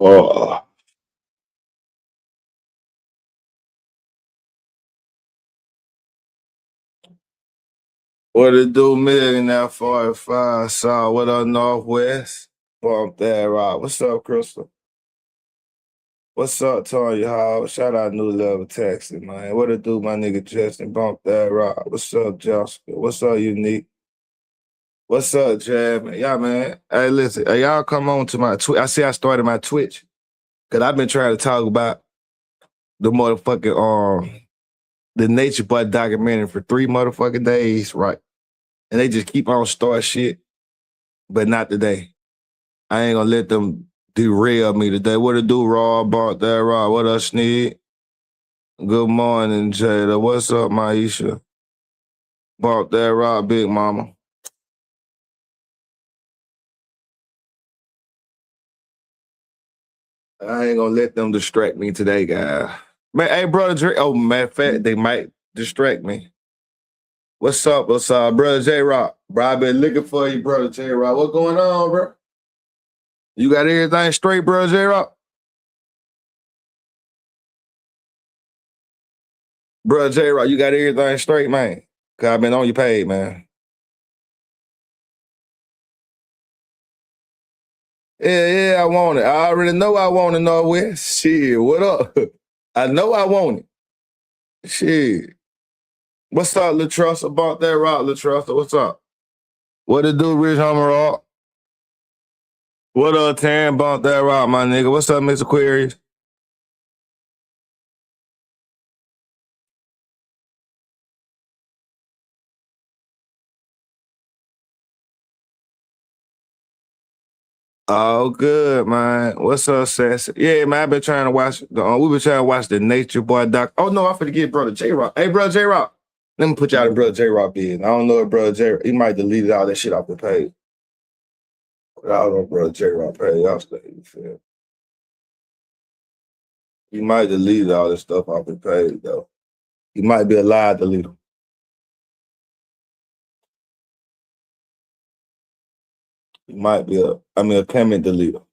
Oh, what it do, millionaire 45 saw what up, Northwest? Bump that rock. What's up, Crystal? What's up, Tony Hall? Shout out New Level Texas, man. What it do, my nigga Justin? Bump that rock. What's up, Jessica? What's up, Unique? What's up, Jab? Yeah, man. Hey, listen, hey, y'all come on to my Twitch. I see I started my Twitch because I've been trying to talk about the motherfucking the Nature Boy documentary for 3 motherfucking days, right? And they just keep on start shit, but not today. I ain't gonna let them derail me today. What it do, Raw? Bought that Raw. What up, Sneed? Good morning, Jada. What's up, Maisha? Bought that Raw, Big Mama. I ain't gonna let them distract me today, guys. Man, hey, brother Dre. Oh, matter of fact, they might distract me. What's up? What's up, brother J Rock? Bro, I been looking for you, brother J Rock. What going on, bro? You got everything straight, brother J Rock? Brother J Rock, you got everything straight, man? Cause I been on your page, man. Yeah, I want it. I already know I want it, Northwest. Shit, what up? I know I want it. Shit. What's up, LaTrussa? About that rock, LaTrussa. What's up? What it do, Rich Homer Rock? What up, Taryn? About that rock, my nigga. What's up, Mr. Queries? Oh, good, man. What's up, Sassy? Yeah, man, I've been trying to watch we been trying to watch the Nature Boy doc. Oh no, I forget brother J Rock. Hey, brother J Rock. Let me put y'all in brother J Rock bid. I don't know if brother J Rock, he might deleted all that shit off the page. But I don't know brother J Rock page. Y'all stay, you feel? He might delete all this stuff off the page though. He might be a live deleter. He might be a comment deleter.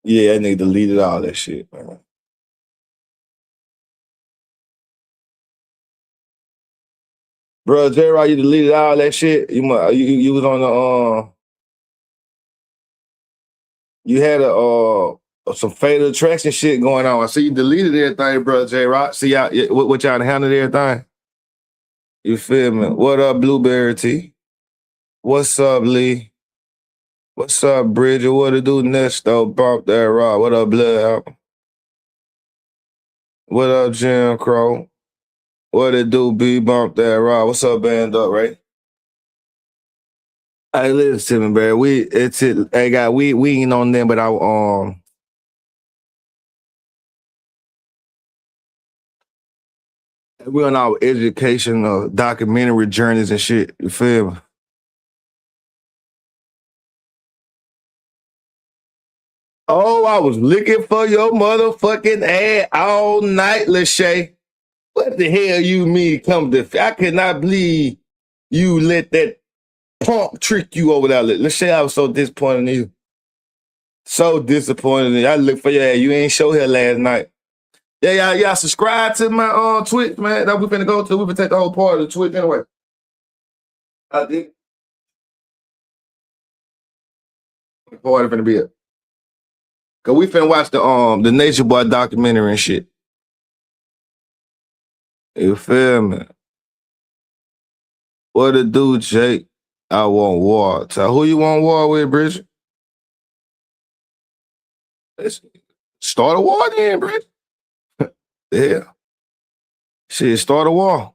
Yeah, that nigga deleted all that shit, man. Bro, J Rock, you deleted all that shit. You was on the you had some fatal attraction shit going on. I see you deleted everything, bro, J Rock. See y'all what y'all handled everything. You feel me? What up, Blueberry T? What's up, Lee? What's up, Bridget? What to do next though? Bump that rock. What up, Blood? What up, Jim Crow? What it do, B? Bump that rock. What's up, Band Up, right? Hey, listen to me, bro. We ain't on them, but we on our educational documentary journeys and shit. You feel me? Oh, I was looking for your motherfucking ass all night, Lachey. What the hell you mean come to? I cannot believe you let that punk trick you over there. Lachey, I was so disappointed in you. So disappointed in you. I looked for your ass. You ain't show here last night. Yeah, y'all subscribe to my Twitch, man. That we finna go to. We finna take the whole part of the Twitch anyway. I think the party finna be it. Cause we finna watch the Nature Boy documentary and shit. You feel me? What it do, Jake? I want war. So who you want war with, Bridget? Let's start a war then, Bridget. Yeah. Shit, start a war.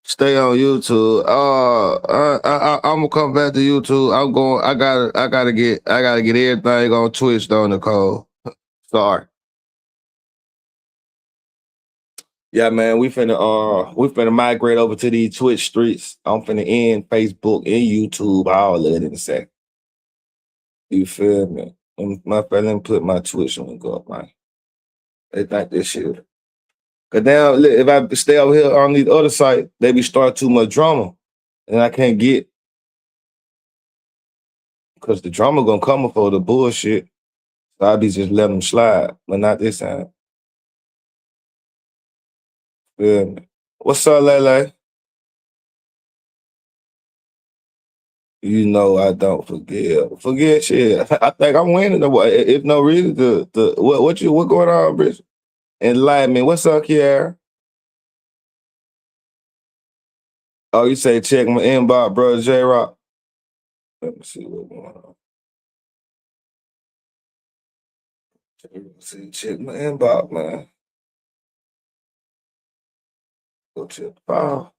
Stay on YouTube. I'm gonna come back to YouTube. I gotta get everything on Twitch though, Nicole. Sorry. Yeah, man, we finna migrate over to these Twitch streets. I'm finna end Facebook and YouTube, all of it in a second. You feel me? My friend, let me put my Twitch on and go up, man. They think this shit. Cause now, if I stay over here on the other side, they be starting too much drama, and I can't get Cause the drama gonna come before the bullshit. So I be just letting them slide, but not this time. Yeah. What's up, Lele? You know I don't forget. Forget shit. I think I'm winning. If no reason to what going on, bitch? Enlighten me. What's up, Kiara? Oh, you say check my inbox, bro, J Rock. Let me see what's going on. See, check my inbox, man. Go check the file.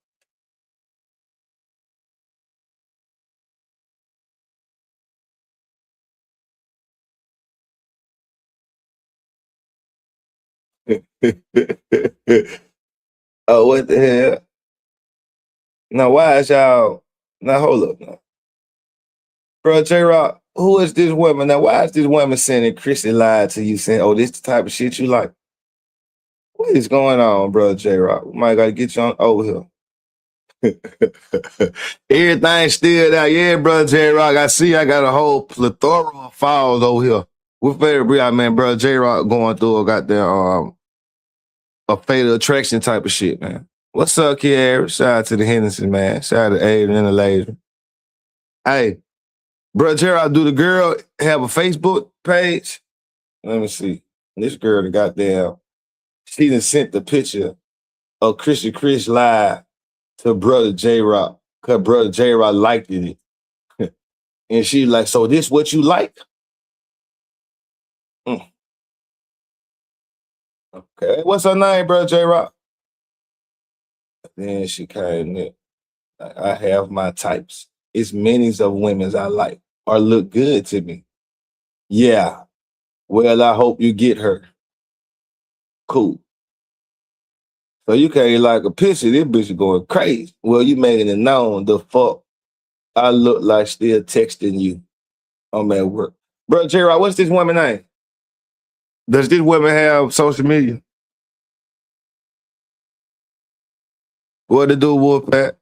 Oh, what the hell? Now, why is y'all? Now, hold up now. Bro, J Rock, who is this woman? Now, why is this woman sending Chrissy lied to you saying, oh, this the type of shit you like? What is going on, bro, J Rock? We might got to get you on over here. Everything still out. Yeah, bro, J Rock. I see I got a whole plethora of files over here. What favorite breed, man, bro? J Rock going through a goddamn a fatal attraction type of shit, man. What's up, Kiara? Shout out to the Henderson, man. Shout out to Aiden and the lady. Hey, bro, Gerald, do the girl have a Facebook page? Let me see. This girl, the goddamn, she done sent the picture of Christian Chris live to brother J Rock. Cause brother J Rock liked it. And she like, so this what you like? Mm. Okay. What's her name, brother J Rock? Then she came in. I have my types. It's many of women's I like or look good to me. Yeah. Well, I hope you get her. Cool. So you can't like a picture, this bitch is going crazy. Well, you making it known the fuck I look like still texting you. I'm at work. Bro, J-Rock, what's this woman name? Does this woman have social media? What to do, Wolfpack?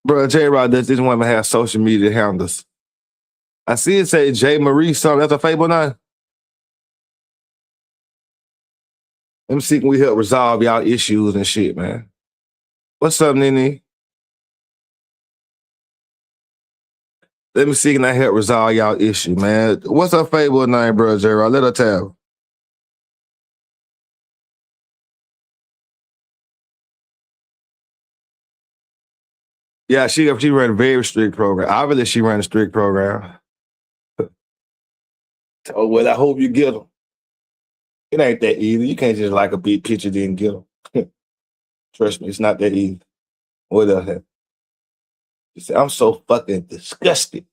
Bro, J-Rock, does this woman have social media handles? I see it say J. Marie something. That's a fable name? Let me see can we help resolve y'all issues and shit, man. What's up, Nene? Let me see can I help resolve y'all issue, man. What's her fable name, bro, J-Rock? Let her tell. Yeah, she ran a very strict program. Obviously, she ran a strict program. Oh, well, I hope you get them. It ain't that easy. You can't just like a big picture then get them. Trust me, it's not that easy. What else? You say, I'm so fucking disgusted.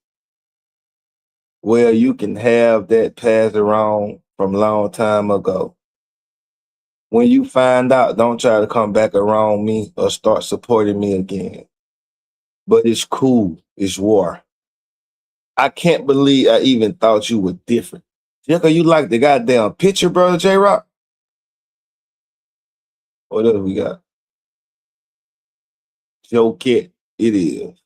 Well, you can have that passed around from a long time ago. When you find out, don't try to come back around me or start supporting me again. But it's cool. It's war. I can't believe I even thought you were different. Jerica, you like the goddamn picture, brother J Rock? What else we got? Joe Kit. It is.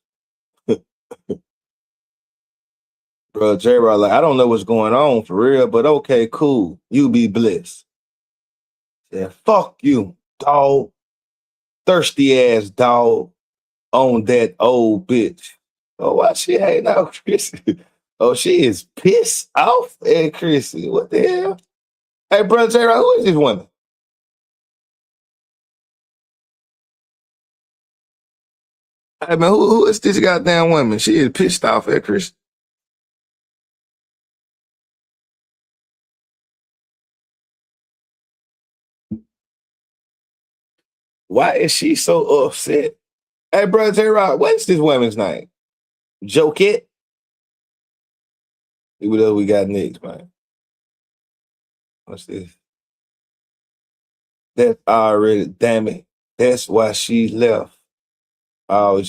Bro, J Rock, like, I don't know what's going on for real, but okay, cool. You be blessed. Yeah, fuck you, dog. Thirsty ass dog on that old bitch. Oh, why she hating out Chrissy? Oh, she is pissed off at Chrissy. What the hell? Hey, bro, J Rock, who is this woman? Hey, man, who is this goddamn woman? She is pissed off at Chrissy. Why is she so upset? Hey, bro, J Rock, what's this woman's name? Joe Kit? What else we got next, man? What's this? That already, damn it. That's why she left. Oh,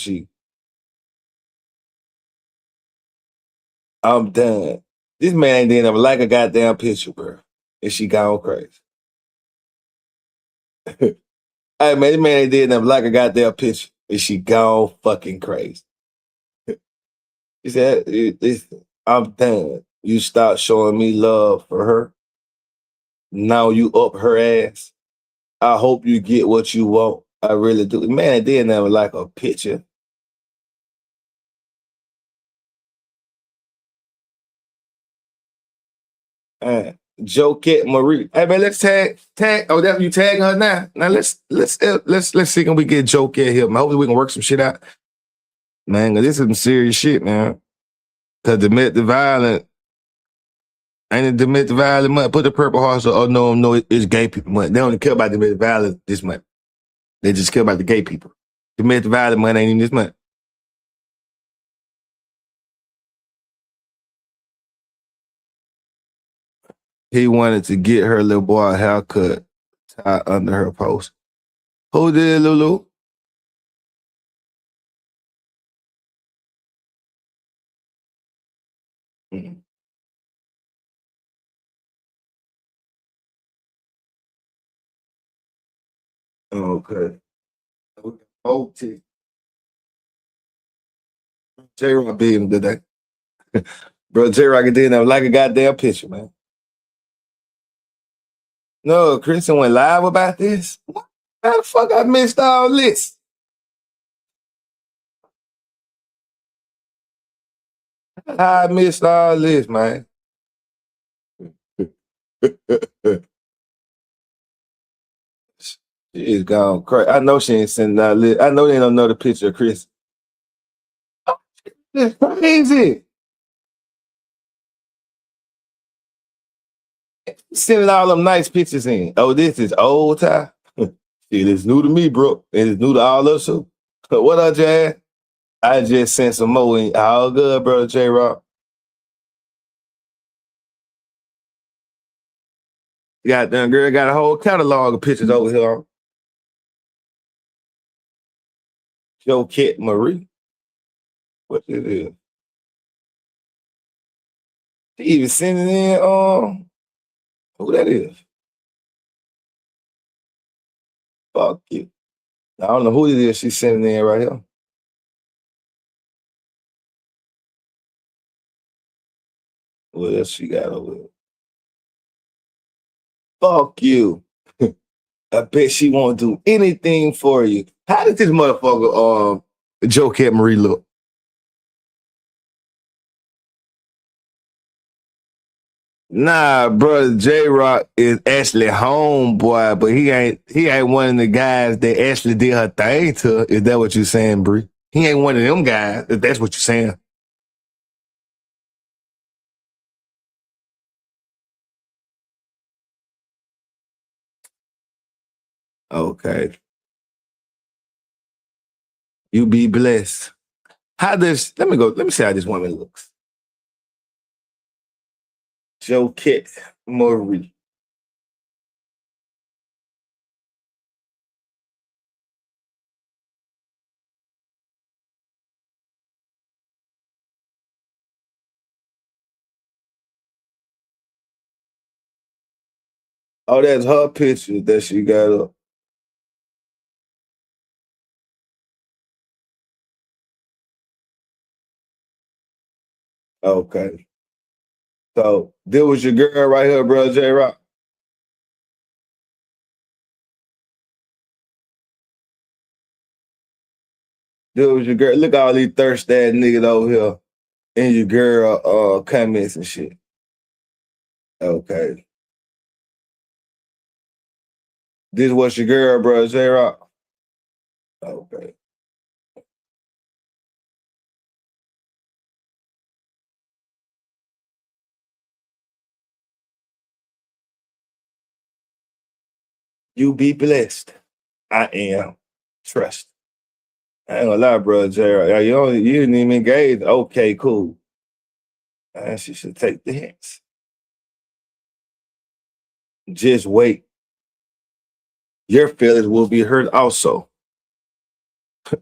I'm done. This man ain't even like a goddamn picture, bro. And she gone crazy. Hey man, this man ain't did nothing like a goddamn picture. And she gone fucking crazy. He said, I'm done. You stop showing me love for her. Now you up her ass. I hope you get what you want. I really do. Man, it did nothing like a picture. Joquette Marie. Hey man, let's tag. Oh, that you tagging her now. Now let's see can we get Joquette here. Man, hopefully we can work some shit out. Man, 'cause this is some serious shit, man. Cause domestic violence ain't it domestic violence month. Put the purple hearts up. Oh no, it's gay people month. They don't care about domestic violence this month. They just care about the gay people. Domestic violence month ain't even this month. He wanted to get her little boy a haircut tied under her post. Who did Lulu? Mm. Okay. OT. J-Rock beat him today. Bro, J-Rock did that like a goddamn picture, man. No, Christian went live about this? How the fuck I missed all this? How I missed all this, man? She is gone crazy. I know she ain't sending out list. I know they don't know the picture of Chris. It's crazy. Sending all them nice pictures in. Oh, this is old time. Shit, it's new to me, bro. And it's new to all of us too. What up, Jazz? I just sent some more in. All good, brother J-Rock. Goddamn girl got a whole catalog of pictures over here. Joquette Marie. What it is? She even sending in who that is? Fuck you. I don't know who it is she's sending in right here. What else she got over there? Fuck you. I bet she won't do anything for you. How did this motherfucker Joquette Marie look? Nah, brother J-Rock is Ashley homeboy, but he ain't one of the guys that Ashley did her thing to. Is that what you saying, Bree? He ain't one of them guys, if that's what you're saying. Okay. You be blessed. Let me see how this woman looks. Joquette Marie. Oh, that's her picture that she got up. Okay. So there was your girl right here, bro, J Rock. There was your girl. Look at all these thirst ass niggas over here in your girl comments and shit. Okay. This was your girl, bro, J Rock. Okay. You be blessed. I am. Trust. I ain't gonna lie, bro, J Rock. You didn't even engage. Okay, cool. She should take the hints. Just wait. Your feelings will be hurt also.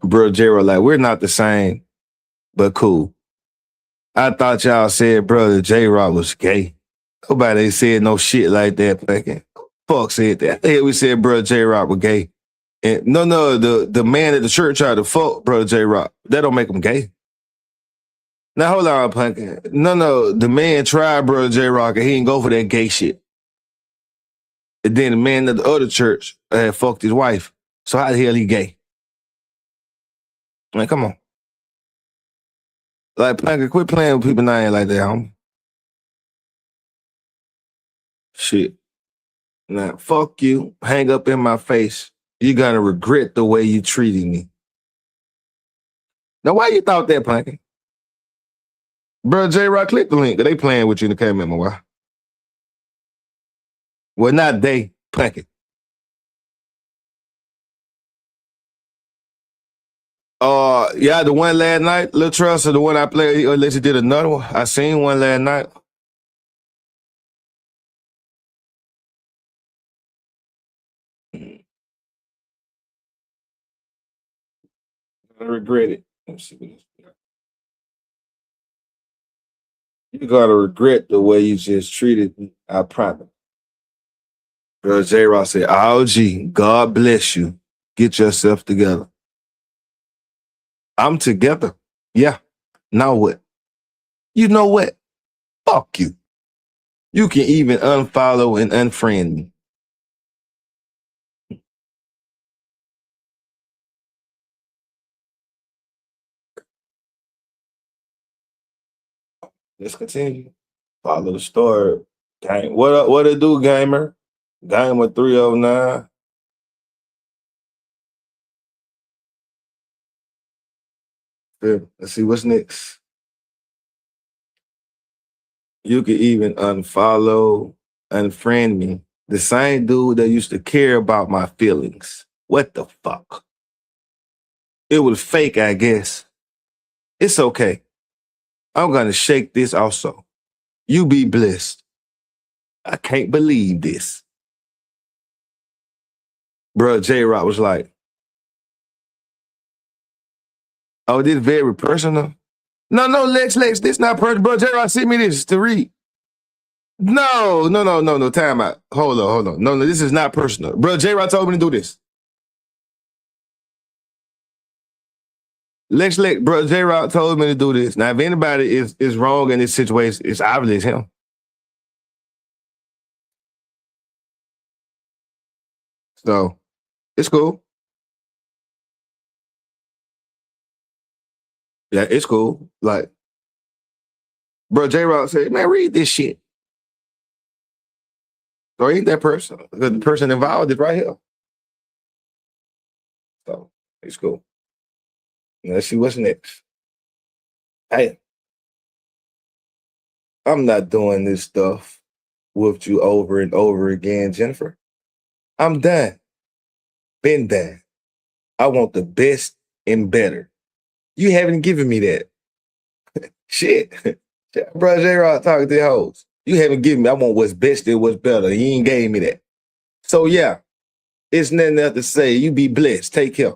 Bro, J Rock, like, we're not the same, but cool. I thought y'all said brother J Rock was gay. Nobody ain't said no shit like that, fucking. Fuck said that. I think we said brother J Rock was gay And no, the man at the church tried to fuck Brother J Rock. That don't make him gay. Now hold on, Punkin. No, the man tried Brother J Rock and he didn't go for that gay shit. And then the man at the other church had fucked his wife. So how the hell he gay? Man, come on. Like, Punkin, quit playing with people name like that, homie. Shit. Now, fuck you. Hang up in my face. You're gonna regret the way you treated me. Now, why you thought that, Punkin? Bro, J Rock, click the link. They playing with you in the comment, my why? Well, not they, Punkin. Yeah, the one last night, Lil Trust, or the one I played, unless you did another one. I seen one last night. I regret it. Let's see what this is. You gotta regret the way you just treated me. I promise. Bro, J Rock said, OG, God bless you. Get yourself together. I'm together. Yeah. Now what? You know what? Fuck you. You can even unfollow and unfriend me. Let's continue. Follow the story. Gang. What it do, gamer? Gamer 309. Yeah, let's see what's next. You can even unfollow, unfriend me. The same dude that used to care about my feelings. What the fuck? It was fake, I guess. It's okay. I'm gonna shake this also. You be blessed. I can't believe this. Bro, J Rock was like, oh, this very personal. No, Lex, this not personal. Bro, J Rock sent me this to read. No, time out. Hold on. No, this is not personal. Bro, J Rock told me to do this. Lex, bro, J Rock told me to do this. Now, if anybody is wrong in this situation, it's obviously him. So, it's cool. Yeah, it's cool. Like, bro, J Rock said, man, read this shit. So, ain't that person? The person involved is right here. So, it's cool. Let's see what's next. Hey, I'm not doing this stuff with you over and over again, Jennifer. I'm done. Been done. I want the best and better. You haven't given me that. Shit. Bro, J-Rod talking to the hoes. You haven't given me, I want what's best and what's better. You ain't gave me that. So yeah, it's nothing else to say. You be blessed. Take care.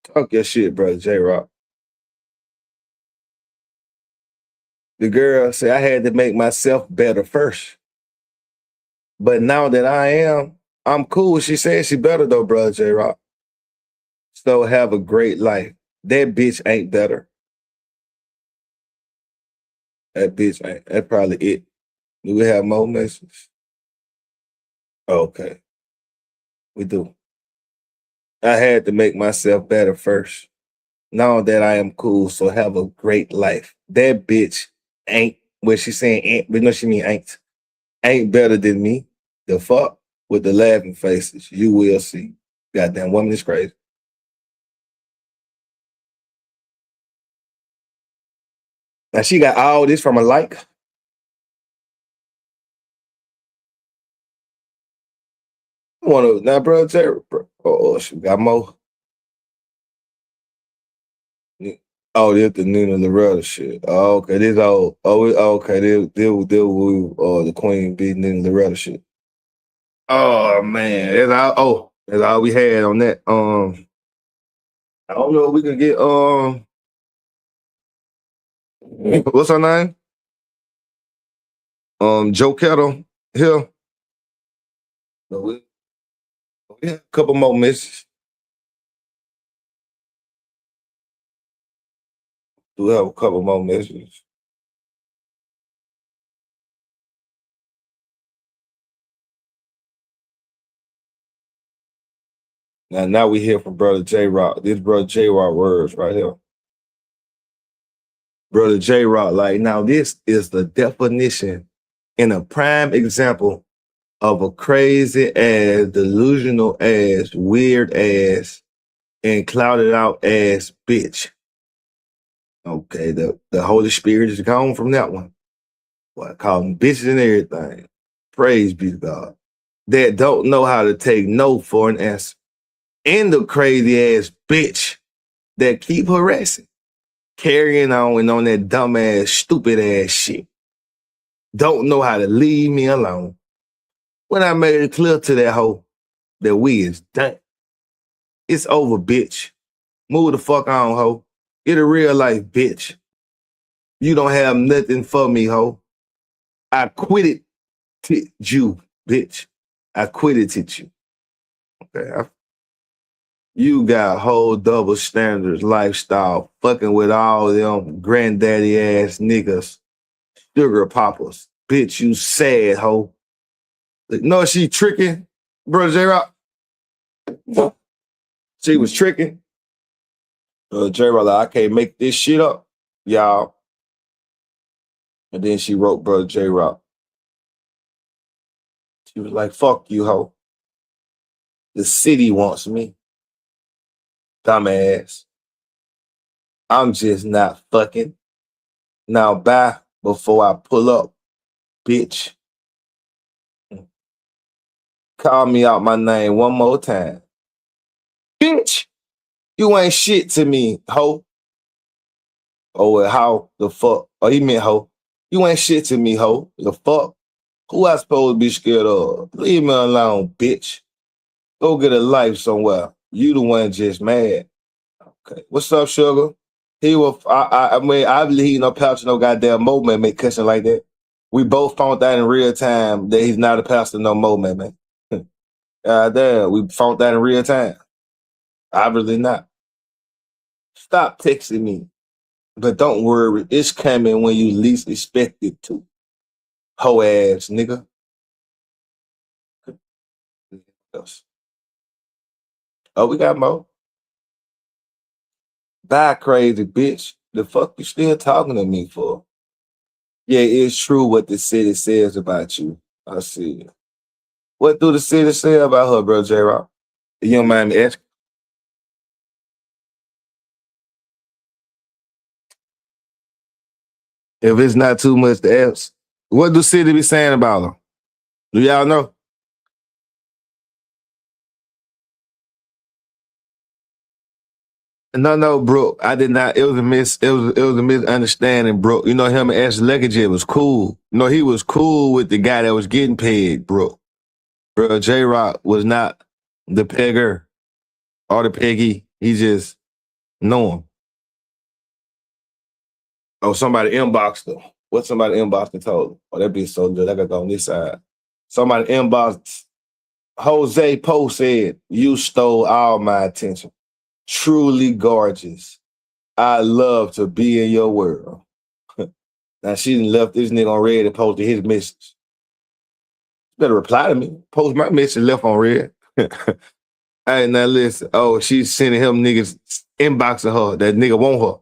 Talk your shit, bro, J-Rod. The girl said I had to make myself better first. But now that I am, I'm cool. She said she better though, bro, J-Rod. So have a great life. That bitch ain't better. That bitch ain't. That's probably it. Do we have more messages? Okay. We do. I had to make myself better first. Now that I am cool, so have a great life. That bitch ain't what she saying ain't, but no, she mean ain't better than me. The fuck with the laughing faces. You will see. Goddamn woman is crazy. Now she got all this from a like. I want to now, bro. Oh, she got more. Oh, this the Nina Loretta shit. Oh, okay. This all. Okay. This the Queen B Nina Loretta shit. Oh man, that's all we had on that. I don't know if we can get what's her name? Joe Kettle here. No, We have a couple more messages. We have a couple more messages. Now we hear from Brother J Rock. This Brother J Rock words right here. Brother J Rock, like, now this is the definition and a prime example of a crazy ass, delusional ass, weird ass, and clouded out ass bitch. Okay, the Holy Spirit is gone from that one. Well, I call them bitches and everything. Praise be to God. That don't know how to take no for an answer. And the crazy ass bitch that keep harassing, carrying on and on that dumb ass, stupid ass shit. Don't know how to leave me alone. When I made it clear to that hoe that we is done. It's over, bitch. Move the fuck on, hoe. Get a real life, bitch. You don't have nothing for me, hoe. I quitted you, bitch. I quitted you. Okay. You got whole double standards lifestyle, fucking with all them granddaddy ass niggas, sugar poppers. Bitch, you sad hoe. No, she tricking, bro. J-Rock. She was tricking. J-Rock, like, I can't make this shit up, y'all. And then she wrote Brother J-Rock. She was like, fuck you, hoe. The city wants me. Dumbass. I'm just not fucking. Now bye before I pull up, bitch. Call me out my name one more time. Bitch, you ain't shit to me, hoe. Oh, well, how the fuck? Oh, he meant hoe. You ain't shit to me, hoe. The fuck? Who I supposed to be scared of? Leave me alone, bitch. Go get a life somewhere. You the one just mad. Okay. What's up, sugar? He was, I mean, I believe he no pastor, no goddamn Mo man, make cussing like that. We both found that in real time that he's not a pastor, no Mo man. God damn, we found that in real time. Obviously not. Stop texting me. But don't worry, it's coming when you least expect it to. Hoe ass nigga. Oh, we got more. Bye, crazy bitch. The fuck you still talking to me for? Yeah, it's true what the city says about you. I see. What do the city say about her, bro, J-Rock? You don't mind me asking? If it's not too much to ask, what do city be saying about her? Do y'all know? No, Brooke. I did not. It was a misunderstanding, Brooke. You know, him and Ashley Leckage was cool. You know, he was cool with the guy that was getting paid, Brooke. Bro, J-Rock was not the pegger or the peggy. He just know him. Oh, somebody inboxed him. What somebody inboxed and told him? Oh, that be so good. I got to go on this side. Somebody inboxed. Jose Poe said, you stole all my attention. Truly gorgeous. I love to be in your world. Now she done left this nigga on red and posted his message. Better reply to me. Post my message left on red. Hey, now listen. Oh, she's sending him niggas inboxing her. That nigga want her.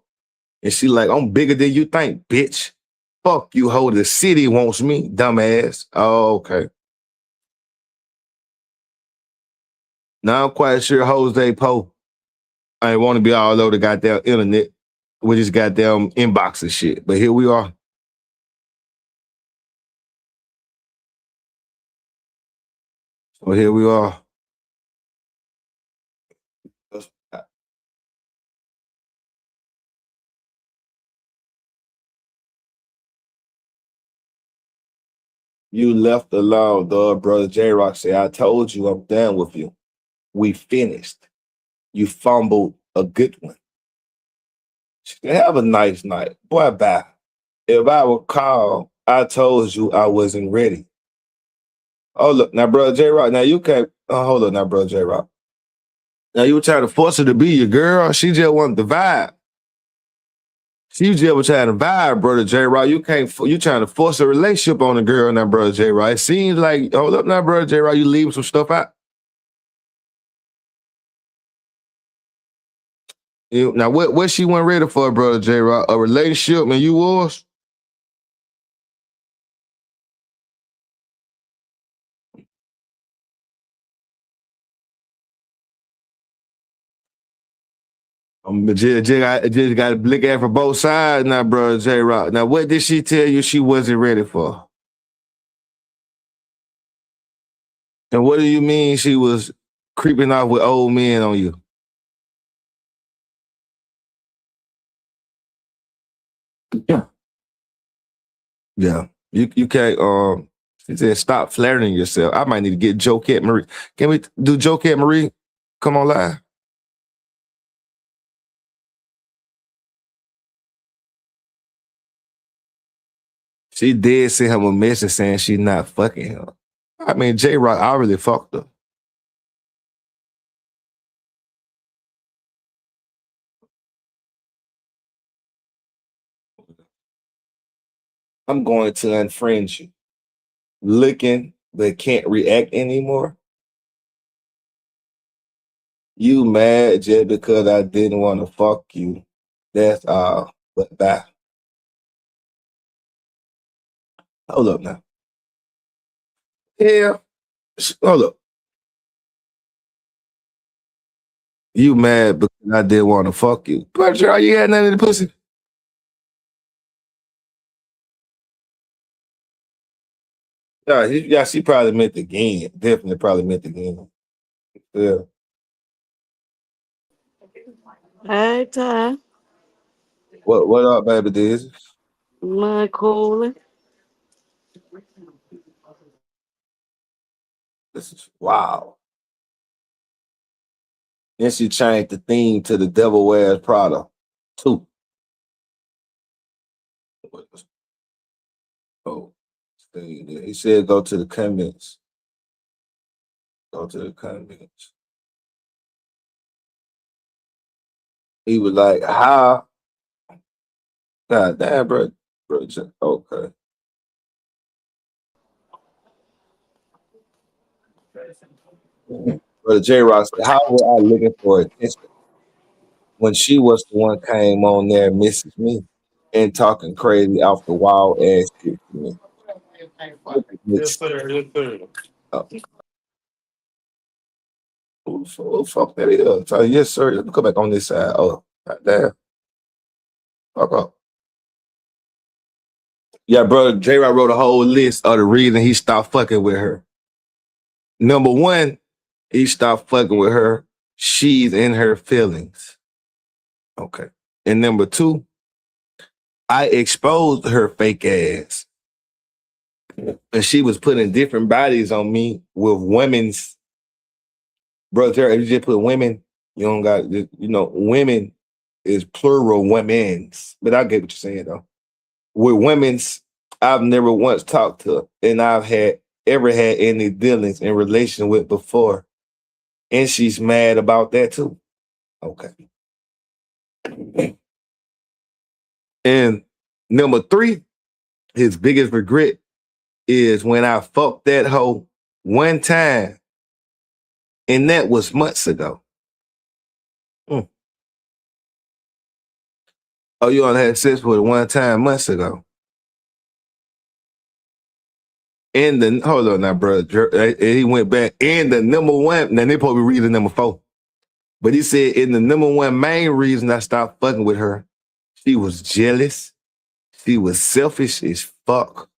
And she like, I'm bigger than you think, bitch. Fuck you, hoe. The city wants me, dumbass. Oh, okay. Now I'm quite sure Jose Poe I ain't want to be all over the goddamn internet with his goddamn inbox and shit. But here we are. So here we are. You left alone, dog. Brother J-Rock said, I told you I'm done with you. We finished. You fumbled a good one. Have a nice night. Boy, bye. If I recall, I told you I wasn't ready. Oh look, now, brother J Rock. Now you can't. Hold up, now, brother J Rock. Now you were trying to force her to be your girl. She just wanted the vibe. She just was trying to vibe, brother J Rock. You can't. You trying to force a relationship on a girl now, brother J Rock. It seems like, hold up now, brother J Rock. You leaving some stuff out. Now what she wasn't ready for, brother J Rock? A relationship, and you was. Just got to look at it for both sides now, brother J Rock. Now, what did she tell you she wasn't ready for? And what do you mean she was creeping off with old men on you? Yeah. Yeah. You can't she said stop flirting yourself. I might need to get Joe Cat Marie. Can we do Joe Cat Marie? Come on live. She did send him a message saying she's not fucking him. I mean, J Rock already fucked her. I'm going to unfriend you. Looking but can't react anymore. You mad just because I didn't want to fuck you. That's all. But bye. Hold up now. Yeah. Hold up. You mad because I didn't want to fuck you. But sure, you had nothing in the pussy. Yeah, she probably meant the game. Definitely probably meant the game. Yeah. Hey, Ty. What up, baby Diz? My cooling. This is wow. Then she changed the theme to the Devil Wears Prada. Two. Oh, he said go to the comments. Go to the comments. He was like, how? God damn, bro. Okay. Brother J Rock said, how were I looking for attention when she was the one came on there and misses me and talking crazy off the wild ass shit to me? Oh, who the fuck that is? So, yes, sir. Let me go back on this side. Oh, God damn. Fuck up. Yeah, brother J Rock wrote a whole list of the reason he stopped fucking with her. Number one, he stopped fucking with her. She's in her feelings. Okay. And number two, I exposed her fake ass. And she was putting different bodies on me with women's brother. If you just put women, you don't got women is plural women's. But I get what you're saying though. With women's, I've never once talked to her, and I've ever had any dealings in relation with before. And she's mad about that too. Okay. And number three, his biggest regret is when I fucked that hoe one time, and that was months ago. Mm. Oh, you only had sex with her one time months ago. And the hold on now, bro. He went back. And the number one, now they probably reading number four. But he said, in the number one main reason I stopped fucking with her, she was jealous. She was selfish as fuck.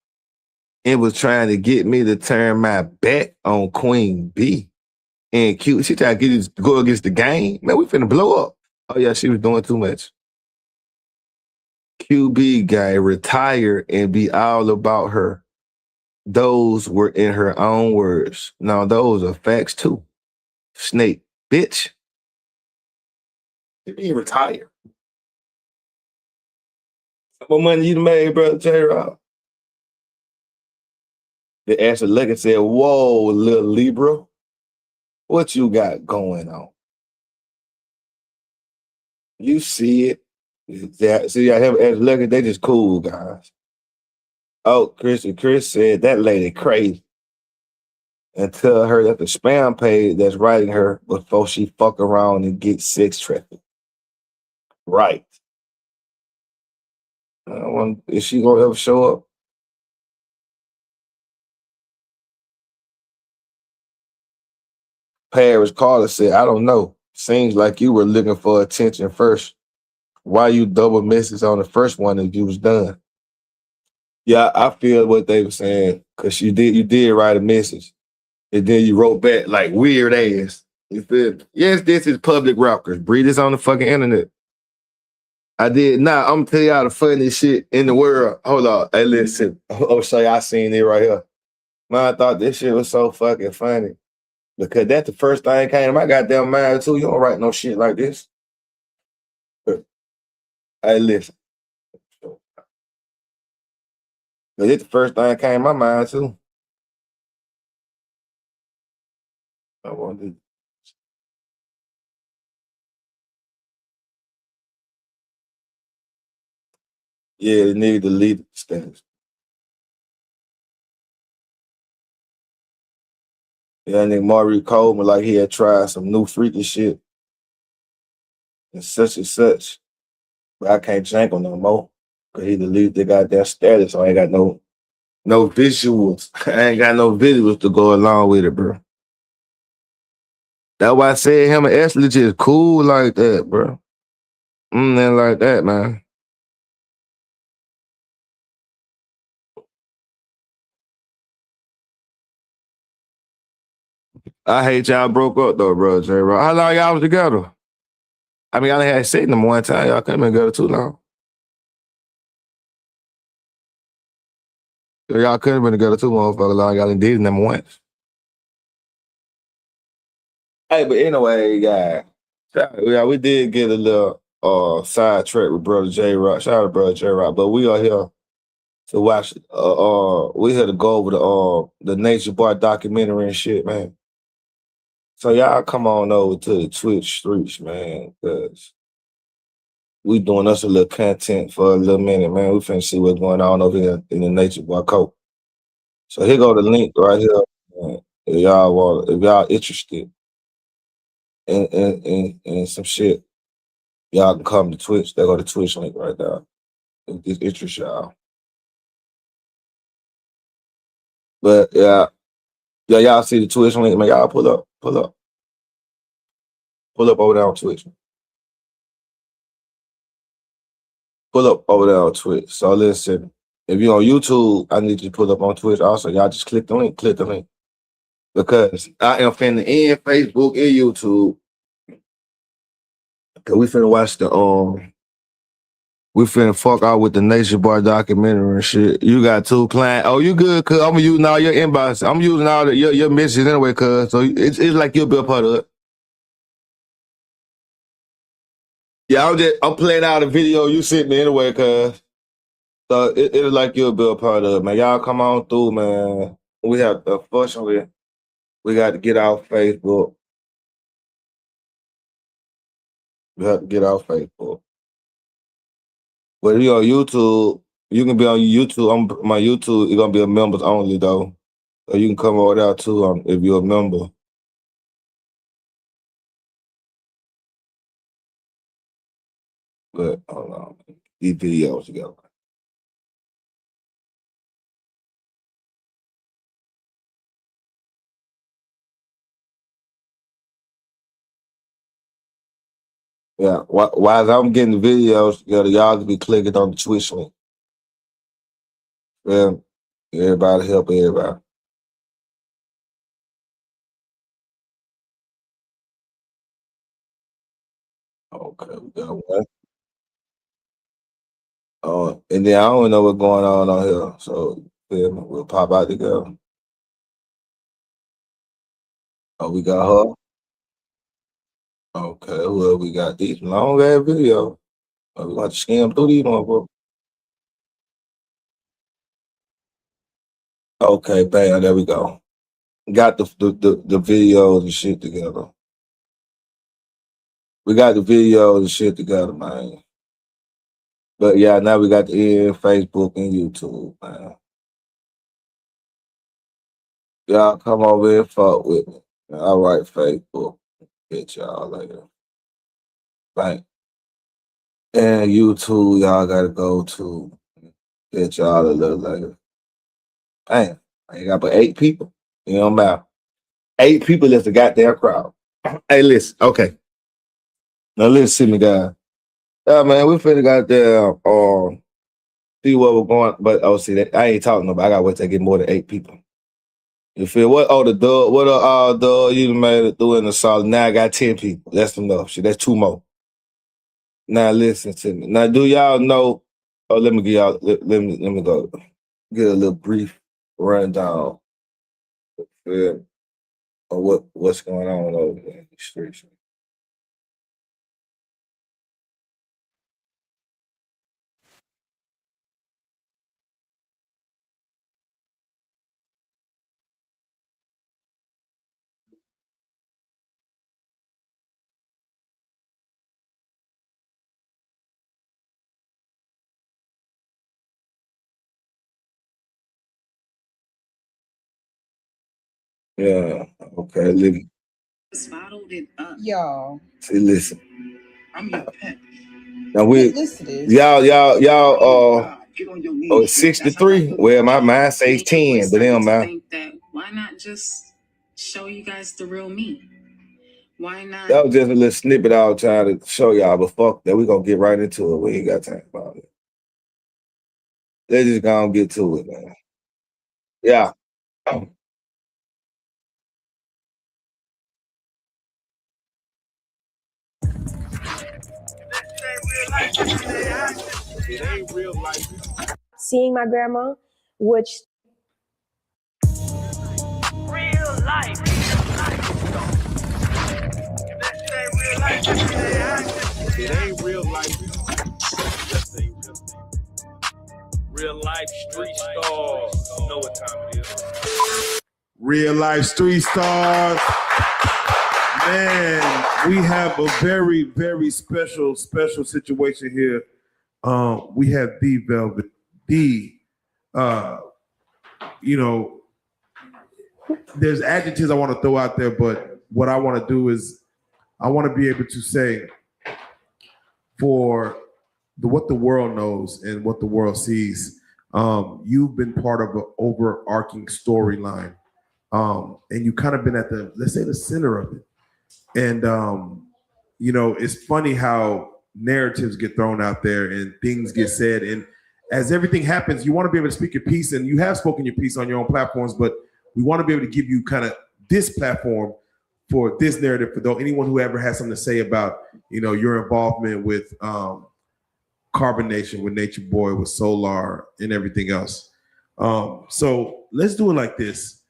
And was trying to get me to turn my back on Queen B. And Q, she tried to go against the game. Man, we finna blow up. Oh yeah, she was doing too much. QB guy retire and be all about her. Those were in her own words. Now those are facts too. Snake, bitch. You mean retire? What money you made, brother J Rock? The Ashley looked and said, "Whoa, little Libra, what you got going on? You see it." See, I have Ashley Luggett, they just cool guys. Oh, Chris said that lady crazy. And tell her that the spam page that's writing her before she fuck around and get sex trafficked. Right. Is she gonna ever show up? Paris Carter said, "I don't know. Seems like you were looking for attention first. Why you double misses on the first one if you was done?" Yeah, I feel what they were saying because you did write a message and then you wrote back like weird ass. You feel me? Yes, this is public records. Breed this on the fucking internet. I did not. I'm gonna tell y'all the funniest shit in the world. Hold on. Hey, listen. I'll show you. I seen it right here. Man, I thought this shit was so fucking funny. Because that's the first thing that came to my goddamn mind too. You don't write no shit like this. Hey, listen. But it's the first thing that came to my mind too. I wanted Yeah, they need to delete the status. Yeah, and then Mario Coleman like he had tried some new freaky shit and such. But I can't jank him no more. Cause he deleted the goddamn status, so I ain't got no visuals. I ain't got no visuals to go along with it, bro. That's why I said him and Ashley just cool like that, bro. Then like that, man. I hate y'all broke up though, bro. J-Rock. How long y'all was together? I mean, I only had sex them one time. Y'all couldn't been together too long. So y'all couldn't been together too motherfucker long. Y'all done dated them once. Hey, but anyway, yeah, we did get a little sidetrack with brother J Rock. Shout out to brother J Rock. But we are here to watch. We here to go over the Nature Boy documentary and shit, man. So y'all come on over to the Twitch streets, man, because we doing us a little content for a little minute, man. We finna see what's going on over here in the Nature Boy Code. So here go the link right here. Man. If y'all interested in some shit, y'all can come to Twitch. They go to Twitch link right there. If this interests y'all. But yeah, y'all see the Twitch link, man. Y'all pull up over there on Twitch. Pull up over there on Twitch. So listen, if you're on YouTube, I need you to pull up on Twitch also. Y'all just click the link. Because I am finna end Facebook and YouTube. Cause we finna watch we finna fuck out with the Nation Bar documentary and shit. You got two clients. Oh, you good? Cause I'm using all your inbox. I'm using all your messages anyway. Cause so it's like you'll be a part of it. Yeah, I'm playing out a video you sent me anyway. Cause so it's like you'll be a part of it, man. Y'all come on through, man. We have unfortunately we got to get off Facebook. We have to get off Facebook. But if you're on YouTube, you can be on YouTube. My YouTube is gonna be a members only though. So you can come over there too if you're a member. But hold on, these videos together. Yeah, while I'm getting the videos together, y'all can be clicking on the Twitch link. Yeah, everybody help everybody. Okay, we got one. And then I don't know what's going on here, so yeah, we'll pop out together. Oh, we got her. Okay, well, we got these long ass videos. We got to skim through these motherfuckers. Okay, bam, there we go. Got the videos and shit together. We got the videos and shit together, man. But yeah, now we got the Facebook and YouTube, man. Y'all come over here and fuck with me. All right, Facebook. Get y'all later. Right. And YouTube, y'all gotta go to. Get y'all a little later. Damn, I ain't got but 8 people. You know matter. 8 people is the goddamn crowd. Hey, listen, okay. Now listen to me, guys. Yeah, man, we finna goddamn see where we're going. But see that I ain't talking about. I gotta wait till I get more than 8 people. You feel what? Oh, the dog. What dog you done made it through in the solid. Now I got 10 people. That's enough. Shit, that's 2 more. Now listen to me. Now do y'all know? Oh, let me get y'all. Let me go get a little brief rundown. Yeah, of what's going on over there in the streets. Yeah. Okay. Living. Swaddled it up. Y'all. See, listen. I'm your pet. Now we Listen to this. y'all Get on your knees. oh, it's 63. Well, my mind says 10, but then man. Think that why not just show you guys the real me? Why not? That was just a little snippet I was trying to show y'all, but fuck that. We're gonna get right into it. We ain't got time about it. Let's just gonna get to it, man. Yeah. It ain't real life. Seeing my grandma, which Real life. It ain't real life. Real life street stars. You know what time it is. Real life street stars. Man, we have a very, very special situation here. We have the Velvet, there's adjectives I want to throw out there, but what I want to do is I want to be able to say for what the world knows and what the world sees, you've been part of an overarching storyline, and you kind of been at let's say the center of it. And it's funny how narratives get thrown out there and things get said, and as everything happens, you want to be able to speak your piece, and you have spoken your piece on your own platforms, but we want to be able to give you kind of this platform for this narrative for anyone who ever has something to say about your involvement with Carbon Nation, with Nature Boy, with Solar, and everything else. So let's do it like this.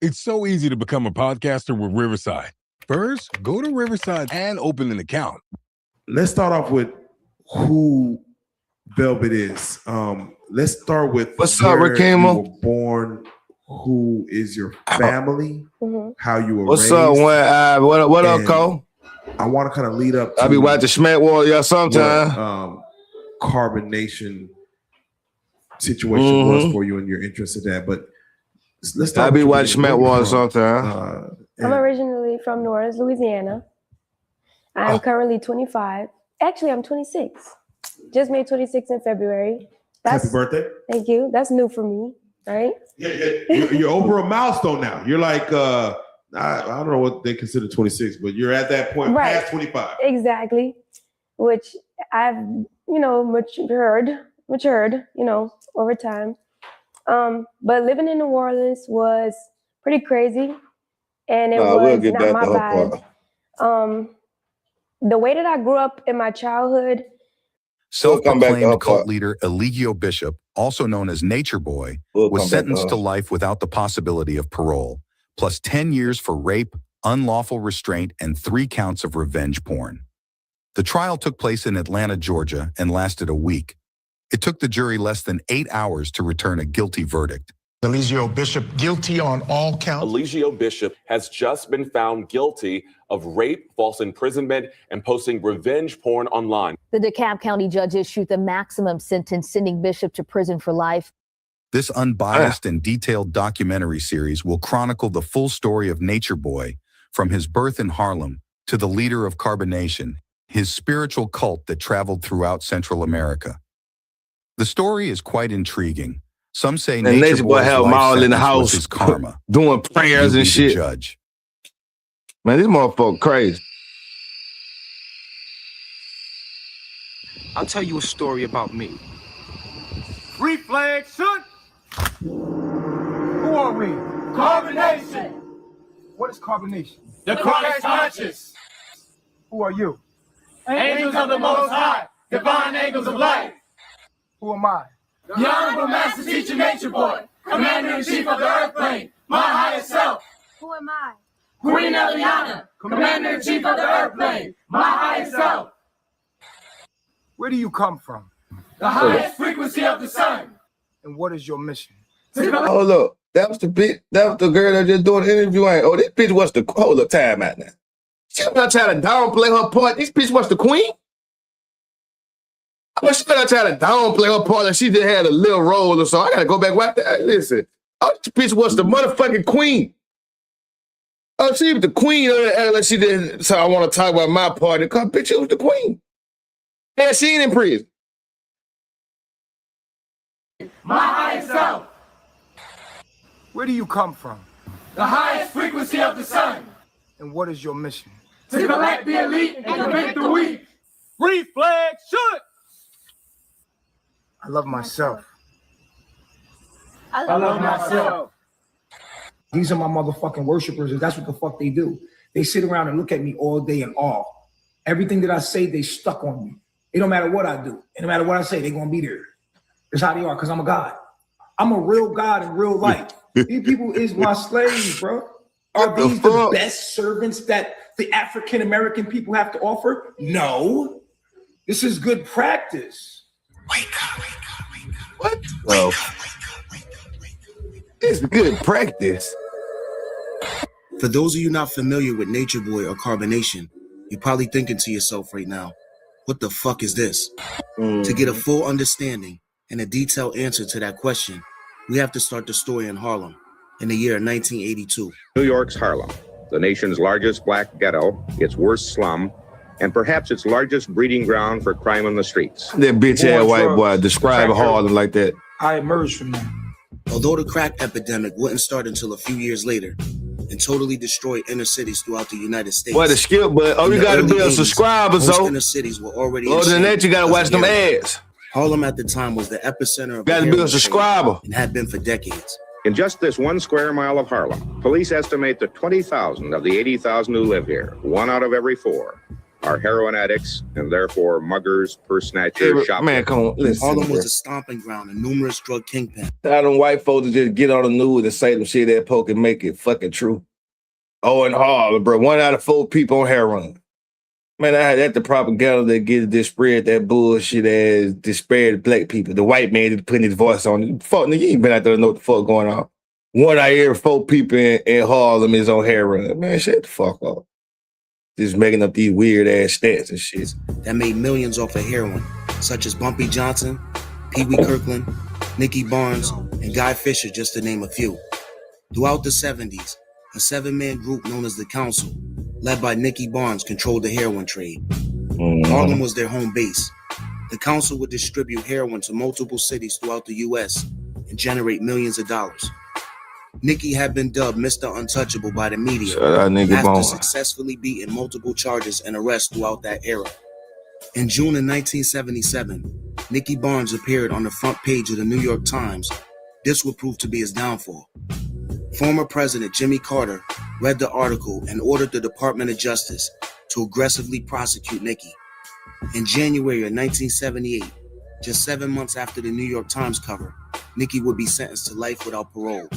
It's so easy to become a podcaster with Riverside. First, go to Riverside and open an account. Let's start off with who Velvet is. Let's start with what's up, Rakima? You were born. Who is your family? How you were what's raised? Up, what up, Cole? I want to kind of lead up to I be watching Schmack Warrior sometime. Carbon Nation situation was for you and your interest in that, but let's start. I be watching Schmack Warrior sometime. I'm originally from New Orleans, Louisiana. I'm currently 25. Actually, I'm 26. Just made 26 in February. Happy birthday. Thank you. That's new for me, right? Yeah, you're over a milestone now. You're like, I don't know what they consider 26, but you're at that point past 25. Exactly. Which I've, matured, over time. But living in New Orleans was pretty crazy. And it was not my vibe. The way that I grew up in my childhood. Self-proclaimed cult leader Eligio Bishop, also known as Nature Boy, was sentenced to life without the possibility of parole, plus 10 years for rape, unlawful restraint, and 3 counts of revenge porn. The trial took place in Atlanta, Georgia, and lasted a week. It took the jury less than 8 hours to return a guilty verdict. Eligio Bishop guilty on all counts. Eligio Bishop has just been found guilty of rape, false imprisonment, and posting revenge porn online. The DeKalb County judge issued the maximum sentence, sending Bishop to prison for life. This unbiased and detailed documentary series will chronicle the full story of Nature Boy, from his birth in Harlem to the leader of Carbonation, his spiritual cult that traveled throughout Central America. The story is quite intriguing. Some say Nature Boy had them all in the house his karma, doing prayers and shit. Judge. Man, this motherfucker crazy. I'll tell you a story about me. Free flag, shoot! Who are we? Carbonation! What is carbonation? The Christ conscious! Who are you? Angels of the Most High, divine angels of light. Who am I? The Honorable Master Teacher Nature Boy, Commander-in-Chief of the Earth Plane, my highest self. Who am I? Queen Eliana, Commander-in-Chief of the Earth Plane, my highest self. Where do you come from? The highest frequency of the sun. And what is your mission? Hold up. That was the bitch. That was the girl that just doing the interview. Ain't. Oh, this bitch was the hold up time out now. She not trying to downplay her part. This bitch was the queen. But she not trying to downplay her part. Like she just had a little role or so. I gotta go back. Watch that. Listen. Oh, this bitch was the motherfucking queen. Oh, she was the queen. Like she did. So I want to talk about my part. Because bitch, it was the queen. And she ain't in prison. My highest self. Where do you come from? The highest frequency of the sun. And what is your mission? To collect the elite and convict the weak. Free flag, shoot! I love myself. I love myself. These are my motherfucking worshipers, and that's what the fuck they do. They sit around and look at me all day in awe. Everything that I say, they stuck on me. It don't matter what I do. It don't matter what I say, they're gonna be there. That's how they are, because I'm a God. I'm a real God in real life. These people is my slaves, bro. Are these the best servants that the African American people have to offer? No. This is good practice. Wake up, wake up, wake up. What? Well, it's good practice. For those of you not familiar with Nature Boy or Carbonation, you're probably thinking to yourself right now, what the fuck is this? To get a full understanding and a detailed answer to that question, we have to start the story in Harlem in the year 1982. New York's Harlem, the nation's largest black ghetto, its worst slum, and perhaps its largest breeding ground for crime on the streets. That bitch-ass white boy describe Harlem like that. I emerged from that. Although the crack epidemic wouldn't start until a few years later and totally destroy inner cities throughout the United States. Well, the skip, but you gotta be a subscriber, most so. inner cities were already. Other than that, you gotta watch them ads. Harlem at the time was the epicenter of. Gotta be a subscriber. And had been for decades. In just this 1 square mile of Harlem, police estimate that 20,000 of the 80,000 who live here, 1 out of every 4, are heroin addicts and therefore muggers, purse snatchers, shoplifters. Man, come on, listen. Harlem was a stomping ground of numerous drug kingpins. How them white folks to just get on the news and say them shit that poke and make it fucking true. Oh, in Harlem, bro, 1 out of 4 people on heroin. Man, that's the propaganda that gets this spread that bullshit as disparity to black people. The white man is putting his voice on it. Fuck, nigga, you ain't been out there to know what the fuck going on. 1 out of every 4 people in Harlem is on heroin. Man, shut the fuck up. Just making up these weird ass stats and shit. That made millions off of heroin, such as Bumpy Johnson, Pee Wee Kirkland, Nicky Barnes, and Guy Fisher, just to name a few. Throughout the 70s, a 7-man group known as the Council, led by Nicky Barnes, controlled the heroin trade. Harlem was their home base. The Council would distribute heroin to multiple cities throughout the U.S. and generate millions of dollars. Nicky had been dubbed Mr. Untouchable by the media after successfully beating multiple charges and arrests throughout that era. In June of 1977, Nicky Barnes appeared on the front page of the New York Times. This would prove to be his downfall. Former President Jimmy Carter read the article and ordered the Department of Justice to aggressively prosecute Nicky. In January of 1978, just 7 months after the New York Times cover, Nicky would be sentenced to life without parole.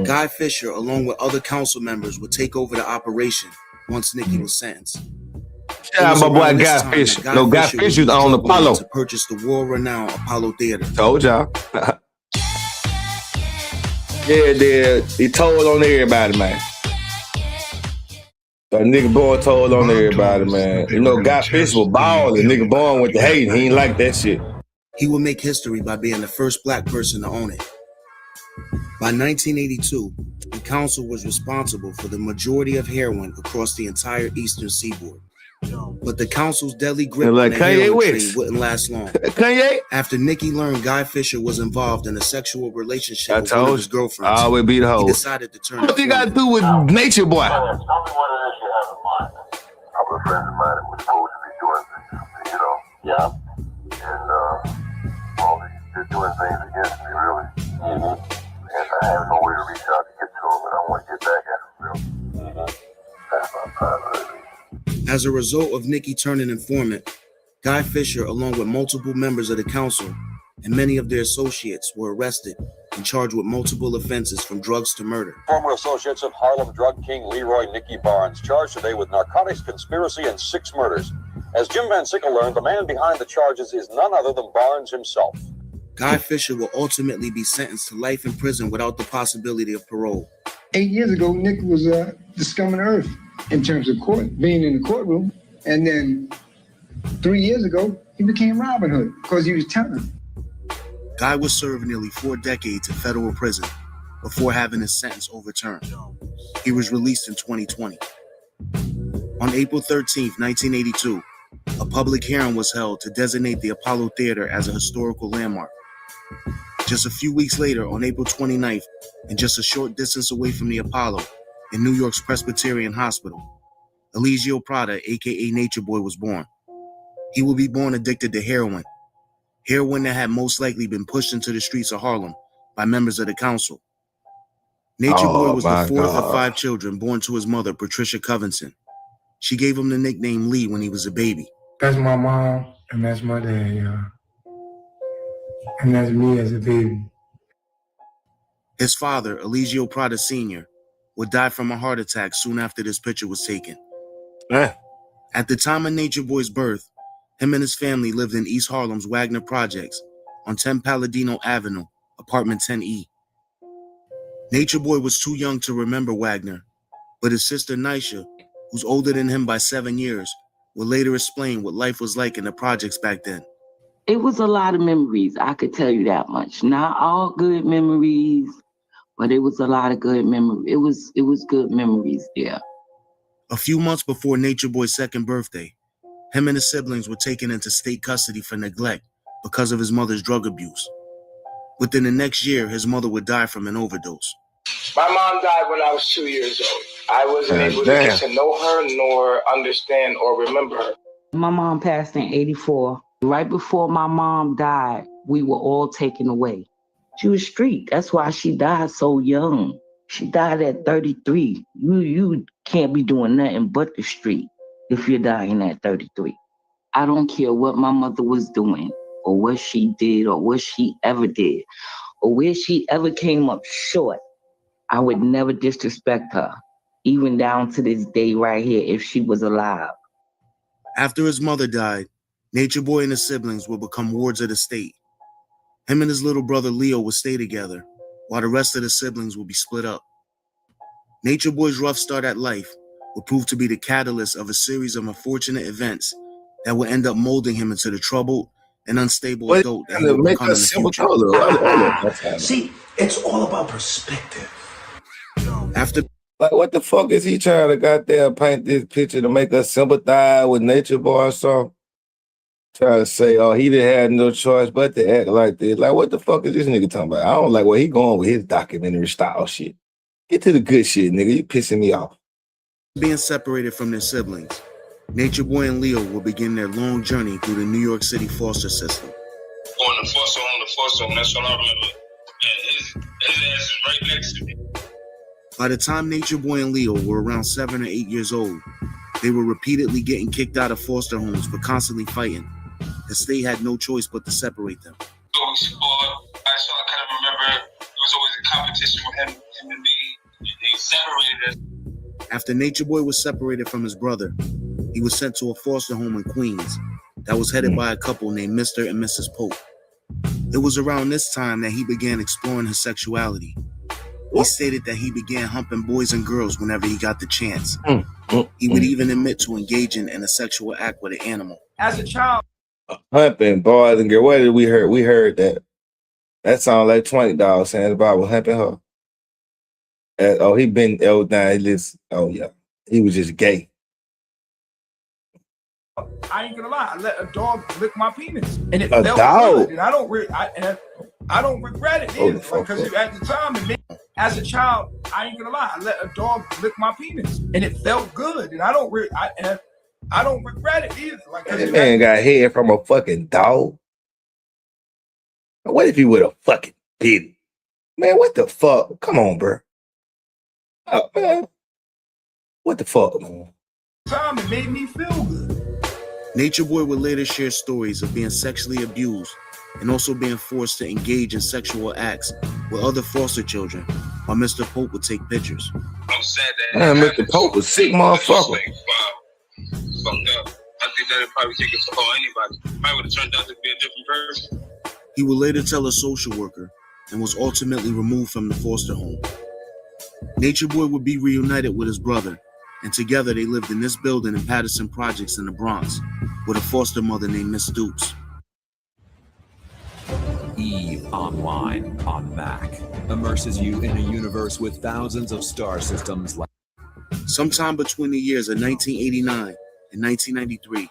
Guy Fisher, along with other council members, would take over the operation once Nicky was sentenced. Shout out my boy Guy Fisher. No, Guy Fisher's on Apollo. To purchase the world-renowned Apollo Theater. Told y'all. Yeah, dude. He told on everybody, man. That nigga Boy told on everybody, man. You know, Guy Fisher was balling. Nigga Boy went to hating. He ain't like that shit. He would make history by being the first black person to own it. By 1982, the council was responsible for the majority of heroin across the entire eastern seaboard. But the council's deadly grip on the heroin trade wouldn't last long. After Nicky learned Guy Fisher was involved in a sexual relationship with one of his girlfriends, I always be the hoe. he decided to turn. What you got to do with Nature Boy? Tell me what it is you have in mind. I'm a friend of mine that was supposed to be doing things, you know. Yeah. And well, they're doing things against me, really. And I have no way to reach out to get to them, and I want to get back at them, really. That's my problem, really. As a result of Nicky turning informant, Guy Fisher, along with multiple members of the council and many of their associates, were arrested and charged with multiple offenses from drugs to murder. Former associates of Harlem drug king Leroy Nicky Barnes charged today with narcotics conspiracy and 6 murders. As Jim Van Sickle learned, the man behind the charges is none other than Barnes himself. Guy Fisher will ultimately be sentenced to life in prison without the possibility of parole. 8 years ago, Nick was the scum of the earth in terms of court, being in the courtroom. And then 3 years ago, he became Robin Hood because he was telling. Guy was served nearly 4 decades in federal prison before having his sentence overturned. He was released in 2020. On April 13th, 1982, a public hearing was held to designate the Apollo Theater as a historical landmark. Just a few weeks later, on April 29th, and just a short distance away from the Apollo, in New York's Presbyterian Hospital, Eligio Prada, aka Nature Boy, was born. He would be born addicted to heroin that had most likely been pushed into the streets of Harlem by members of the council. Nature Boy was the fourth of 5 children born to his mother, Patricia Covington. She gave him the nickname Lee when he was a baby. That's my mom, and that's my dad, yeah. And that's me as a baby. His father, Eligio Prada Sr., would die from a heart attack soon after this picture was taken. At the time of Nature Boy's birth, him and his family lived in East Harlem's Wagner Projects on 10 Palladino Avenue, apartment 10E. Nature Boy was too young to remember Wagner, but his sister Nisha, who's older than him by 7 years, would later explain what life was like in the projects back then. It was a lot of memories, I could tell you that much. Not all good memories, but it was a lot of good memories. It was good memories there. A few months before Nature Boy's second birthday, him and his siblings were taken into state custody for neglect because of his mother's drug abuse. Within the next year, his mother would die from an overdose. My mom died when I was 2 years old. I wasn't able to get to know her nor understand or remember her. My mom passed in 84. Right before my mom died, we were all taken away. She was street. That's why she died so young. She died at 33. You can't be doing nothing but the street if you're dying at 33. I don't care what my mother was doing or what she did or what she ever did or where she ever came up short. I would never disrespect her, even down to this day right here, if she was alive. After his mother died, Nature Boy and his siblings would become wards of the state. Him and his little brother Leo would stay together, while the rest of the siblings would be split up. Nature Boy's rough start at life would prove to be the catalyst of a series of unfortunate events that would end up molding him into the troubled and unstable adult that he would become in the future. See, it's all about perspective. After, like, what the fuck is he trying to goddamn paint this picture to make us sympathize with Nature Boy or something? Trying to say, oh, he didn't have no choice but to act like this. Like, what the fuck is this nigga talking about? I don't like where he going with his documentary style shit. Get to the good shit, nigga. You pissing me off. Being separated from their siblings, Nature Boy and Leo will begin their long journey through the New York City foster system. On the foster home, that's all I remember. And his ass is right next to me. By the time Nature Boy and Leo were around 7 or 8 years old, they were repeatedly getting kicked out of foster homes for constantly fighting. The state had no choice but to separate them. So I kind of remember there was always a competition with him and me. They separated us. After Nature Boy was separated from his brother, He was sent to a foster home in Queens that was headed by a couple named Mr. and Mrs. Pope. It was around this time that he began exploring his sexuality. He stated that he began humping boys and girls whenever he got the chance. He would even admit to engaging in a sexual act with an animal. As a child, Humping boys and girls. What did we heard? We heard that. That sounded like $20 saying the Bible humping her. He been now he lives. Oh yeah, he was just gay. I ain't gonna lie, I let a dog lick my penis, and it A felt dog? good, and I don't regret it either, because at the time, as a child, I ain't gonna lie, I let a dog lick my penis, and it felt good, and I don't regret it either. That man got head from a fucking dog. What if he would have fucking did it? Man, what the fuck? Come on, bro. Oh, man. What the fuck, man? Time, it made me feel good. Nature Boy would later share stories of being sexually abused and also being forced to engage in sexual acts with other foster children, while Mr. Pope would take pictures. I'm sad that Man, Mr. Pope was sick motherfucker. Fucked up. I think that it probably take it for anybody. Probably would have turned out to be a different person. He would later tell a social worker and was ultimately removed from the foster home. Nature Boy would be reunited with his brother, and together they lived in this building in Patterson Projects in the Bronx with a foster mother named Miss Dukes. EVE Online on Mac immerses you in a universe with thousands of star systems. Sometime between the years of 1989 and 1993,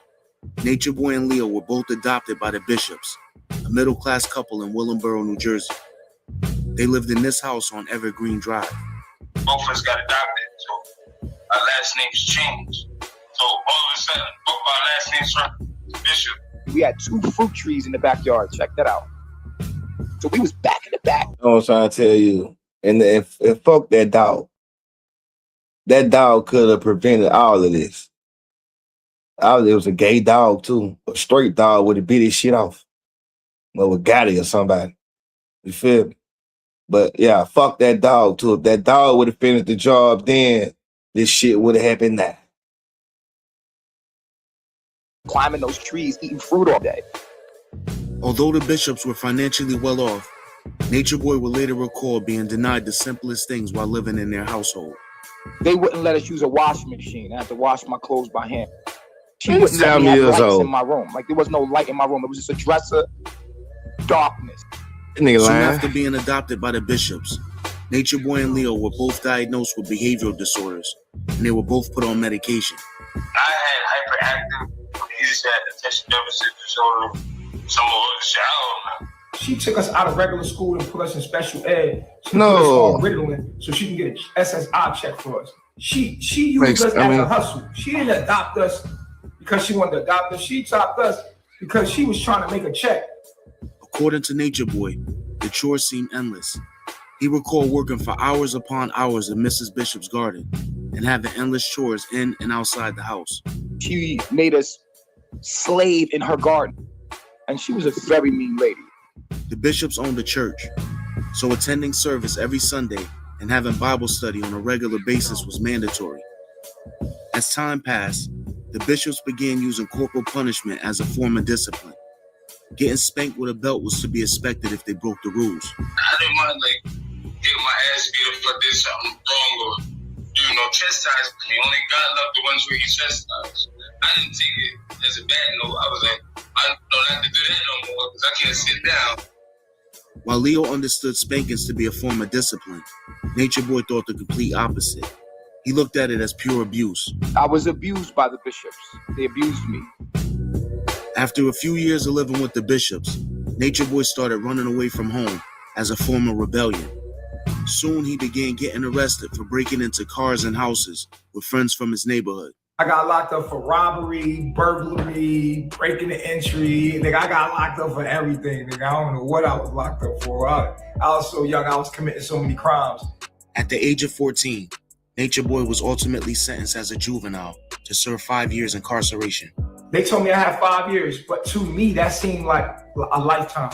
Nature Boy and Leo were both adopted by the Bishops, a middle-class couple in Willingboro, New Jersey. They lived in this house on Evergreen Drive. Both of us got adopted, so our last names changed. So all of a sudden, both our last names from Bishop. We had 2 fruit trees in the backyard. Check that out. So we was back in the back. I was trying to tell you. And fuck that dog. That dog could have prevented all of this. It was a gay dog, too. A straight dog would have beat his shit off. Well, with Gotti or somebody. You feel me? But yeah, fuck that dog, too. If that dog would have finished the job then, this shit would have happened now. Climbing those trees, eating fruit all day. Although the Bishops were financially well off, Nature Boy would later recall being denied the simplest things while living in their household. They wouldn't let us use a washing machine. I had to wash my clothes by hand. She He's wouldn't let me 7 have years lights old. in my room. Like there was no light in my room. It was just a dresser, darkness. Nigga Soon lying. after being adopted by the Bishops, Nature Boy and Leo were both diagnosed with behavioral disorders, and they were both put on medication. I had hyperactive. He just had attention deficit disorder. Some other shit. I don't know. She took us out of regular school and put us in special ed. She No. put us on Ritalin so she can get an SSI check for us. She used us as a hustle. She didn't adopt us because she wanted to adopt us. She adopted us because she was trying to make a check. According to Nature Boy, the chores seemed endless. He recalled working for hours upon hours in Mrs. Bishop's garden and having endless chores in and outside the house. She made us slave in her garden. And she was a very mean lady. The Bishops owned a church, so attending service every Sunday and having Bible study on a regular basis was mandatory. As time passed, the Bishops began using corporal punishment as a form of discipline. Getting spanked with a belt was to be expected if they broke the rules. I didn't mind getting my ass beat up if I did something wrong or chastise me. Only God loved the ones who he chastised. I didn't take it as a bad note. I was like, I don't have to do that no more because I can't sit down. While Leo understood spankings to be a form of discipline, Nature Boy thought the complete opposite. He looked at it as pure abuse. I was abused by the Bishops. They abused me. After a few years of living with the Bishops, Nature Boy started running away from home as a form of rebellion. Soon he began getting arrested for breaking into cars and houses with friends from his neighborhood. I got locked up for robbery, burglary, breaking the entry. Nigga, I got locked up for everything. Nigga, I don't know what I was locked up for. I was so young, I was committing so many crimes. At the age of 14, Nature Boy was ultimately sentenced as a juvenile to serve 5 years incarceration. They told me I had 5 years, but to me, that seemed like a lifetime.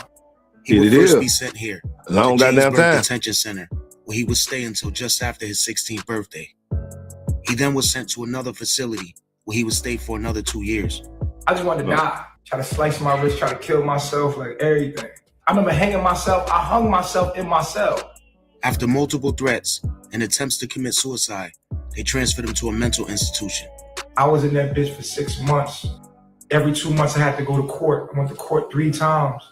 He would first be sent here to Long goddamn Jamesburg time. Detention Center, where he would stay until just after his 16th birthday. He then was sent to another facility where he would stay for another 2 years. I just wanted to die. Try to slice my wrist, try to kill myself, like everything. I remember hanging myself. I hung myself in my cell. After multiple threats and attempts to commit suicide, they transferred him to a mental institution. I was in that bitch for 6 months. Every 2 months I had to go to court. I went to court 3 times.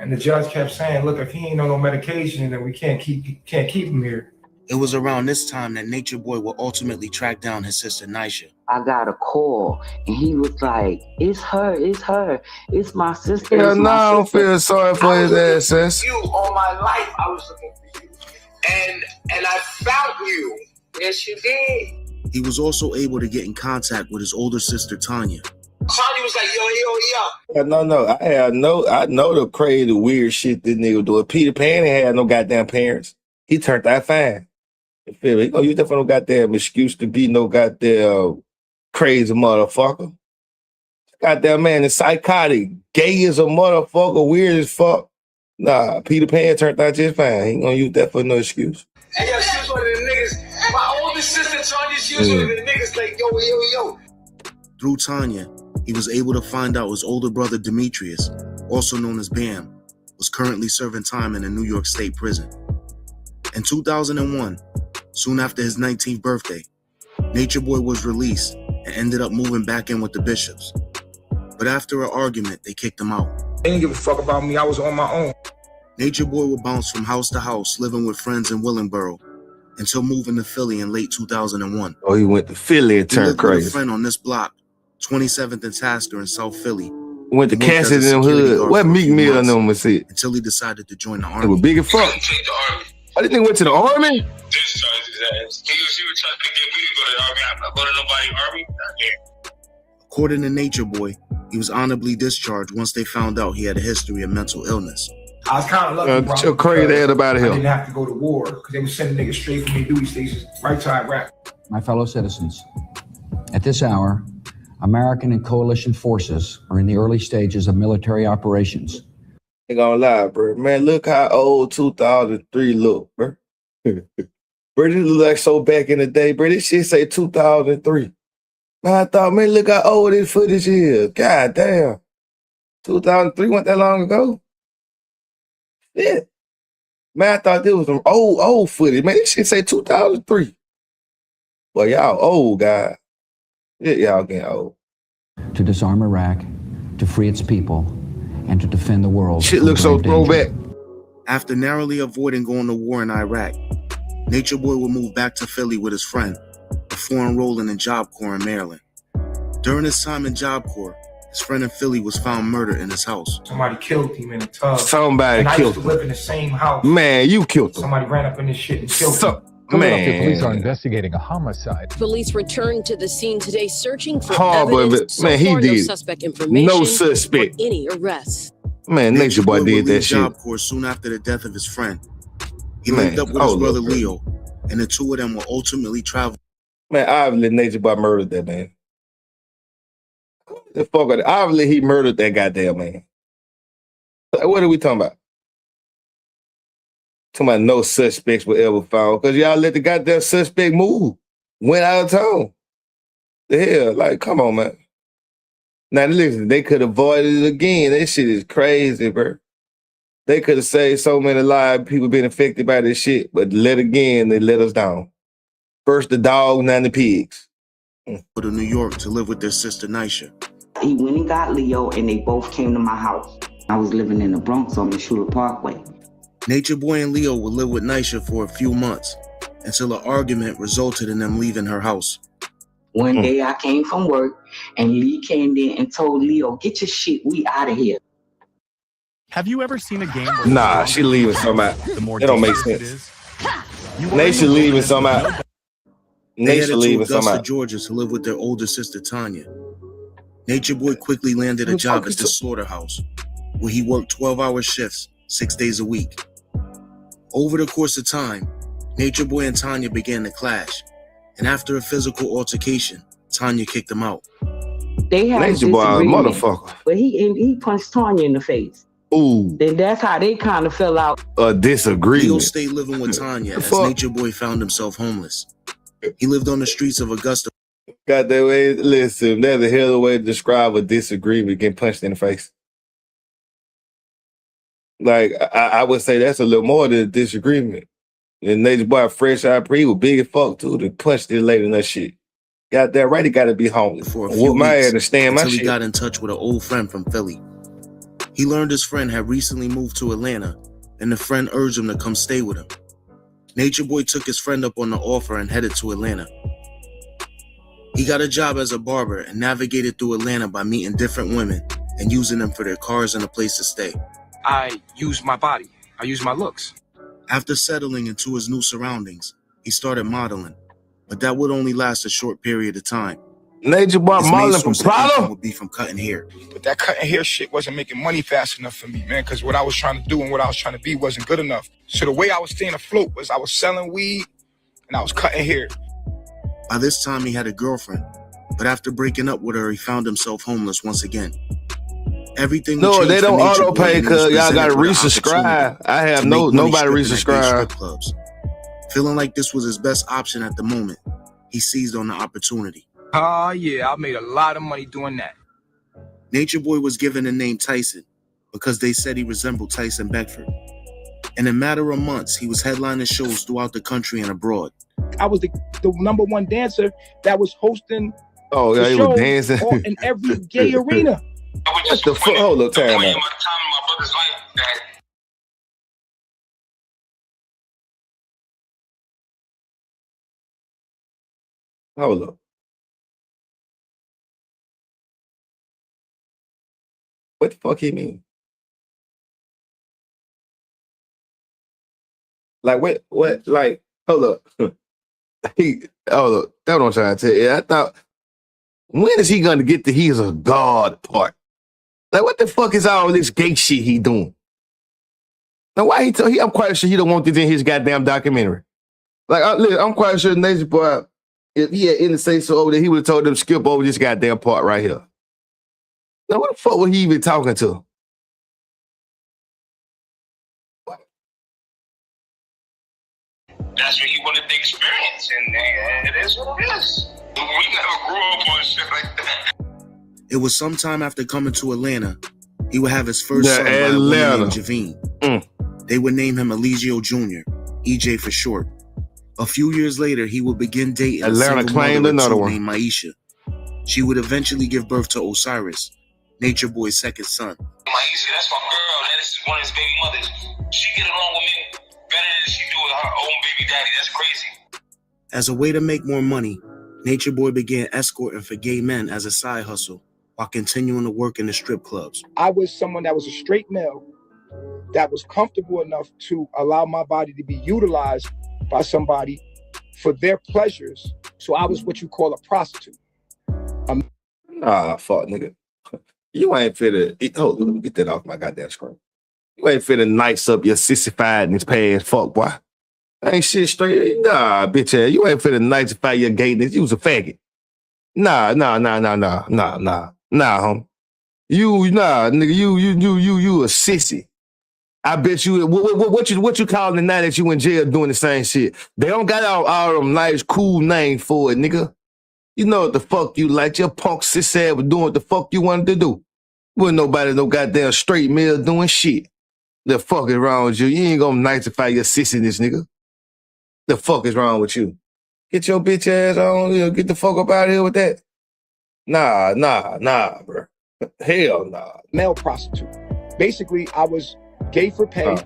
And the judge kept saying, look, if he ain't on no medication, then we can't keep him here. It was around this time that Nature Boy would ultimately track down his sister Nisha. I got a call and he was like, it's her, it's my sister. Yeah, it's no, my I don't sister. feel sorry for his ass, sis. You all my life, I was looking for you. And I found you. Yes, you did. He was also able to get in contact with his older sister Tanya. Tanya was like, yo. Yeah, I know the crazy, weird shit this nigga doing. Peter Pan ain't had no goddamn parents. He turned out fine. You feel me? He gonna use that for no goddamn excuse to be no goddamn crazy motherfucker. Goddamn man is psychotic, gay as a motherfucker, weird as fuck. Nah, Peter Pan turned out just fine. He ain't gonna use that for no excuse. Hey, yo, she was one of the niggas. My older sister Tanya, she was one of the niggas like, yo. Through Tanya, he was able to find out his older brother Demetrius, also known as Bam, was currently serving time in a New York State prison. In 2001, soon after his 19th birthday, Nature Boy was released and ended up moving back in with the Bishops. But after an argument, they kicked him out. They didn't give a fuck about me. I was on my own. Nature Boy would bounce from house to house, living with friends in Willingboro, until moving to Philly in late 2001. Oh, he went to Philly and turned He lived with crazy. a friend on this block, 27th and Tasker in South Philly. Went to He worked as a Cassidy in them security hood. guard What for a Meek few Mill and months them was it? until he decided to join the They army. were big as fuck. I didn't think went to the army. Discharged his ass. He was trying to pick that we didn't go to the army. I'm not going to nobody's army. Not here. According to Nature Boy, he was honorably discharged once they found out he had a history of mental illness. I was kind of lucky, bro. Get your crazy ass up out of I here. didn't have to go to war because they were sending niggas straight from their duty stations right to Iraq. My fellow citizens, at this hour, American and coalition forces are in the early stages of military operations. Ain't gonna lie, bro. Man, look how old 2003 look, bro. Bro, this look like so back in the day, bro. This shit say 2003. Man, I thought, man, look how old this footage is. God damn. 2003 wasn't that long ago. Yeah. Man, I thought this was some old footage. Man, this shit say 2003. Well, y'all old, guys. Yeah, y'all getting old. To disarm Iraq, to free its people, and to defend the world. Shit from looks so grave danger. throwback. After narrowly avoiding going to war in Iraq, Nature Boy would move back to Philly with his friend before enrolling in Job Corps in Maryland. During his time in Job Corps, his friend in Philly was found murdered in his house. Somebody killed him in a tub. Somebody and I killed used to him. live in the same house. Man, you killed him. Somebody ran up in this shit and killed him. Philadelphia police are investigating a homicide. Police returned to the scene today searching for Horrible, evidence. but, man, he far, did no it. suspect information. No suspect. Or any arrests. Man, Nature Boy would did leave that shit. Job Corps soon after the death of his friend. He Man, linked up with oh, his brother look, Leo, and the two of them will ultimately travel. Man, obviously Nature Boy murdered that man. The fuck with it. Obviously he murdered that goddamn man. Like, what are we talking about? Talking about no suspects were ever found because y'all let the goddamn suspect move. Went out of town. The hell, like, come on, man. Now listen, they could avoid it again. That shit is crazy, bro. They could have saved so many lives, people being affected by this shit, but let again, they let us down. First the dog, now the pigs. Go to New York to live with their sister Nisha. He went and got Leo and they both came to my house. I was living in the Bronx on Meshuggah Parkway. Nature Boy and Leo would live with Nisha for a few months until an argument resulted in them leaving her house. One day I came from work and Lee came in and told Leo, get your shit, we out of here. Have you ever seen a game where Nah, she leaving somebody. It don't make sense. Nature leaving somebody. They Nature headed to leaving Augusta, somebody. Georgia to live with their older sister Tanya. Nature Boy quickly landed a job at the slaughterhouse, where he worked 12-hour shifts, 6 days a week. Over the course of time, Nature Boy and Tanya began to clash, and after a physical altercation, Tanya kicked him out. They had a Nature Boy, a disagreement, motherfucker. but he punched Tanya in the face. Ooh, Then that's how they kind of fell out. a Leo disagreement. stayed living with Tanya as Fuck. Nature Boy found himself homeless. He lived on the streets of Augusta. Got that way. Listen, that's a hell of a way to describe a disagreement getting punched in the face. Like, I would say that's a little more than a disagreement. And Nature Boy, fresh out, he was big as fuck too. To punch this lady and that shit. Got that right, he got to be homeless. For a few my weeks, head to stand my until he shit. got in touch with an old friend from Philly. He learned his friend had recently moved to Atlanta, and the friend urged him to come stay with him. Nature Boy took his friend up on the offer and headed to Atlanta. He got a job as a barber and navigated through Atlanta by meeting different women and using them for their cars and a place to stay. I use my body. I use my looks. After settling into his new surroundings, he started modeling, but that would only last a short period of time. Nature Boy modeling from Prada would be from cutting hair. But that cutting hair shit wasn't making money fast enough for me, man, because what I was trying to do and what I was trying to be wasn't good enough. So the way I was staying afloat was I was selling weed and I was cutting hair. By this time, he had a girlfriend, but after breaking up with her, he found himself homeless once again. Everything. No, would they change for don't Nature auto Boy pay when he was because y'all presented gotta with an resubscribe. opportunity I have to make money nobody stripping at gay resubscribe. strip clubs. Feeling like this was his best option at the moment, he seized on the opportunity. Oh, yeah, I made a lot of money doing that. Nature Boy was given the name Tyson because they said he resembled Tyson Beckford. In a matter of months, he was headlining shows throughout the country and abroad. I was the #1 dancer that was hosting Oh, yeah, the he show was dancing. in every gay arena. What the fuck? Hold up, time out. Hold up. What the fuck he mean? Like, what, like, hold up. Hold up. That's what I'm trying to tell you. I thought, when is he gonna get the he's a god part? Like, what the fuck is all this gay shit he doing? Now, why I'm quite sure he don't want this in his goddamn documentary. Like, I'm quite sure Nature Boy, if he had anything to say so over there, he would have told them to skip over this goddamn part right here. Now, what the fuck was he even talking to? That's what he wanted to experience, and it is what it is. We never grew up on shit like that. It was sometime after coming to Atlanta, he would have his first son by a woman named Javine. They would name him Eligio Jr., EJ for short. A few years later, he would begin dating Atlanta claimed another one named Maisha. She would eventually give birth to Osiris, Nature Boy's second son. Maisha, that's my girl. That is one of his baby mothers. She get along with me better than she do with her own baby daddy. That's crazy. As a way to make more money, Nature Boy began escorting for gay men as a side hustle while continuing to work in the strip clubs. I was someone that was a straight male that was comfortable enough to allow my body to be utilized by somebody for their pleasures. So I was what you call a prostitute. Nah, fuck, nigga. You ain't finna, hold on, let me get that off my goddamn screen. You ain't finna nice up your sissified in this past, fuck, boy. Ain't shit straight. Nah, bitch ass. You ain't finna nicify your gayness. You was a faggot. Nah, homie. Nigga, you a sissy. I bet you, what you calling it now that you in jail doing the same shit? They don't got all them nice, cool names for it, nigga. You know what the fuck you like. Your punk sis ass was doing what the fuck you wanted to do. Wasn't nobody no goddamn straight male doing shit. The fuck is wrong with you? You ain't gonna nicify your sissiness, nigga. The fuck is wrong with you? Get your bitch ass on, get the fuck up out of here with that. Nah, bro. Hell nah. Male prostitute. Basically, I was gay for pay.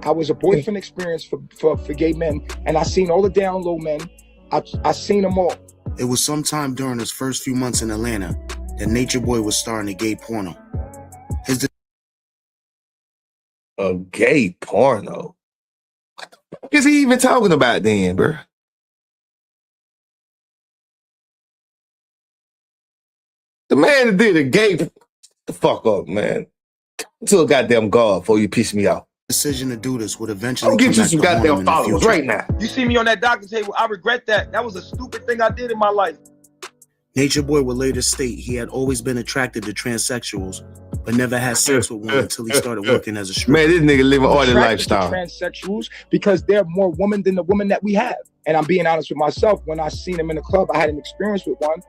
I was a boyfriend experience for gay men, and I seen all the down low men. I seen them all. It was sometime during his first few months in Atlanta that Nature Boy was starring a gay porno. A gay porno? What the fuck is he even talking about then, bro? The man that did a gay... the fuck up, man. To a goddamn God before you piss me off. Decision to do this would eventually I'll get you some goddamn followers right now. You see me on that doctor table, I regret that. That was a stupid thing I did in my life. Nature Boy would later state he had always been attracted to transsexuals, but never had sex with one until he started working as a stripper. Man, this nigga living all the Attracted to lifestyle. Transsexuals because they're more women than the women that we have. And I'm being honest with myself. When I seen them in the club, I had an experience with one.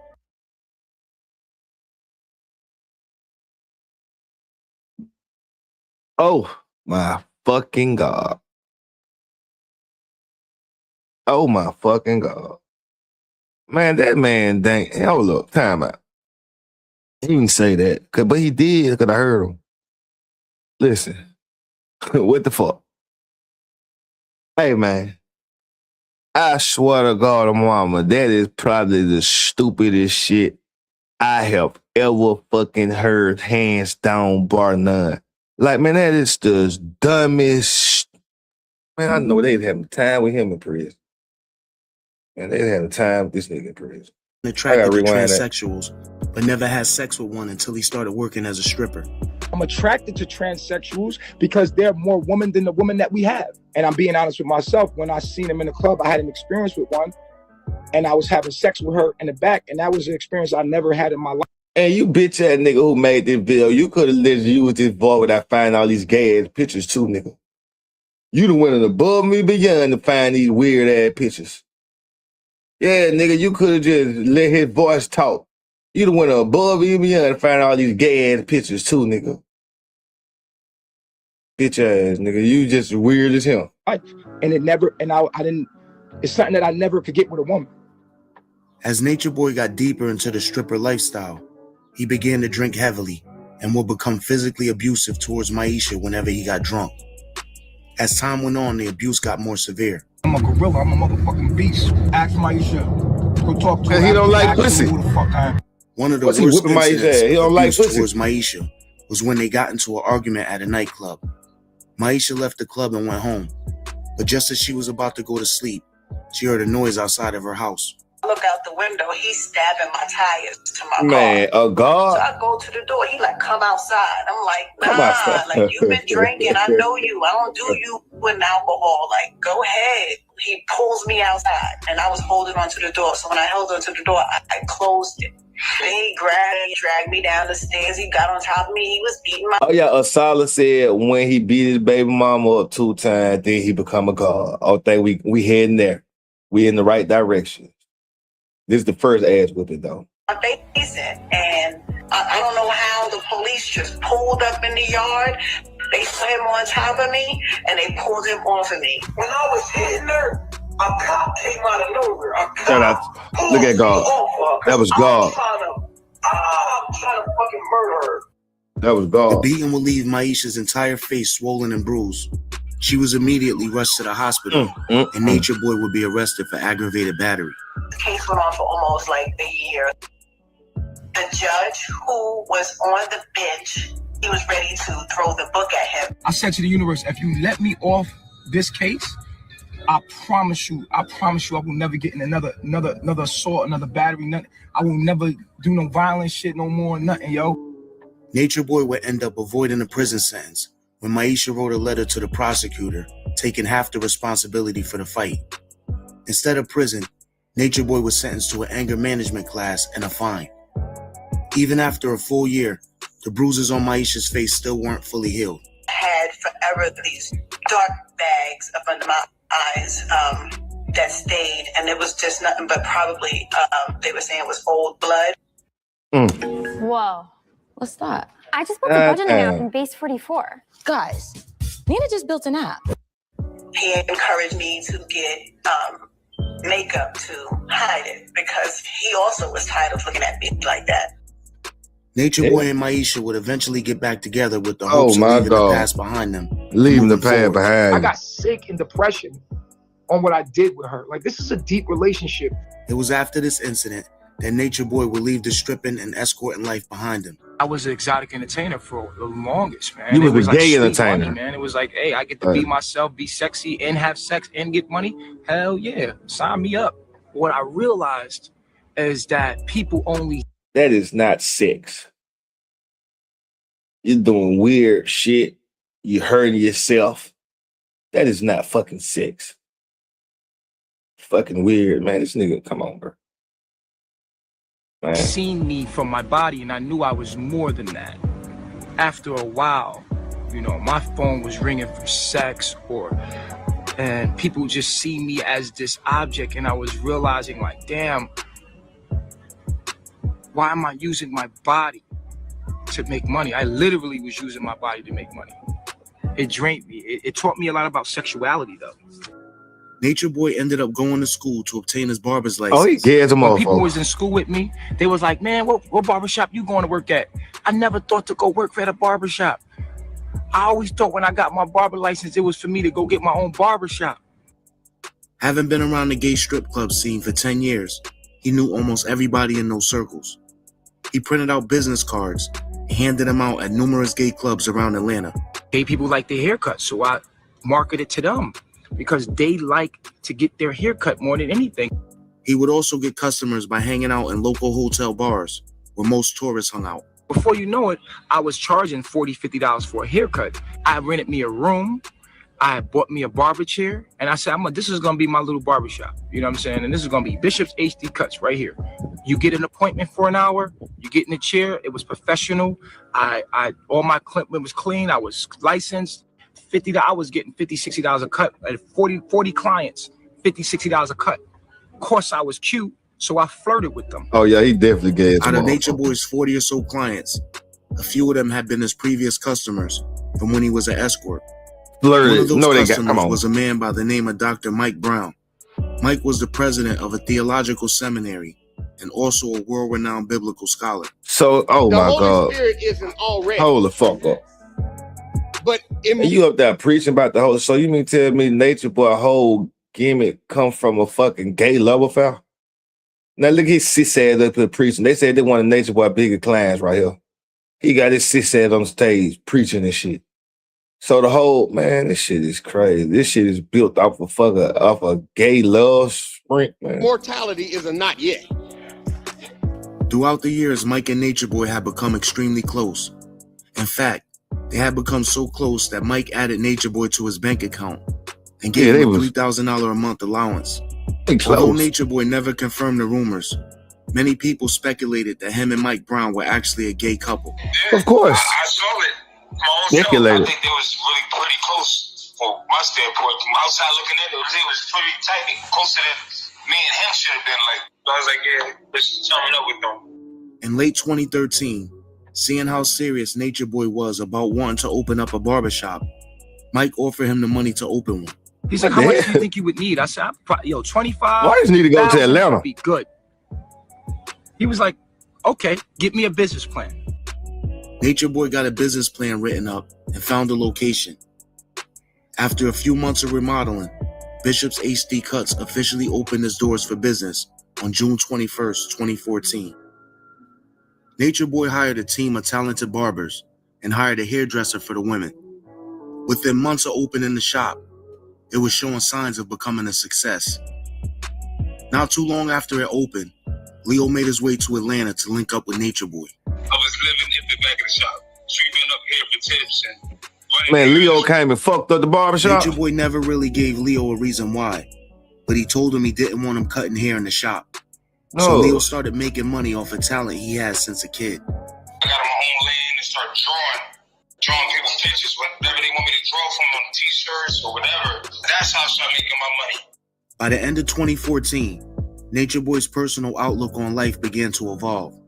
Oh my fucking God. Oh my fucking God. Man, that man dang. Hold up, time out. He didn't say that. But he did, because I heard him. Listen. What the fuck? Hey man. I swear to God, mama, that is probably the stupidest shit I have ever fucking heard, hands down, bar none. Like, man, that is the dumbest. Man, I know they'd having time with him in prison. Man, they'd having time with this nigga in prison. Attracted to transsexuals, but never had sex with one until he started working as a stripper. I'm attracted to transsexuals because they're more women than the women that we have. And I'm being honest with myself. When I seen them in the club, I had an experience with one, and I was having sex with her in the back, and that was an experience I never had in my life. And you bitch ass nigga who made this video, you could have literally used this boy without finding all these gay ass pictures too, nigga. You done went above me beyond to find these weird ass pictures. Yeah, nigga, you could have just let his voice talk. You done went above me beyond to find all these gay ass pictures too, nigga. Bitch ass nigga, you just weird as him. And it never, and I didn't, it's something that I never could get with a woman. As Nature Boy got deeper into the stripper lifestyle, he began to drink heavily and would become physically abusive towards Maisha whenever he got drunk. As time went on, the abuse got more severe. I'm a gorilla, I'm a motherfucking beast. Ask Maisha. Go talk to her. He don't like pussy. One of the worst incidents he don't like pussy towards Maisha was when they got into an argument at a nightclub. Maisha left the club and went home. But just as she was about to go to sleep, she heard a noise outside of her house. I look out the window, he's stabbing my tires to my Man, car. a God. So I go to the door, he like, come outside. I'm like, nah, like you've been drinking, I know you. I don't do you with alcohol. Like, go ahead. He pulls me outside and I was holding onto the door. So when I held onto the door, I closed it. Then he grabbed me, dragged me down the stairs. He got on top of me. He was beating my... Oh yeah, Asala said when he beat his baby mama up 2 times, then he become a God. I think we heading there. We in the right direction. This is the first ass whipping though. My face in, and I don't know how the police just pulled up in the yard. They put him on top of me and they pulled him off of me. When I was hitting her, a cop came out of nowhere. Shout out. Look at God. That was God. I'm trying to fucking murder her. That was God. The beating would leave Maisha's entire face swollen and bruised. She was immediately rushed to the hospital, and Nature Boy would be arrested for aggravated battery. The case went on for almost like a year. The judge who was on the bench, he was ready to throw the book at him. I said to the universe, if you let me off this case, I promise you, I will never get in another assault, another battery, nothing. I will never do no violent shit no more, nothing, yo. Nature Boy would end up avoiding a prison sentence when Maisha wrote a letter to the prosecutor, taking half the responsibility for the fight. Instead of prison, Nature Boy was sentenced to an anger management class and a fine. Even after a full year, the bruises on Maisha's face still weren't fully healed. I had forever these dark bags up under my eyes that stayed, and it was just nothing but probably, they were saying it was old blood. Whoa. What's that? I just built a budgeting app in Base 44. Guys, Nina just built an app. He encouraged me to get makeup to hide it because he also was tired of looking at me like that. Nature Boy and Maisha would eventually get back together with the hopes of leaving the past behind them. Leaving the past behind. I got sick and depression on what I did with her. Like, this is a deep relationship. It was after this incident that Nature Boy would leave the stripping and escorting life behind him. I was an exotic entertainer for the longest, man. You was a gay like entertainer. Money, man. It was like, hey, I get to be myself, be sexy, and have sex and get money. Hell yeah, sign me up. What I realized is that people only... That is not sex. You're doing weird shit. You're hurting yourself. That is not fucking sex. Fucking weird, man. This nigga, come on, bro. Man. Seen me from my body, and I knew I was more than that. After a while, you know, my phone was ringing for sex, and people just see me as this object, and I was realizing, like, damn, why am I using my body to make money? I literally was using my body to make money. It drained me. It taught me a lot about sexuality, though. Nature Boy ended up going to school to obtain his barber's license. Oh, he cares a When people motherfucker. was in school with me, they was like, man, what barbershop you going to work at? I never thought to go work at a barbershop. I always thought when I got my barber license, it was for me to go get my own barbershop. Having been around the gay strip club scene for 10 years, he knew almost everybody in those circles. He printed out business cards and handed them out at numerous gay clubs around Atlanta. Gay people like their haircut, so I marketed to them because they like to get their haircut more than anything. He would also get customers by hanging out in local hotel bars where most tourists hung out. Before you know it, I was charging $40, $50 for a haircut. I rented me a room. I bought me a barber chair, and I said, this is going to be my little barbershop. You know what I'm saying? And this is going to be Bishop's HD Cuts right here. You get an appointment for an hour. You get in the chair. It was professional. All my equipment was clean. I was licensed. I was getting $50, $60 a cut. I had 40 clients, $50, $60 a cut. Of course, I was cute, so I flirted with them. Oh, yeah, he definitely gay. Out of Nature Boy's 40 or so clients, a few of them had been his previous customers from when he was an escort. One of those customers was a man by the name of Dr. Mike Brown. Mike was the president of a theological seminary and also a world-renowned biblical scholar. So, oh my God. The Holy Spirit isn't already. Hold the fuck up. But And you up there preaching about the whole, so you mean tell me Nature Boy whole gimmick come from a fucking gay love affair? Now look, his sis ass up here preaching. They said they wanted Nature Boy bigger class right here. He got his sis ass on stage preaching and shit. So the whole, man, this shit is crazy. This shit is built off a gay love sprint, man. Mortality is a not yet. Throughout the years, Mike and Nature Boy had become extremely close. In fact, they had become so close that Mike added Nature Boy to his bank account and gave him a $3,000 a month allowance. Although Nature Boy never confirmed the rumors, many people speculated that him and Mike Brown were actually a gay couple. Of course. I saw it. My own Speculated. self, I think they was really pretty close from my standpoint. From outside looking in, it was pretty tight, closer than me and him should have been. Like, so I was like, yeah, let's turn up with them. In late 2013, seeing how serious Nature Boy was about wanting to open up a barbershop, Mike offered him the money to open one. He's like, how much do you think you would need? I said, yo, 25. Why just need to go to Atlanta? Would be good. He was like, okay, get me a business plan. Nature Boy got a business plan written up and found a location. After a few months of remodeling, Bishop's HD Cuts officially opened its doors for business on June 21st, 2014. Nature Boy hired a team of talented barbers and hired a hairdresser for the women. Within months of opening the shop, it was showing signs of becoming a success. Not too long after it opened, Leo made his way to Atlanta to link up with Nature Boy. I was living in the back of the shop, sweeping up here for tips and Man, Leo came and fucked up the barbershop. Nature Boy never really gave Leo a reason why, but he told him he didn't want him cutting hair in the shop. No. So Leo started making money off of talent he had since a kid. I got on my own lane and start drawing people's pictures, whatever they want me to draw from on t-shirts or whatever. That's how I started making my money. By the end of 2014, Nature Boy's personal outlook on life began to evolve.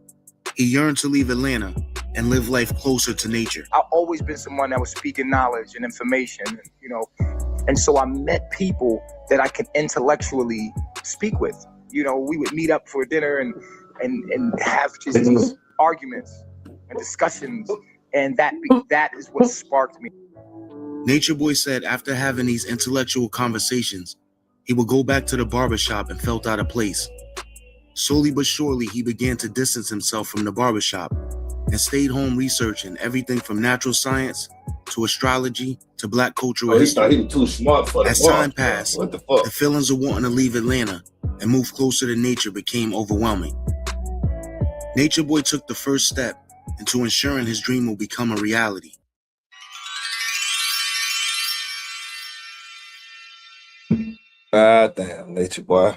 He yearned to leave Atlanta and live life closer to nature. I've always been someone that was speaking knowledge and information, you know, and so I met people that I could intellectually speak with. You know, we would meet up for dinner and have just these arguments and discussions, and that is what sparked me. Nature Boy said after having these intellectual conversations, he would go back to the barbershop and felt out of place. Slowly but surely, he began to distance himself from the barbershop and stayed home researching everything from natural science to astrology to black cultural history. He was too smart for As time passed, the feelings of wanting to leave Atlanta and move closer to nature became overwhelming. Nature Boy took the first step into ensuring his dream will become a reality. Ah, damn, Nature Boy.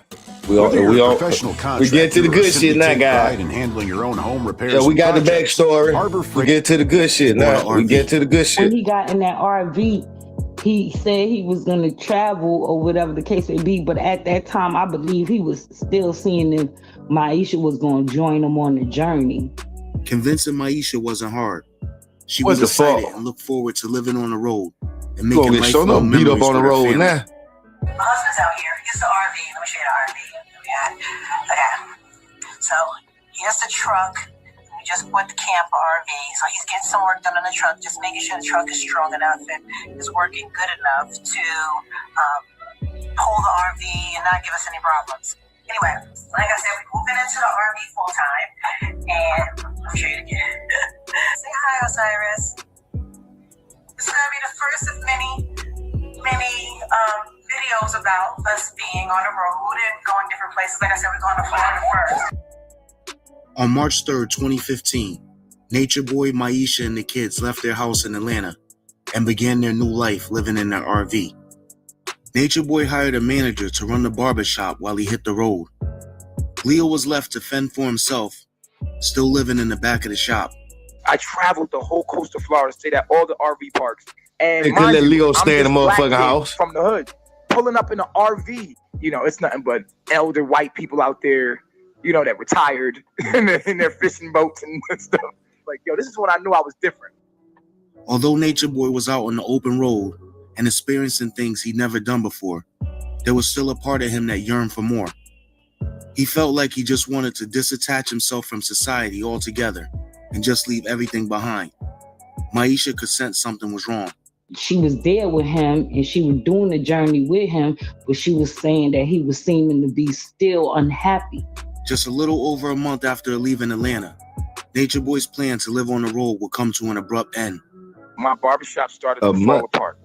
We get to the good shit now, guys. In handling your own home repairs. Yeah, we got the projects. backstory. We get to the good shit now. We get to the good shit. When he got in that RV, he said he was going to travel or whatever the case may be. But at that time, I believe he was still seeing if Maisha was going to join him on the journey. Convincing Maisha wasn't hard. She was excited and looked forward to living on the road and making lifelong beat up memories on the with her road family. now. My husband's out here. Here's the RV. Let me show you the RV that we had. Okay. So here's the truck. We just bought the camper RV. So he's getting some work done on the truck, just making sure the truck is strong enough and is working good enough to hold the RV and not give us any problems. Anyway, like I said, we're moving into the RV full time, and I'll show you again. Say hi, Osiris. This is gonna be the first of many videos about us being on the road and going different places. Like I said, we're going to Florida first. On March 3rd, 2015, Nature Boy, Maisha, and the kids left their house in Atlanta and began their new life living in their RV. Nature Boy hired a manager to run the barbershop while he hit the road. Leo was left to fend for himself, still living in the back of the shop. I traveled the whole coast of Florida, stayed at all the RV parks. And They could let Leo stay in the I'm this black motherfucking kid house. from the hood, pulling up in an RV. You know, it's nothing but elder white people out there, you know, that retired in their fishing boats and stuff. Like, yo, this is when I knew I was different. Although Nature Boy was out on the open road and experiencing things he'd never done before, there was still a part of him that yearned for more. He felt like he just wanted to disattach himself from society altogether and just leave everything behind. Maisha could sense something was wrong. She was there with him and she was doing the journey with him, but she was saying that he was seeming to be still unhappy. Just a little over a month after leaving Atlanta, Nature Boy's plan to live on the road would come to an abrupt end. My barbershop started to fall apart,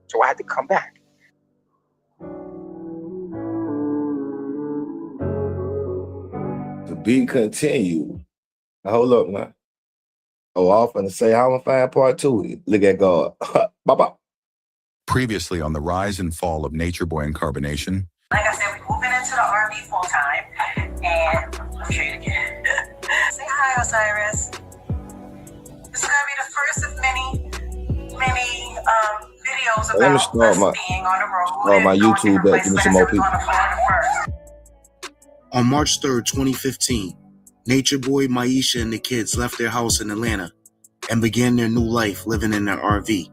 so I had to come back. To be continued. Now, hold up, man. Oh, I'm finna say how I'm gonna find part 2. Look at God. Bye-bye. Previously on the rise and fall of Nature Boy and Carbonation. Like I said, we're moving into the RV full time, and I'll show you again. Say hi, Osiris. This is gonna be the first of many videos Let me about start us my, being on the road. start my YouTube back. Give me some more people. On March 3rd, 2015, Nature Boy, Maisha, and the kids left their house in Atlanta and began their new life living in their RV.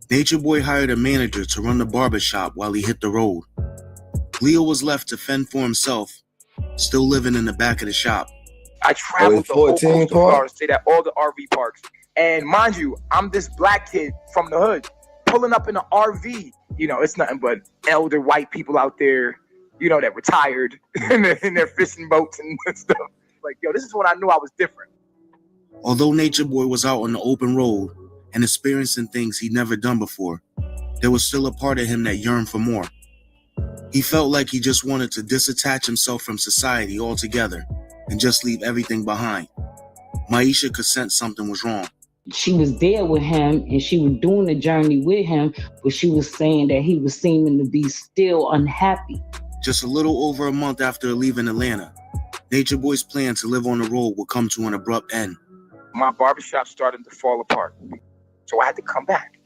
Nature Boy hired a manager to run the barbershop while he hit the road. Leo was left to fend for himself, still living in the back of the shop. I traveled the whole coast of Florida, stayed at all the RV parks. And mind you, I'm this black kid from the hood, pulling up in an RV. You know, it's nothing but elder white people out there, you know, that retired in their fishing boats and stuff. Like, yo, this is when I knew I was different. Although Nature Boy was out on the open road and experiencing things he'd never done before, there was still a part of him that yearned for more. He felt like he just wanted to disattach himself from society altogether and just leave everything behind. Maisha could sense something was wrong. She was there with him and she was doing the journey with him, but she was saying that he was seeming to be still unhappy. Just a little over a month after leaving Atlanta, Nature Boy's plan to live on the road would come to an abrupt end. My barbershop started to fall apart, so I had to come back.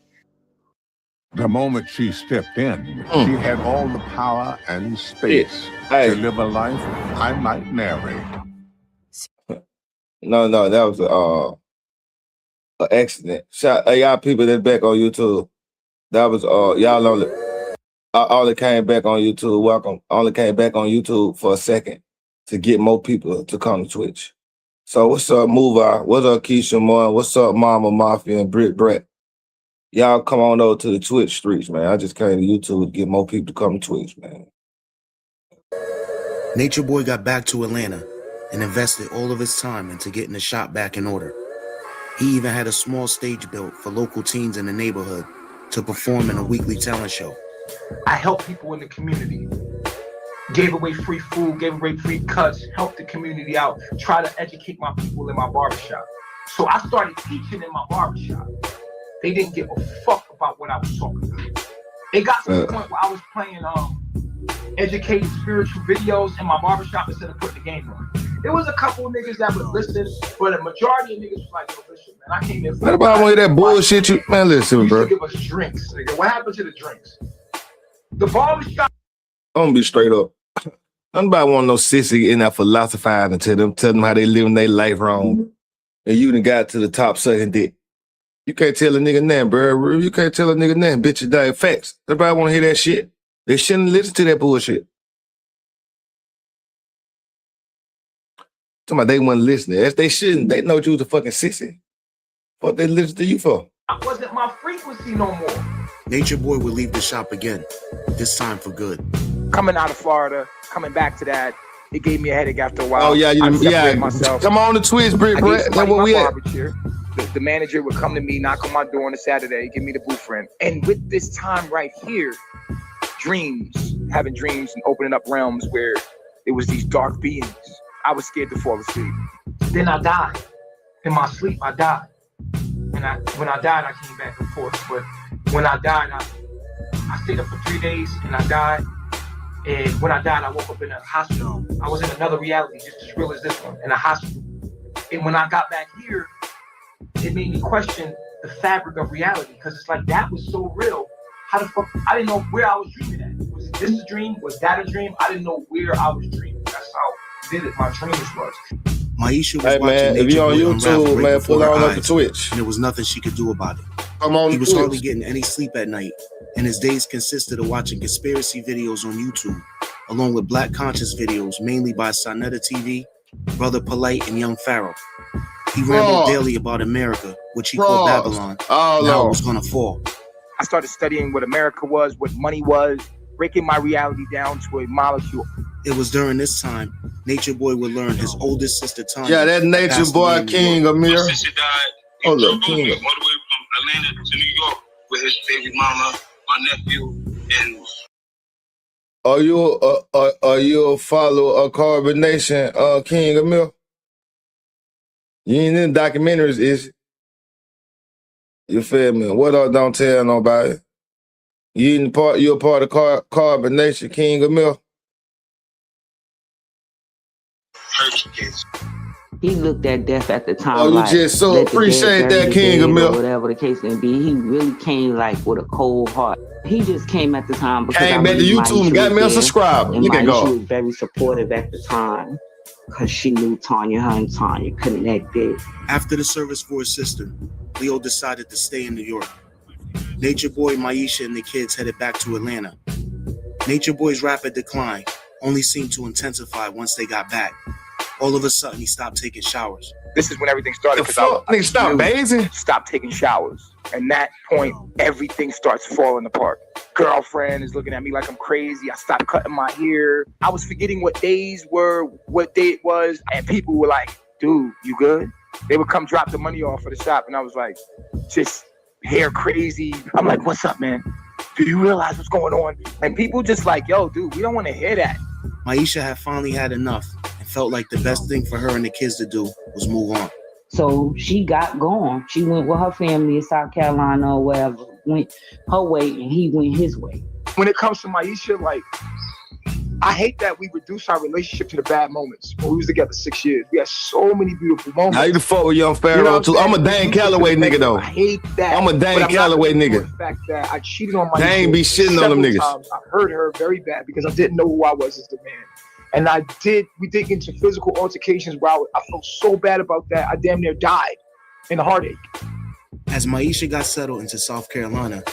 The moment she stepped in, she had all the power and space to live a life I might narrate. No, that was an accident. Shout y'all people that back on YouTube. That was y'all only came back on YouTube. Welcome. Only came back on YouTube for a second to get more people to come to Twitch. So what's up, Move-Out? What's up, Keisha Moore? What's up, Mama Mafia and Britt Brett? Y'all come on over to the Twitch streets, man. I just came to YouTube to get more people to come to Twitch, man. Nature Boy got back to Atlanta and invested all of his time into getting the shop back in order. He even had a small stage built for local teens in the neighborhood to perform in a weekly talent show. I helped people in the community, gave away free food, gave away free cuts, helped the community out, try to educate my people in my barbershop. So I started teaching in my barbershop. They didn't give a fuck about what I was talking about. It got to the point where I was playing educated spiritual videos in my barbershop instead of putting the game on. There was a couple of niggas that would listen, but a majority of niggas was like, yo, listen, man, I came here for Nobody want that bullshit you, man, listen, bro. give us drinks. Nigga. What happened to the drinks? The barbershop. I'm gonna be straight up. Nobody want no sissy in there philosophizing to them, tell them how they living their life wrong. And you done got to the top sucking dick. You can't tell a nigga nothing, bro. You can't tell a nigga nothing, bitch. It's dying facts. Everybody want to hear that shit. They shouldn't listen to that bullshit. Talking about they wasn't listening. Yes, they shouldn't. They know you was a fucking sissy. What they listen to you for? I wasn't my frequency no more. Nature Boy would leave the shop again, this time for good. Coming out of Florida, coming back to that, it gave me a headache after a while. Oh, yeah, yeah. Myself. Come on the Twitch, Brett. That's where we at. The manager would come to me, knock on my door on a Saturday, give me the blueprint. And with this time right here, having dreams and opening up realms where it was these dark beings. I was scared to fall asleep. Then I died. In my sleep, I died. And when I died, I came back, of course. But when I died, I stayed up for 3 days and I died. And when I died, I woke up in a hospital. I was in another reality, just as real as this one, in a hospital. And when I got back here, it made me question the fabric of reality, because it's like, that was so real. How the fuck? I didn't know where I was dreaming at. Was this a dream? Was that a dream? I didn't know where I was dreaming. That's how vivid my dreams was. Maisha was hey, watching man, if you on YouTube, man, pull on up the Twitch. And there was nothing she could do about it. Come on, he was hardly getting any sleep at night, and his days consisted of watching conspiracy videos on YouTube, along with Black Conscious videos, mainly by Sonetta TV, Brother Polite, and Young Pharaoh. He rambled daily about America, which he called Babylon, and how it was gonna fall. I started studying what America was, what money was, breaking my reality down to a molecule. It was during this time Nature Boy would learn his oldest sister Tanya. Yeah, that Nature Boy King Amir. My sister died. Hold up, King. All the way from Atlanta to New York with his baby mama, my nephew, and. Are you a follower of Carbon Nation, King Amir? You ain't in the documentaries, is it? You feel me? What else don't tell nobody? You a part of Carbon Nation, King Amir? He looked at death at the time. Oh, you just so appreciate that, King Amir. Whatever the case may be, he really came like with a cold heart. He just came at the time because came back to YouTube and got me a subscribe. And Look at God. She was very supportive at the time because she knew Tanya, her and Tanya connected. After the service for his sister, Leo decided to stay in New York. Nature Boy, Maisha, and the kids headed back to Atlanta. Nature Boy's rapid decline only seemed to intensify once they got back. All of a sudden, he stopped taking showers. This is when everything started. Nigga, stop bathing. Stop taking showers. And that point, everything starts falling apart. Girlfriend is looking at me like I'm crazy. I stopped cutting my hair. I was forgetting what days were, what day it was. And people were like, dude, you good? They would come drop the money off for the shop. And I was like, just hair crazy. I'm like, what's up, man? Do you realize what's going on? And people just like, yo, dude, we don't want to hear that. Maisha had finally had enough and felt like the best thing for her and the kids to do was move on. So she got going. She went with her family in South Carolina or wherever, went her way and he went his way. When it comes to Maisha, like, I hate that we reduce our relationship to the bad moments. When we was together 6 years, we had so many beautiful moments. How you the fuck with Young Pharaoh too? I'm a Dan Calloway nigga though. I hate that. I'm a Dan Calloway nigga. The fact that I cheated on Maisha. They ain't be shitting on them niggas. I hurt her very bad because I didn't know who I was as the man. And we did get into physical altercations where I felt so bad about that, I damn near died in a heartache. As Maisha got settled into South Carolina,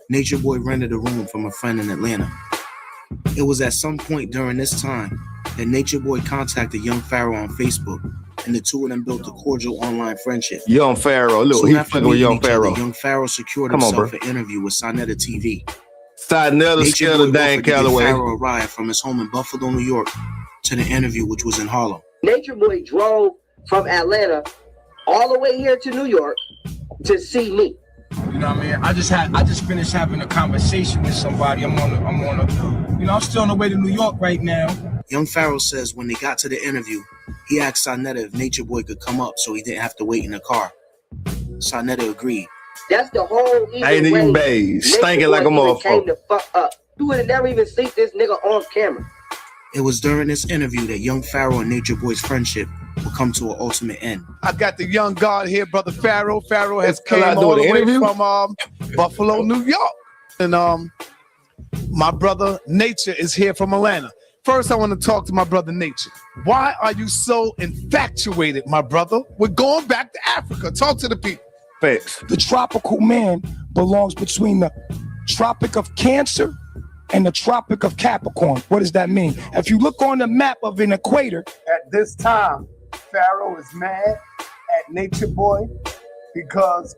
Nature Boy rented a room from a friend in Atlanta. It was at some point during this time that Nature Boy contacted Young Pharaoh on Facebook, and the two of them built a cordial online friendship. Young Pharaoh, look, he fucking with Young Pharaoh. Young Pharaoh secured himself an interview with Sonetta TV. Sonetta scared of Dan Calloway. Pharaoh arrived from his home in Buffalo, New York, to the interview, which was in Harlem. Nature Boy drove from Atlanta all the way here to New York to see me. You know what I mean? I just finished having a conversation with somebody. I'm still on the way to New York right now. Young Pharaoh says when they got to the interview, he asked Sonetta if Nature Boy could come up so he didn't have to wait in the car. Sonetta agreed. That's the whole ain't even babe, stinking like a motherfucker. Came to fuck up. You would have never even seen this nigga on camera. It was during this interview that Young Pharaoh and Nature Boy's friendship will come to an ultimate end. I got the young god here, Brother Pharaoh. Pharaoh has came all the way from Buffalo, New York. And my brother Nature is here from Atlanta. First, I want to talk to my brother Nature. Why are you so infatuated, my brother? We're going back to Africa. Talk to the people. Facts. The tropical man belongs between the Tropic of Cancer and the Tropic of Capricorn. What does that mean? If you look on the map of an equator, at this time, Pharaoh is mad at Nature Boy because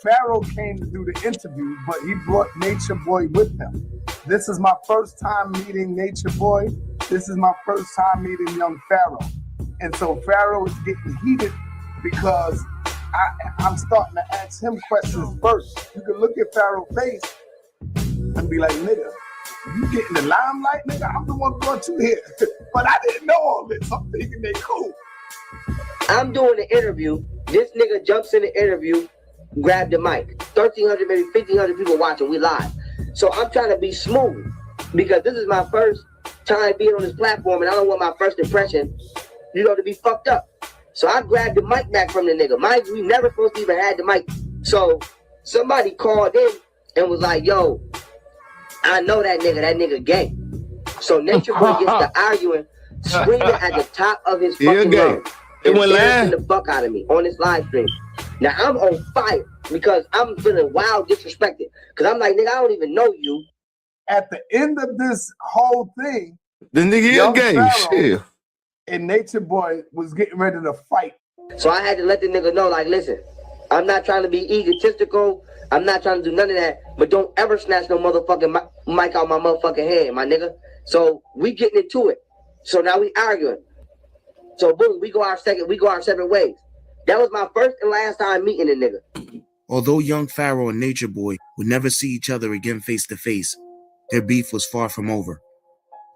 Pharaoh came to do the interview, but he brought Nature Boy with him. This is my first time meeting Nature Boy. This is my first time meeting young Pharaoh. And so Pharaoh is getting heated because I'm starting to ask him questions first. You can look at Pharaoh's face and be like, nigga, you getting the limelight, nigga? I'm the one brought you here. But I didn't know all this. I'm thinking they cool. I'm doing the interview. This nigga jumps in the interview, grab the mic. 1,300, maybe 1,500 people watching. We live. So I'm trying to be smooth because this is my first time being on this platform and I don't want my first impression, to be fucked up. So I grabbed the mic back from the nigga. Mind you, we never supposed to even had the mic. So somebody called in and was like, yo, I know that nigga gay. So Nature Boy gets to arguing, screaming at the top of his fucking lungs. It went laughing the fuck out of me on this live stream. Now I'm on fire because I'm feeling wild disrespected. Because I'm like, nigga, I don't even know you. At the end of this whole thing, the nigga is gay. Shit. And Nature Boy was getting ready to fight. So I had to let the nigga know, like, listen, I'm not trying to be egotistical. I'm not trying to do none of that. But don't ever snatch no motherfucking mic out my motherfucking hand, my nigga. So we getting into it. So now we arguing. So boom, we go our separate ways. That was my first and last time meeting the nigga. Although young Pharaoh and Nature Boy would never see each other again face to face, their beef was far from over.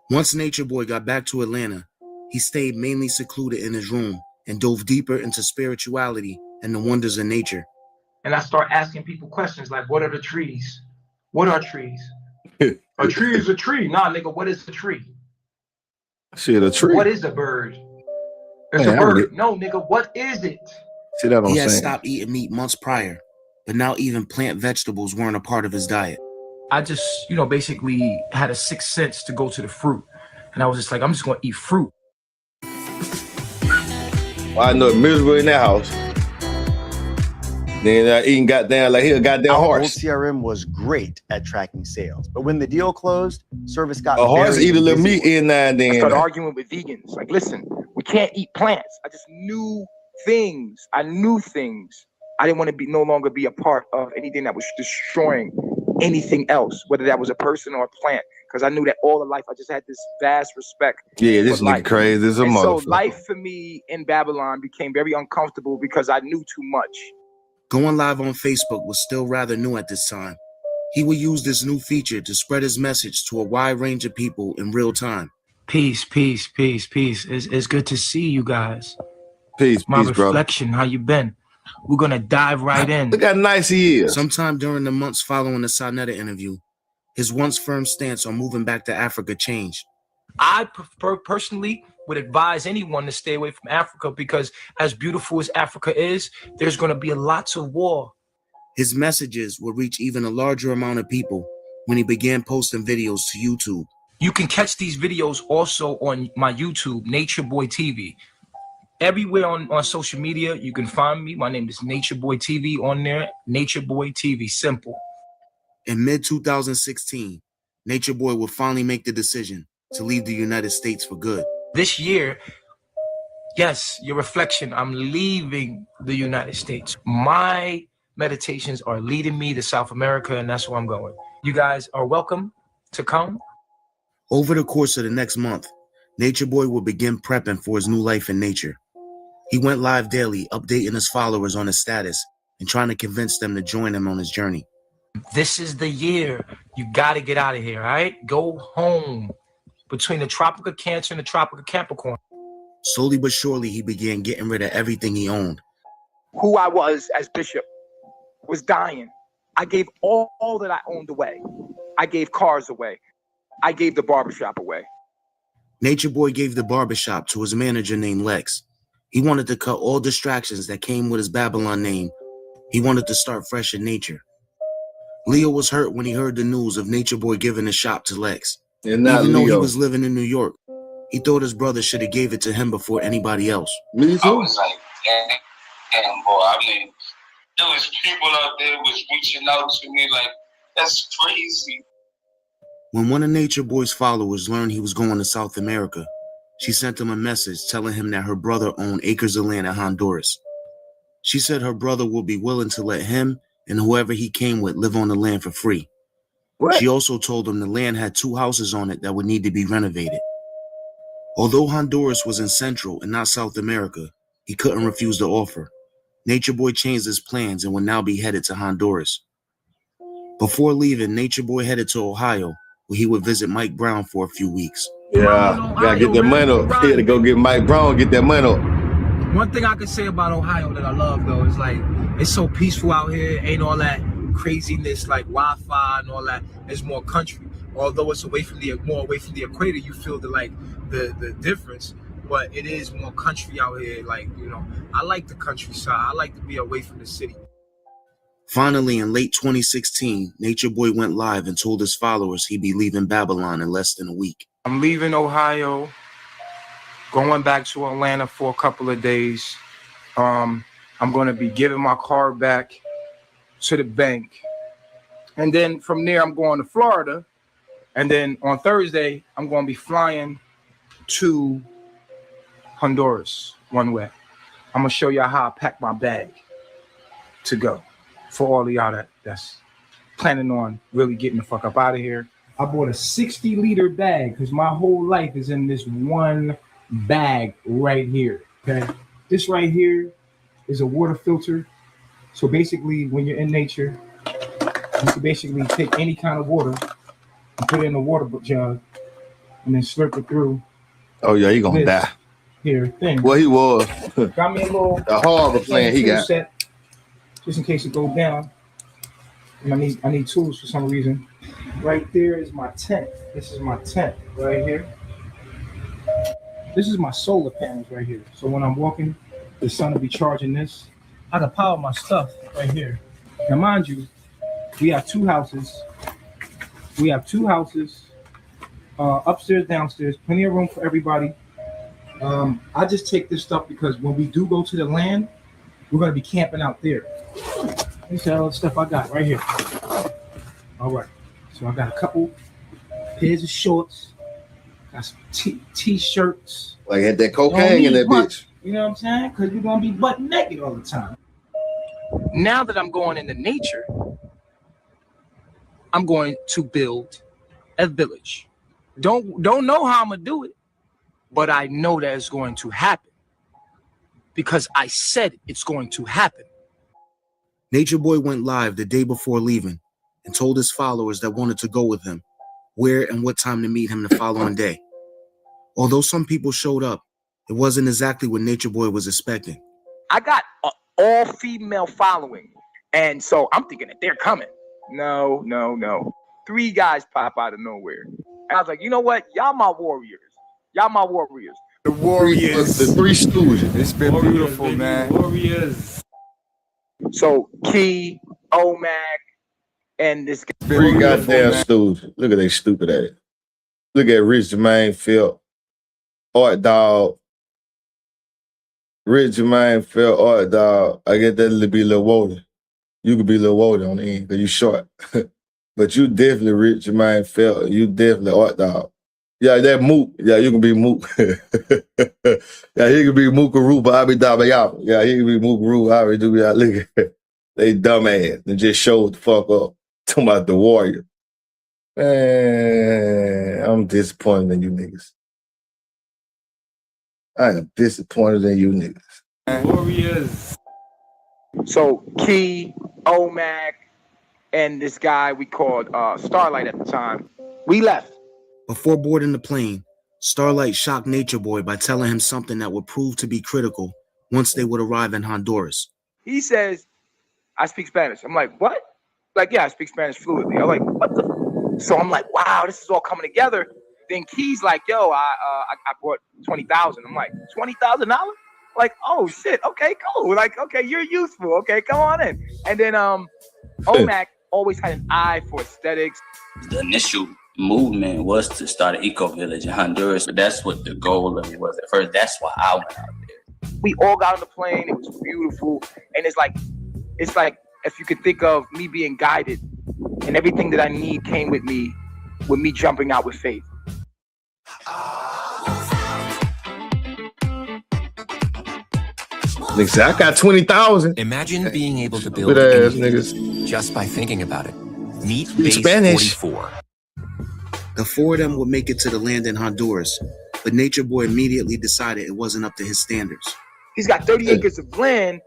Once Nature Boy got back to Atlanta, he stayed mainly secluded in his room and dove deeper into spirituality and the wonders of nature. And I start asking people questions like, what are the trees? What are trees? A tree is a tree. Nah, nigga, what is a tree? Shit, a tree. What is a bird? It's a bird. No, nigga, what is it? See that he had stopped eating meat months prior, but now even plant vegetables weren't a part of his diet. I just, basically had a sixth sense to go to the fruit. And I was just like, I'm just going to eat fruit. Well, I know miserable in that house. Then eating goddamn like he a goddamn horse. CRM was great at tracking sales, but when the deal closed, service got a horse eat a little meat in there and then. I started arguing with vegans. Like, listen, we can't eat plants. I just knew things. I knew things. I didn't want to no longer be a part of anything that was destroying anything else, whether that was a person or a plant. Because I knew that all of life, I just had this vast respect. Yeah, this nigga crazy as a motherfucker. So life for me in Babylon became very uncomfortable because I knew too much. Going live on Facebook was still rather new at this time. He would use this new feature to spread his message to a wide range of people in real time. Peace, peace, peace, peace. It's good to see you guys. Peace, my peace, reflection, brother. How you been? We're gonna dive right in. Look how nice he is. Sometime during the months following the Sonetta interview, his once firm stance on moving back to Africa changed. I personally would advise anyone to stay away from Africa because as beautiful as Africa is, there's going to be lots of war. His messages would reach even a larger amount of people when he began posting videos to YouTube. You can catch these videos also on my YouTube, Nature Boy TV. Everywhere on social media, you can find me. My name is Nature Boy TV on there. Nature Boy TV, simple. In mid-2016, Nature Boy would finally make the decision to leave the United States for good. This year, yes, your reflection, I'm leaving the United States. My meditations are leading me to South America, and that's where I'm going. You guys are welcome to come. Over the course of the next month, Nature Boy would begin prepping for his new life in nature. He went live daily, updating his followers on his status and trying to convince them to join him on his journey. This is the year. You got to get out of here, all right? Go home. Between the Tropic of Cancer and the Tropic of Capricorn. Slowly but surely, he began getting rid of everything he owned. Who I was as Bishop was dying. I gave all that I owned away. I gave cars away. I gave the barbershop away. Nature Boy gave the barbershop to his manager named Lex. He wanted to cut all distractions that came with his Babylon name. He wanted to start fresh in nature. Leo was hurt when he heard the news of Nature Boy giving the shop to Lex. Even though he was living in New York, he thought his brother should have gave it to him before anybody else. Me too. I was like, damn, boy, I mean, there was people out there was reaching out to me like, that's crazy. When one of Nature Boy's followers learned he was going to South America, she sent him a message telling him that her brother owned acres of land in Honduras. She said her brother would be willing to let him and whoever he came with live on the land for free. What? She also told him the land had 2 houses on it that would need to be renovated. Although Honduras was in Central and not South America, he couldn't refuse the offer. Nature Boy changed his plans and would now be headed to Honduras. Before leaving, Nature Boy headed to Ohio, where he would visit Mike Brown for a few weeks. Yeah, gotta get that money up. He had to go get Mike Brown, get that money up. One thing I can say about Ohio that I love though is like it's so peaceful out here. Ain't all that craziness like Wi-Fi and all that. It's more country. Although it's more away from the equator, you feel the difference. But it is more country out here. Like, you know, I like the countryside. I like to be away from the city. Finally, in late 2016, Nature Boy went live and told his followers he'd be leaving Babylon in less than a week. I'm leaving Ohio, going back to Atlanta for a couple of days. I'm going to be giving my car back to the bank. And then from there, I'm going to Florida. And then on Thursday, I'm going to be flying to Honduras one way. I'm going to show y'all how I pack my bag to go. For all of y'all that's planning on really getting the fuck up out of here. I bought a 60-liter bag because my whole life is in this one bag right here, okay? This right here is a water filter. So basically, when you're in nature, you can basically take any kind of water and put it in a water jug and then slurp it through. Oh, yeah, he gonna die. Here thing. Well, he was. Got me a little the horrible plan he got. Set, just in case it goes down. And I need tools for some reason. Right there is my tent. This is my tent right here. This is my solar panels right here. So when I'm walking, the sun will be charging this. I can power my stuff right here. Now, mind you, we have 2 houses. We have 2 houses, upstairs, downstairs, plenty of room for everybody. I just take this stuff because when we do go to the land, we're going to be camping out there. This is all the stuff I got right here. All right. So I got a couple pairs of shorts, got some t-shirts. Like had that cocaine in that bitch. You know what I'm saying? Because we're going to be butt naked all the time. Now that I'm going into nature, I'm going to build a village. Don't know how I'm going to do it, but I know that it's going to happen because I said it's going to happen. Nature Boy went live the day before leaving and told his followers that wanted to go with him where and what time to meet him the following day. Although some people showed up, it wasn't exactly what Nature Boy was expecting. I got an all-female following, and so I'm thinking that they're coming. No. 3 guys pop out of nowhere. And I was like, you know what? Y'all my warriors. The Warriors. The 3 Stooges. It's been beautiful, man. Warriors. So Key, Omac, and this guy. 3 goddamn Stooges. Look at they stupid ass. Look at Rich Jermaine Phil, Art Dog. Rich Jermaine Phil, Art Dog. I get that to be Lil Woody. You could be Lil Woody on the end because you short. But you definitely Rich Jermaine Phil. You definitely Art Dog. Yeah, that Mook. Yeah, you can be Mook. Yeah, he can be Mookaroo, but I be Dabayama. Yeah, he can be Mookaroo. I already do that. Look at they dumbass and just showed the fuck up. Talking about the Warrior. Man, I'm disappointed in you niggas. I am disappointed in you niggas. Warriors. So Key, Omac, and this guy we called Starlight at the time. We left. Before boarding the plane, Starlight shocked Nature Boy by telling him something that would prove to be critical once they would arrive in Honduras. He says, I speak Spanish. I'm like, what? Like, yeah, I speak Spanish fluently. I'm like, what the? So I'm like, wow, this is all coming together. Then Key's like, yo, I brought $20,000. I'm like, $20,000? Like, oh shit, okay, cool. Like, okay, you're useful. Okay, come on in. And then Omac always had an eye for aesthetics. The initial movement was to start an eco-village in Honduras, but that's what the goal of it was at first. That's why I went out there. We all got on the plane. It was beautiful. And it's like it's like if you could think of me being guided, and everything that I need came with me jumping out with faith. Nigga said, I got 20,000. Imagine being able to build Good ass anything niggas. just by thinking about it. Meet Base Spanish. 44. The four of them would make it to the land in Honduras, but Nature Boy immediately decided it wasn't up to his standards. He's got 30 acres of land.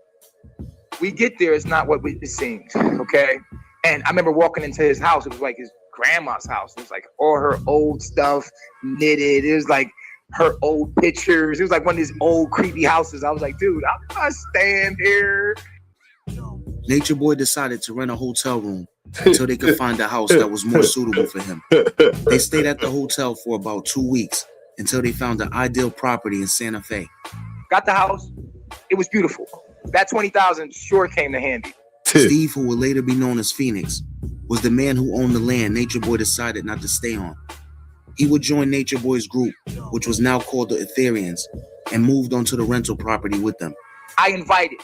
We get there, it's not what it seems, okay? And I remember walking into his house. It was like his grandma's house. It was like all her old stuff knitted. It was like her old pictures. It was like one of these old creepy houses. I was like, dude, I'm not staying here. Nature Boy decided to rent a hotel room until they could find a house that was more suitable for him. They stayed at the hotel for about 2 weeks until they found an ideal property in Santa Fe. Got the house. It was beautiful. That 20,000 sure came to handy. Steve, who would later be known as Phoenix, was the man who owned the land Nature Boy decided not to stay on. He would join Nature Boy's group, which was now called the Ethereans, and moved onto the rental property with them. I invited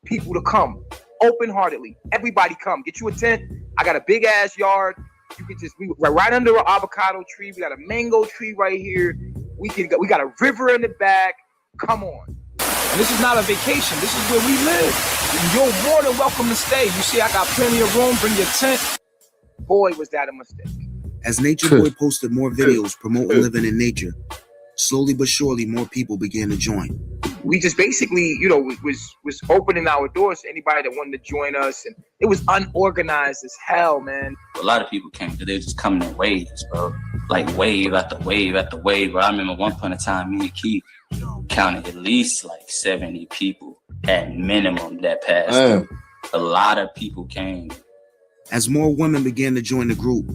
people to come open-heartedly. Everybody come. Get you a tent. I got a big-ass yard. You can just, we're right under an avocado tree. We got a mango tree right here. We got a river in the back. Come on. And this is not a vacation. This is where we live. You're more than welcome to stay. You see, I got plenty of room. Bring your tent. Boy, was that a mistake. As Nature Boy posted more videos promoting living in nature, slowly but surely more people began to join. We just basically, you know, was opening our doors to anybody that wanted to join us, and it was unorganized as hell, man. A lot of people came because they were just coming in waves, bro. Like wave after wave after wave. Bro, I remember one point in time, me and Keith counted at least like 70 people at minimum that passed. A lot of people came. As more women began to join the group,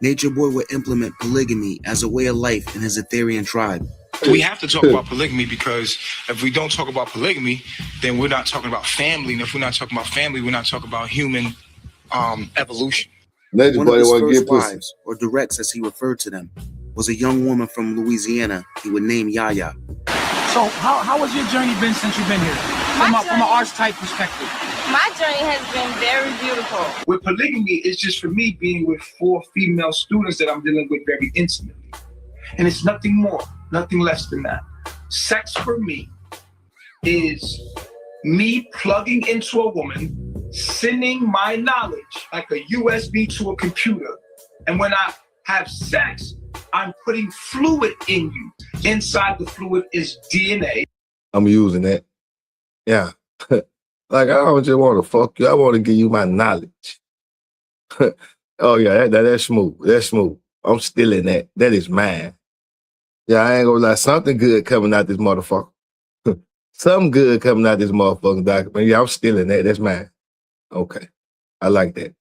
Nature Boy would implement polygamy as a way of life in his Etherean tribe. We have to talk about polygamy because if we don't talk about polygamy, then we're not talking about family. And if we're not talking about family, we're not talking about human evolution. One of his first wives, or directs as he referred to them, was a young woman from Louisiana he would name Yaya. So how has your journey been since you've been here? From an archetype perspective. My journey has been very beautiful. With polygamy, it's just for me being with 4 female students that I'm dealing with very intimately. And it's nothing more, nothing less than that. Sex for me is me plugging into a woman, sending my knowledge like a USB to a computer. And when I have sex, I'm putting fluid in you. Inside the fluid is DNA. I'm using that. Yeah. Like, I don't just want to fuck you. I want to give you my knowledge. Oh, yeah, that's smooth. That's smooth. I'm still in that. That is mine. Yeah, I ain't gonna lie. Something good coming out this motherfucker. Something good coming out this motherfucking document. Yeah, I'm still in that. That's mine. Okay. I like that.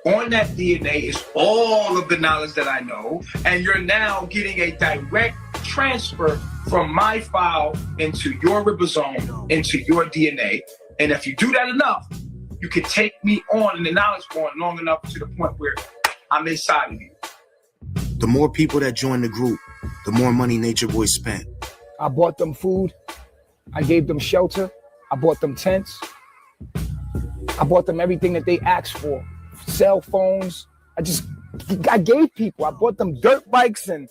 On that DNA is all of the knowledge that I know, and you're now getting a direct transfer from my file into your ribosome, into your DNA. And if you do that enough, you can take me on in the knowledge point long enough to the point where I'm inside of you. The more people that joined the group, the more money Nature Boy spent. I bought them food. I gave them shelter. I bought them tents. I bought them everything that they asked for. Cell phones. I gave people. I bought them dirt bikes and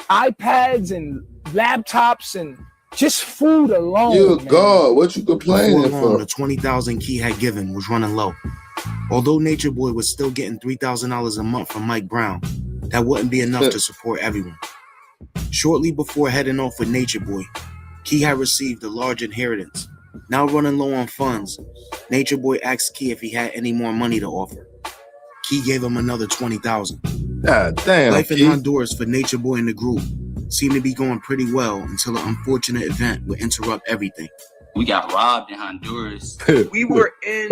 iPads and laptops and just food alone. You God, what you complaining for? The 20,000 Key had given was running low. Although Nature Boy was still getting $3,000 a month from Mike Brown, that wouldn't be enough to support everyone. Shortly before heading off with Nature Boy, Key had received a large inheritance. Now running low on funds, Nature Boy asked Key if he had any more money to offer. Key gave him another 20,000. God damn. Life in Honduras for Nature Boy and the group seemed to be going pretty well until an unfortunate event would interrupt everything. We got robbed in Honduras. We were in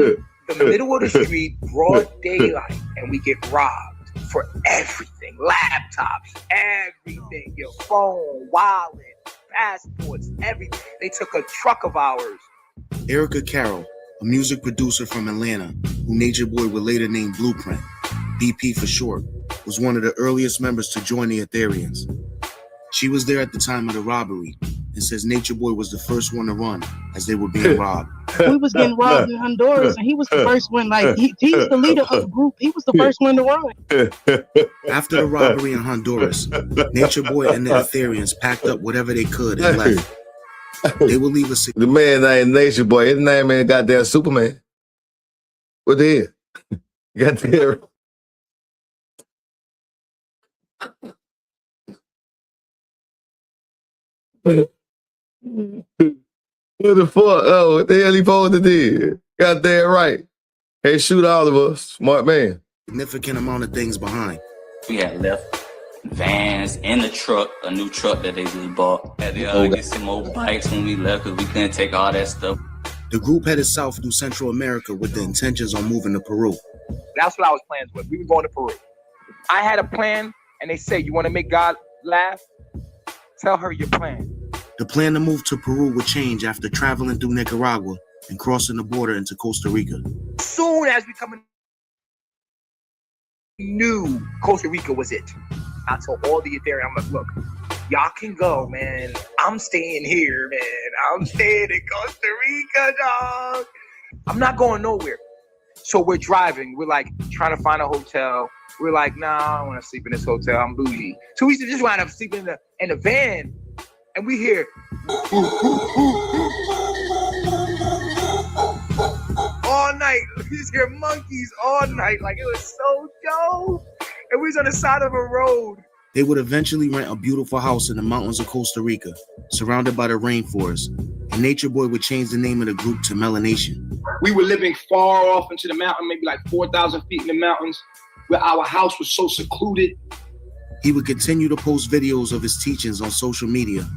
the middle of the street, broad daylight, and we get robbed for everything. Laptops, everything. Your phone, wallet, passports, everything. They took a truck of ours. Erica Carroll, a music producer from Atlanta, who Nature Boy would later name Blueprint, BP for short, was one of the earliest members to join the Ethereans. She was there at the time of the robbery and says Nature Boy was the first one to run as they were being robbed. we was getting robbed in Honduras, and he was the first one. Like he's the leader of the group. He was the first one to run. After the robbery in Honduras, Nature Boy and the Ethereans packed up whatever they could and left. They will leave us. The man named Nature Boy. His name ain't goddamn Superman. What the hell? Goddamn. What the fuck? Oh, what the hell he supposed to do? Goddamn right. Hey, shoot all of us. Smart man. Significant amount of things behind. We had left vans in the truck, a new truck that they just bought. Had to get some more bikes when we left because we couldn't take all that stuff. The group headed south through Central America with the intentions on moving to Peru. That's what I was plans with. We were going to Peru. I had a plan, and they say, you want to make God laugh? Tell her your plan. The plan to move to Peru would change after traveling through Nicaragua and crossing the border into Costa Rica. Soon as we come in, knew Costa Rica was it. I told all the Ethereum, I'm like, look, y'all can go, man. I'm staying here, man. I'm staying in Costa Rica, dog. I'm not going nowhere. So we're driving. We're like trying to find a hotel. We're like, nah, I don't want to sleep in this hotel. I'm bougie. So we just wind up sleeping in the van. And we hear all night. We just hear monkeys all night. Like, it was so dope. And we was on the side of a road. They would eventually rent a beautiful house in the mountains of Costa Rica, surrounded by the rainforest. And Nature Boy would change the name of the group to Melanation. We were living far off into the mountain, maybe like 4,000 feet in the mountains, where our house was so secluded. He would continue to post videos of his teachings on social media,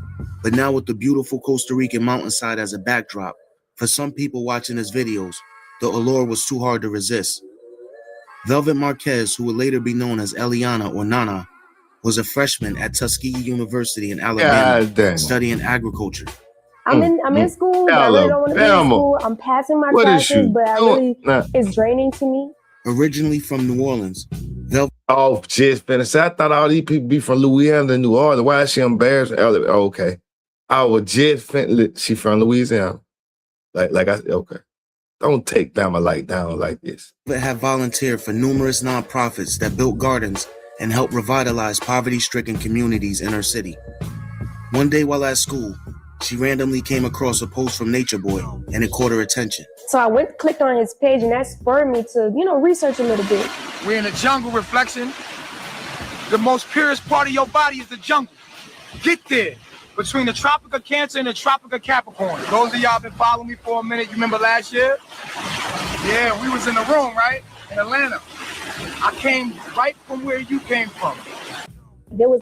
but now with the beautiful Costa Rican mountainside as a backdrop, for some people watching his videos, the allure was too hard to resist. Velvet Marquez, who would later be known as Eliana or Nana, was a freshman at Tuskegee University in Alabama, studying agriculture. I'm in school, but I really don't want to be in school. I'm passing my classes, but it's draining to me. Originally from New Orleans, Velvet. Oh, just finished. I thought all these people be from Louisiana and New Orleans. Why is she embarrassed? Oh, okay. I was just finished. She from Louisiana. Okay. Don't take Bama down like this. Velvet had volunteered for numerous nonprofits that built gardens and helped revitalize poverty-stricken communities in her city. One day while at school, she randomly came across a post from Nature Boy, and it caught her attention. So I clicked on his page, and that spurred me to, research a little bit. We're in the jungle, Reflection. The most purest part of your body is the jungle. Get there. Between the Tropic of Cancer and the Tropic of Capricorn. Those of y'all been following me for a minute. You remember last year? Yeah, we was in the room, right? In Atlanta. I came right from where you came from. There was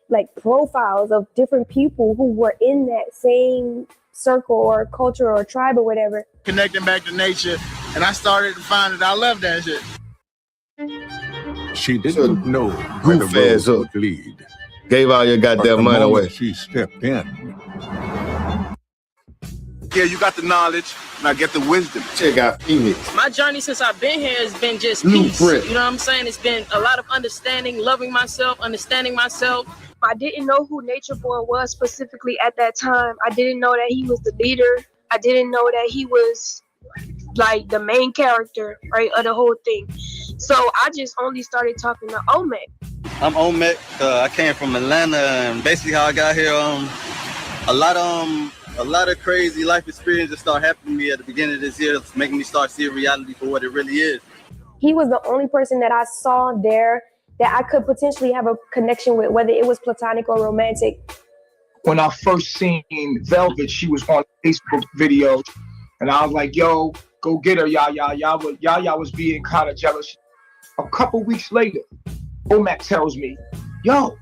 like profiles of different people who were in that same circle or culture or tribe or whatever. Connecting back to nature, and I started to find that I love that shit. She didn't know where the road would lead. Gave all your goddamn money away. She stepped in. Yeah, you got the knowledge, and I get the wisdom. Check out Phoenix. My journey since I've been here has been just peace. You know what I'm saying? It's been a lot of understanding, loving myself, understanding myself. I didn't know who Nature Boy was specifically at that time. I didn't know that he was the leader. I didn't know that he was like the main character, right, of the whole thing. So I just only started talking to Omek. I'm Omek. I came from Atlanta, and basically how I got here, a lot of crazy life experiences started happening to me at the beginning of this year, making me start seeing reality for what it really is. He was the only person that I saw there that I could potentially have a connection with, whether it was platonic or romantic. When I first seen Velvet, she was on Facebook video, and I was like, yo, go get her, y'all was being kind of jealous. A couple weeks later, Omek tells me, yo,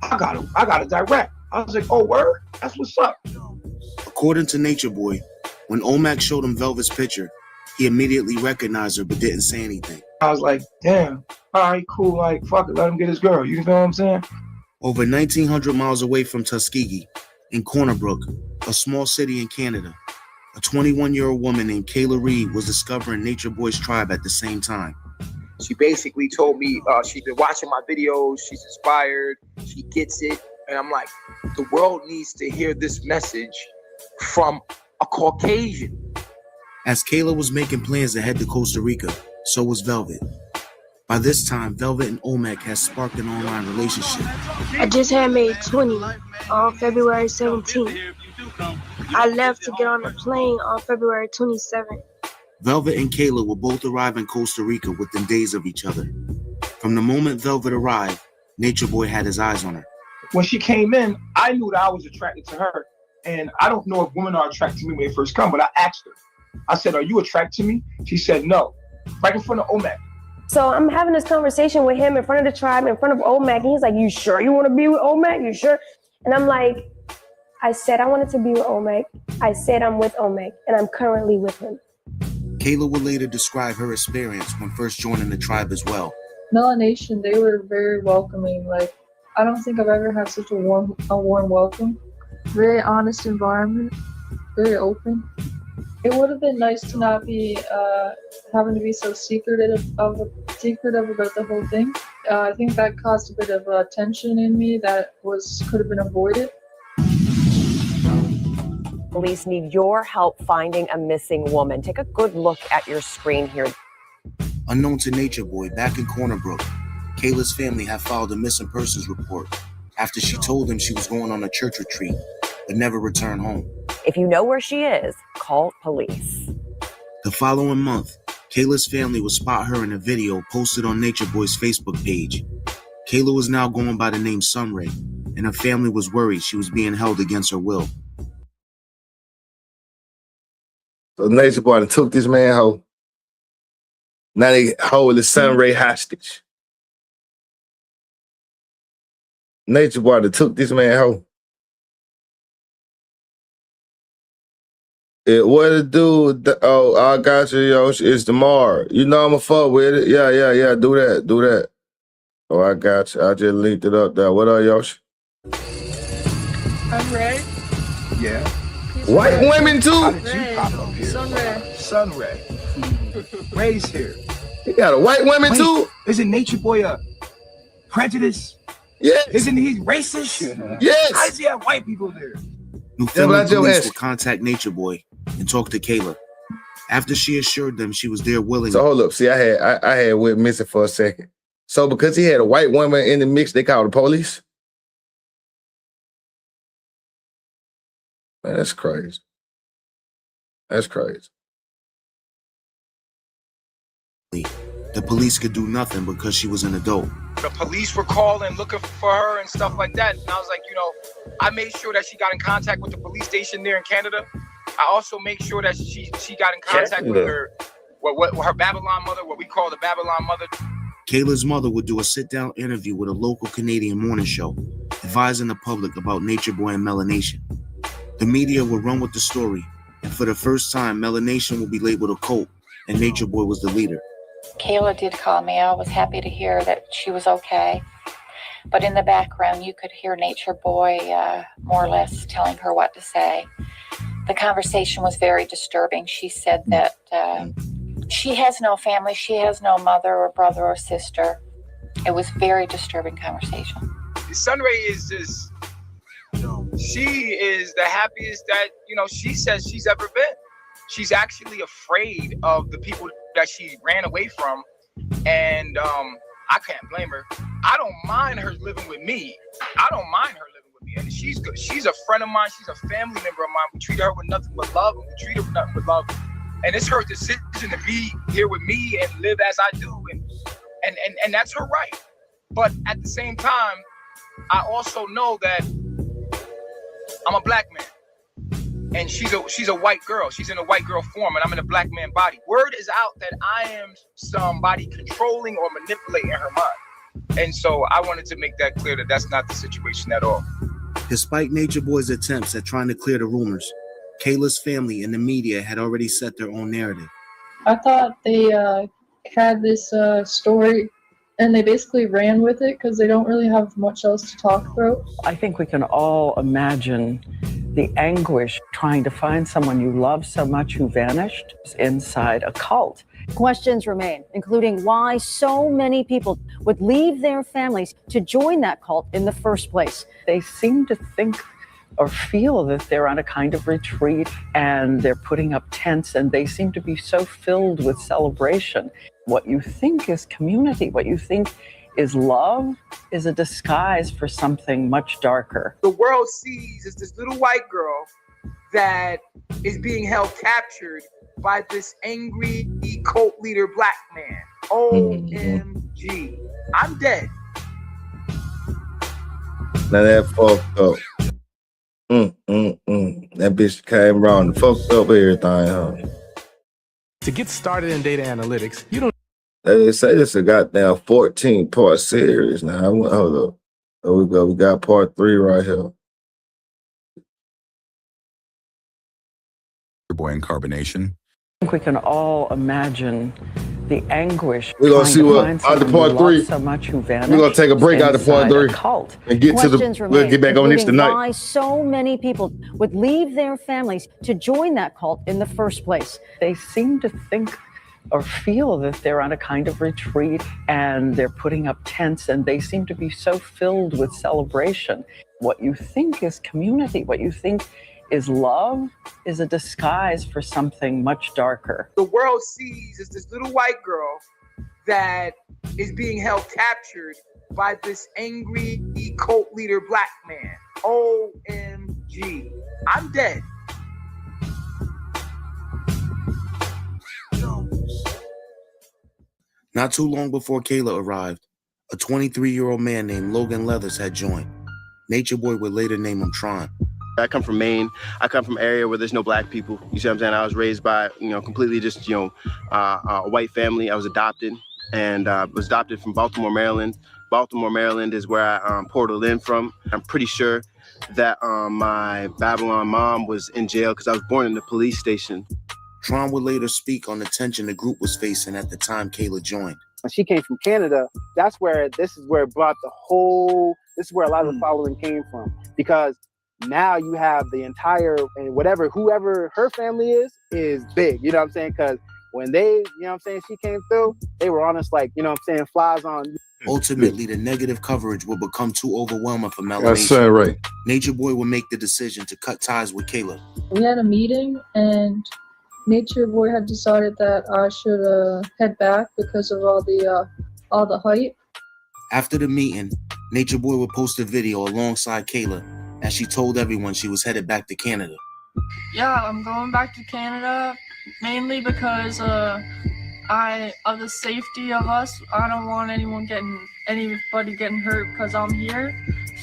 I got a direct. I was like, oh, word? That's what's up. According to Nature Boy, when Omek showed him Velvet's picture, he immediately recognized her but didn't say anything. I was like, damn, all right, cool, like, fuck it, let him get his girl. You know what I'm saying? Over 1,900 miles away from Tuskegee, in Corner Brook, a small city in Canada, a 21-year-old woman named Kayla Reed was discovering Nature Boy's tribe at the same time. She basically told me she's been watching my videos, she's inspired, she gets it. And I'm like, the world needs to hear this message from a Caucasian. As Kayla was making plans to head to Costa Rica, so was Velvet. By this time, Velvet and Omek had sparked an online relationship. I just had made 20 on February 17th. I left to get on the plane on February 27th. Velvet and Kayla will both arrive in Costa Rica within days of each other. From the moment Velvet arrived, Nature Boy had his eyes on her. When she came in, I knew that I was attracted to her. And I don't know if women are attracted to me when they first come, but I asked her. I said, "Are you attracted to me?" She said, "No." Right in front of Omek. So I'm having this conversation with him in front of the tribe, in front of Omek, and he's like, "You sure you want to be with Omek? You sure?" And I'm like, I said I wanted to be with Omek. I said I'm with Omek, and I'm currently with him. Kayla will later describe her experience when first joining the tribe as well. Melanation, they were very welcoming. Like, I don't think I've ever had such a warm welcome. Very honest environment, very open. It would have been nice to not be having to be so secretive about the whole thing. I think that caused a bit of tension in me that could have been avoided. Police need your help finding a missing woman. Take a good look at your screen here. Unknown to Nature Boy, back in Corner Brook, Kayla's family had filed a missing persons report after she told them she was going on a church retreat, but never returned home. If you know where she is, call police. The following month, Kayla's family would spot her in a video posted on Nature Boy's Facebook page. Kayla was now going by the name Sunray, and her family was worried she was being held against her will. So Nature Boy took this man home. Now they hold the Sunray hostage. Nature Boy took this man home. What it do? Oh, I got you, Yoshi. It's tomorrow. You know I'm a fuck with it. Yeah. Do that. Oh, I got you. I just linked it up there. What up, Yoshi? I'm Ray. Yeah. White women too? How did you pop up here? Sunray. Ray's here. You got a white woman too? Isn't Nature Boy a prejudice? Yes. Isn't he racist? Yes. How does he have white people there? New Philly police would contact Nature Boy and talk to Kayla. After she assured them she was there willingly. So hold up. See, I had Whit missing for a second. So because he had a white woman in the mix, they called the police? Man, that's crazy. That's crazy. The police could do nothing because she was an adult. The police were calling, looking for her and stuff like that. And I was like, I made sure that she got in contact with the police station there in Canada. I also made sure that she got in contact with her Babylon mother, what we call the Babylon mother. Kayla's mother would do a sit-down interview with a local Canadian morning show, advising the public about Nature Boy and melanation. The media would run with the story, and for the first time, melanation would be labeled a cult, and Nature Boy was the leader. Kayla did call me. I was happy to hear that she was okay. But in the background, you could hear Nature Boy more or less telling her what to say. The conversation was very disturbing. She said that she has no family. She has no mother or brother or sister. It was very disturbing conversation. Sunray is she is the happiest that, she says she's ever been. She's actually afraid of the people that she ran away from. And I can't blame her. I don't mind her living with me. And she's good. She's a friend of mine. She's a family member of mine. We treat her with nothing but love. And we treat her with nothing but love. And it's her decision to be here with me and live as I do. And that's her right. But at the same time, I also know that I'm a black man. And she's a white girl. She's in a white girl form, and I'm in a black man body. Word is out that I am somebody controlling or manipulating her mind. And so I wanted to make that clear that that's not the situation at all. Despite Nature Boy's attempts at trying to clear the rumors, Kayla's family and the media had already set their own narrative. I thought they had this story and they basically ran with it because they don't really have much else to talk about. I think we can all imagine the anguish trying to find someone you love so much who vanished inside a cult. Questions remain, including why so many people would leave their families to join that cult in the first place. They seem to think or feel that they're on a kind of retreat and they're putting up tents and they seem to be so filled with celebration. What you think is community, what you think is love, is a disguise for something much darker. The world sees as this little white girl that is being held captured by this angry cult leader black man. OMG. I'm dead. Now that fucked up. That bitch came around and fucked up everything, huh? To get started in data analytics, you don't. They say this a goddamn 14-part series now. Hold up. There we go. We got part 3 right here. Boy incarbonation. I think we can all imagine the anguish. We're gonna see what out of part 3. So much who vanished. We're gonna take a break out of part 3 cult. and get we'll get back on this tonight. Why so many people would leave their families to join that cult in the first place? They seem to think or feel that they're on a kind of retreat and they're putting up tents and they seem to be so filled with celebration. What you think is community, what you think is love, is a disguise for something much darker. The world sees as this little white girl that is being held captured by this angry cult leader black man. OMG. I'm dead. Not too long before Kayla arrived, a 23-year-old man named Logan Leathers had joined. Nature Boy would later name him Tron. I come from Maine. I come from an area where there's no black people. You see what I'm saying? I was raised by, completely just, a white family. I was adopted and was adopted from Baltimore, Maryland. Baltimore, Maryland is where I portaled in from. I'm pretty sure that my Babylon mom was in jail because I was born in the police station. Tron would later speak on the tension the group was facing at the time Kayla joined. When she came from Canada, this is where it brought this is where a lot of the following came from. Because now you have the entire, and whoever her family is big, you know what I'm saying? Because when she came through, they were on us like, flies on. Ultimately, the negative coverage would become too overwhelming for Melanation. That's right. Nature Boy would make the decision to cut ties with Kayla. We had a meeting and Nature Boy had decided that I should head back because of all the hype. After the meeting, Nature Boy would post a video alongside Kayla as she told everyone she was headed back to Canada. Yeah, I'm going back to Canada mainly because of the safety of us. I don't want anybody getting hurt because I'm here.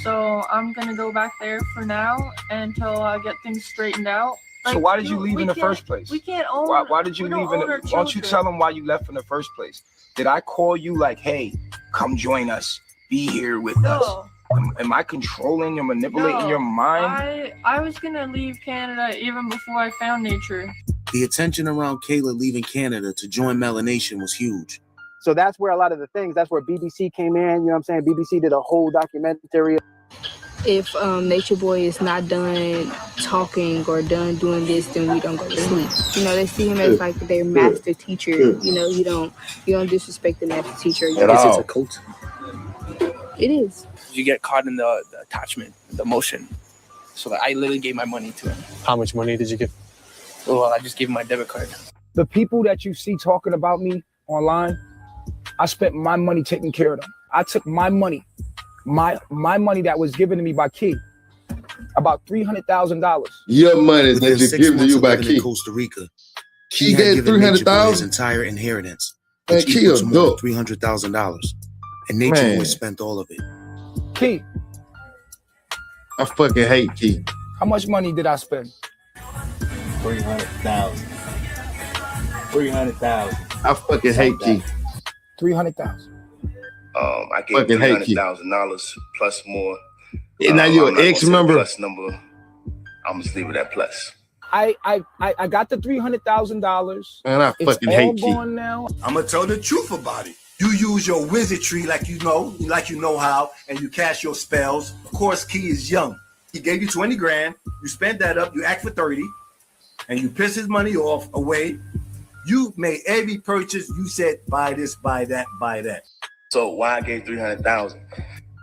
So I'm gonna go back there for now until I get things straightened out. So why did you leave in the first place? We can't own. Why did you leave? Why don't you tell them why you left in the first place? Did I call you like, hey, come join us, be here with us? Am I controlling and manipulating your mind? I was gonna leave Canada even before I found Nature. The attention around Kayla leaving Canada to join Melanation was huge. So that's where that's where BBC came in, you know what I'm saying? BBC did a whole documentary. If Nature Boy is not done talking or done doing this, then we don't go to sleep. They see him as like their master teacher. You don't disrespect the master teacher. It's a cult. It is. You get caught in the attachment, the emotion. So I literally gave my money to him. How much money did you give? Well, I just gave him my debit card. The people that you see talking about me online, I spent my money taking care of them. I took my money, my money that was given to me by Key, about $300,000. Your money that is given to you by Key. In Costa Rica, Key gave $300,000. His entire inheritance, Man, which equals more than $300,000, and Nature Boy spent all of it. Key, I fucking hate Key. how much money did I spend? 300,000. 300,000. I fucking hate Key. 300,000. I gave $300,000 plus more. Yeah, now you're an ex-member. Plus number. I'm just leave it at plus. I got the $300,000. Man, I fucking hate Key. Gone now. I'm gonna tell the truth about it. You use your wizardry like you know how, and you cast your spells. Of course, Key is young. He gave you 20 grand. You spent that up. You asked for 30, and you pissed his money off away. You made every purchase. You said buy this, buy that, buy that. So why I gave $300,000?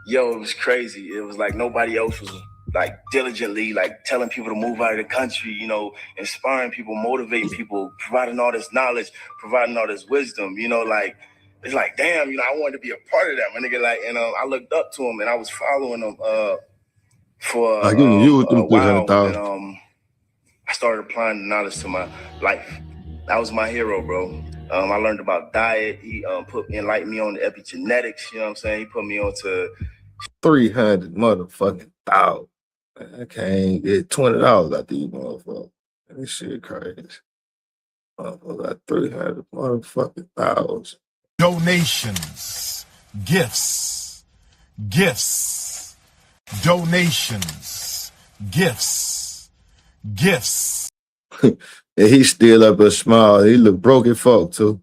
Yo, it was crazy. It was like nobody else was like diligently, like telling people to move out of the country, you know, inspiring people, motivating people, providing all this knowledge, providing all this wisdom, you know, like, it's like, damn, you know, I wanted to be a part of that, my nigga. Like, and I looked up to him and I was following him for Like you used them a while. 300,000. And I started applying the knowledge to my life. That was my hero, bro. I learned about diet. He enlightened me on the epigenetics, you know what I'm saying? He put me on to 300 motherfucking thousand. I can't get $20 out these motherfuckers. This shit crazy. Motherfucker got 300 motherfucking thousand. Donations, gifts, donations, gifts. And he still up a smile. He look broke as fuck too.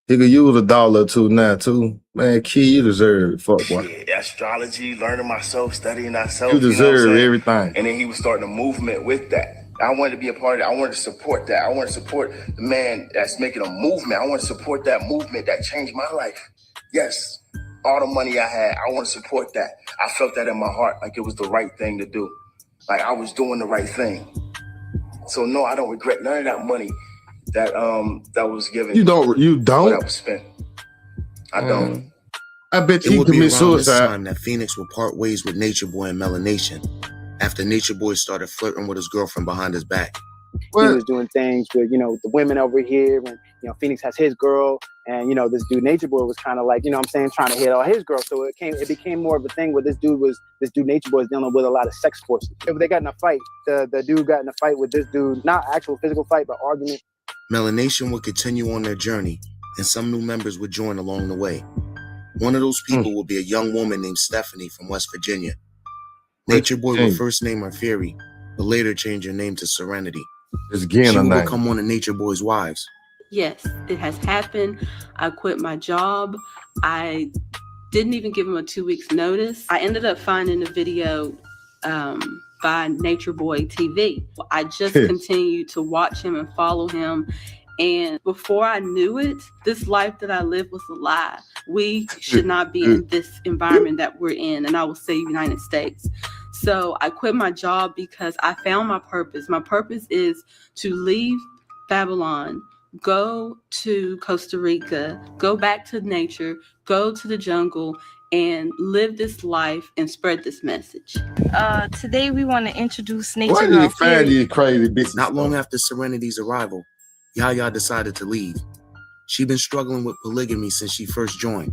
He could use $1 or two now too. Man, Key, you deserve it. Fuck one. astrology, learning myself, studying myself. You know what I'm deserve saying? everything. And then he was starting a movement with that. I wanted to be a part of it. I wanted to support that. I wanted to support the man that's making a movement. I want to support that movement that changed my life. Yes, all the money I had, I want to support that. I felt that in my heart, like it was the right thing to do. Like I was doing the right thing. So no, I don't regret none of that money that was given. You don't? That was spent. I don't. I bet It you would be commit around this suicide. time that Phoenix would part ways with Nature Boy and Melanation after Nature Boy started flirting with his girlfriend behind his back. He was doing things with, you know, the women over here, and, you know, Phoenix has his girl, and, you know, this dude Nature Boy was kind of like, you know what I'm saying, trying to hit all his girls. So it became more of a thing where this dude Nature Boy is dealing with a lot of sex forces. If they got in a fight, the dude got in a fight with this dude, not actual physical fight, but argument. Melanation would continue on their journey, and some new members would join along the way. One of those people would be a young woman named Stephanie from West Virginia. Nature Boy would first name her Fury, but later change her name to Serenity. She would become one of Nature Boy's wives. Yes, it has happened. I quit my job. I didn't even give him a 2 weeks notice. I ended up finding a video by Nature Boy TV. I just continued to watch him and follow him. And before I knew it, this life that I lived was a lie. We should not be in this environment that we're in, and I will say United States. So I quit my job because I found my purpose. My purpose is to leave Babylon, go to Costa Rica, go back to nature, go to the jungle, and live this life and spread this message. Today we want to introduce Nature Why do you find these crazy bitches? Not long after Serenity's arrival, Yaya decided to leave. She'd been struggling with polygamy since she first joined.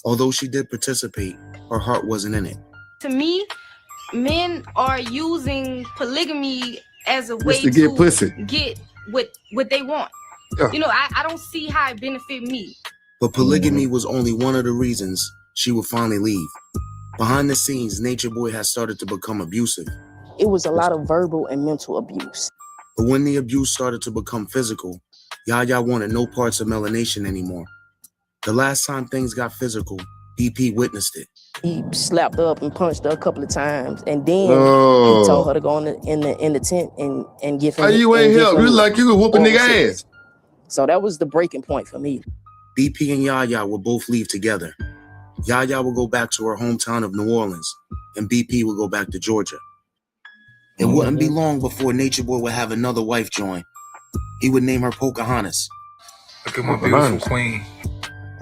Although she did participate, her heart wasn't in it. To me, men are using polygamy as a way to get pussy. get what they want. Yeah. You know, I don't see how it benefit me. But polygamy was only one of the reasons she would finally leave. Behind the scenes, Nature Boy had started to become abusive. It was a lot of verbal and mental abuse. But when the abuse started to become physical, Yaya wanted no parts of Melanation anymore. The last time things got physical, BP witnessed it. He slapped her up and punched her a couple of times, and then Oh. he told her to go in the tent and give him. How you ain't help? You like you could whoop a nigga ass. So that was the breaking point for me. BP and Yaya would both leave together. Yaya would go back to her hometown of New Orleans, and BP would go back to Georgia. It wouldn't be long before Nature Boy would have another wife join. He would name her Pocahontas. Look at my beautiful queen.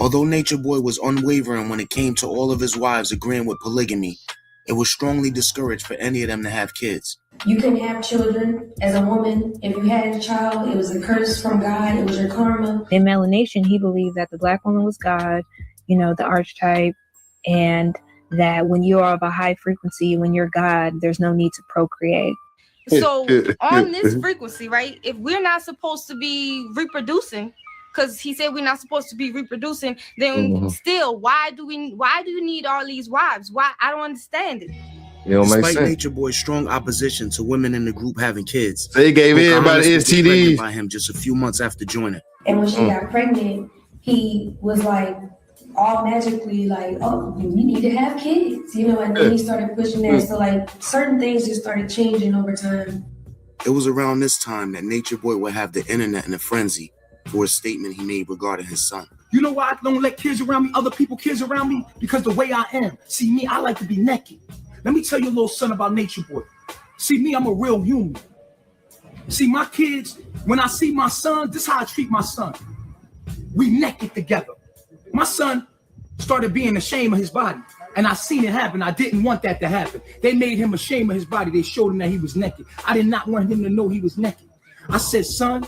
Although Nature Boy was unwavering when it came to all of his wives agreeing with polygamy, it was strongly discouraged for any of them to have kids. You couldn't have children as a woman. If you had a child, it was a curse from God. It was your karma. In Melanation, he believed that the Black woman was God, you know, the archetype, and that when you are of a high frequency, when you're God, there's no need to procreate. So on this frequency, right, if we're not supposed to be reproducing, because he said we're not supposed to be reproducing, then still, why do you need all these wives? Why? I don't understand it. Despite Nature Boy's strong opposition to women in the group having kids, they gave everybody Pocahontas was pregnant STDs by him just a few months after joining. And when she got pregnant, he was like, all magically like, oh, we need to have kids, you know, and then he started pushing that. So like certain things just started changing over time. It was around this time that Nature Boy would have the internet in a frenzy for a statement he made regarding his son. You know why I don't let kids around me, other people kids around me? Because the way I am. See me, I like to be naked. Let me tell you a little something about Nature Boy. See, me, I'm a real human. See, my kids, when I see my son, this is how I treat my son. We naked together. My son started being ashamed of his body, and I seen it happen. I didn't want that to happen. They made him ashamed of his body. They showed him that he was naked. I did not want him to know he was naked. I said, son,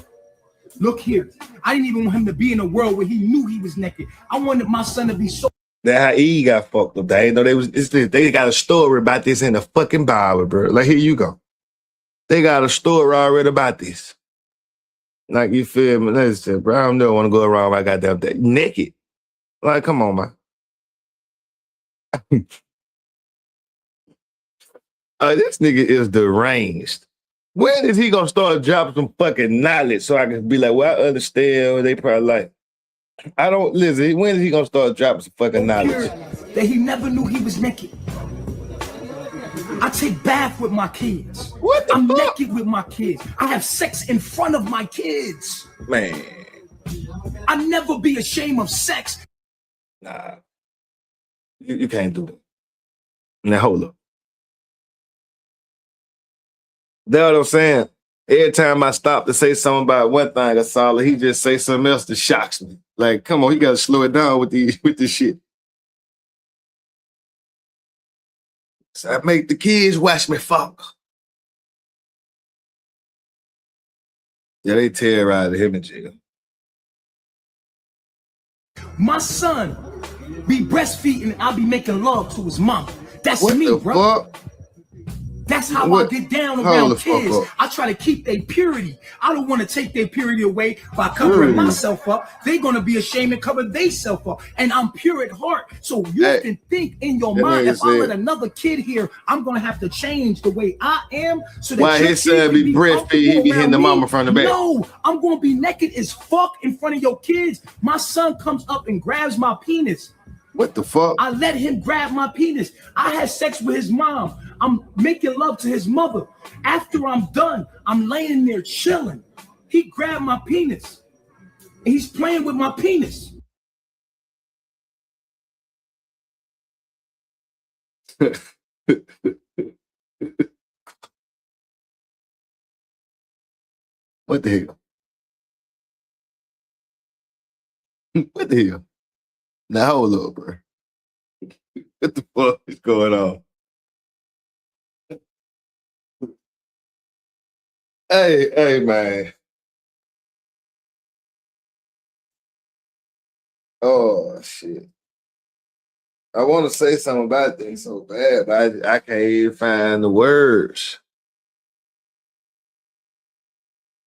look here. I didn't even want him to be in a world where he knew he was naked. I wanted my son to be so. That's how Eve got fucked up. They know they got a story about this in the fucking Bible, bro. Like, here you go. They got a story already about this. Like, you feel me? Listen, bro, I don't want to go around my goddamn day naked. Like, come on, man. This nigga is deranged. When is he gonna start dropping some fucking knowledge so I can be like, well, I understand what they probably like. I don't listen. When is he gonna start dropping some fucking knowledge? That he never knew he was naked. I take bath with my kids. What the I'm fuck? naked with my kids. I have sex in front of my kids. Man. I never be ashamed of sex. Nah. You can't do that. Now hold up. That's what I'm saying. Every time I stop to say something about one thing, Asala, he just say something else that shocks me. Like, come on, you gotta slow it down with this shit. So I make the kids watch me fuck. Yeah, they terrorized him in jail. My son be breastfeeding and I'll be making love to his mom. That's What me, the bro. fuck? That's how What? I get down Hold around the fuck kids. up. I try to keep their purity. I don't want to take their purity away by covering myself up. They're going to be ashamed and cover themselves up. And I'm pure at heart. So you can think in your that mind, nigga if I let said- another kid here, I'm going to have to change the way I am so that Why your his kid son can be breastfeeding, he comfortable be hitting around the me. mama from the back? No, I'm going to be naked as fuck in front of your kids. My son comes up and grabs my penis. What the fuck? I let him grab my penis. I had sex with his mom. I'm making love to his mother. After I'm done, I'm laying there chilling. He grabbed my penis. And he's playing with my penis. What the hell? What the hell? Now hold up, bro. What the fuck is going on? Hey, man. Oh, shit. I want to say something about this so bad, but I can't even find the words.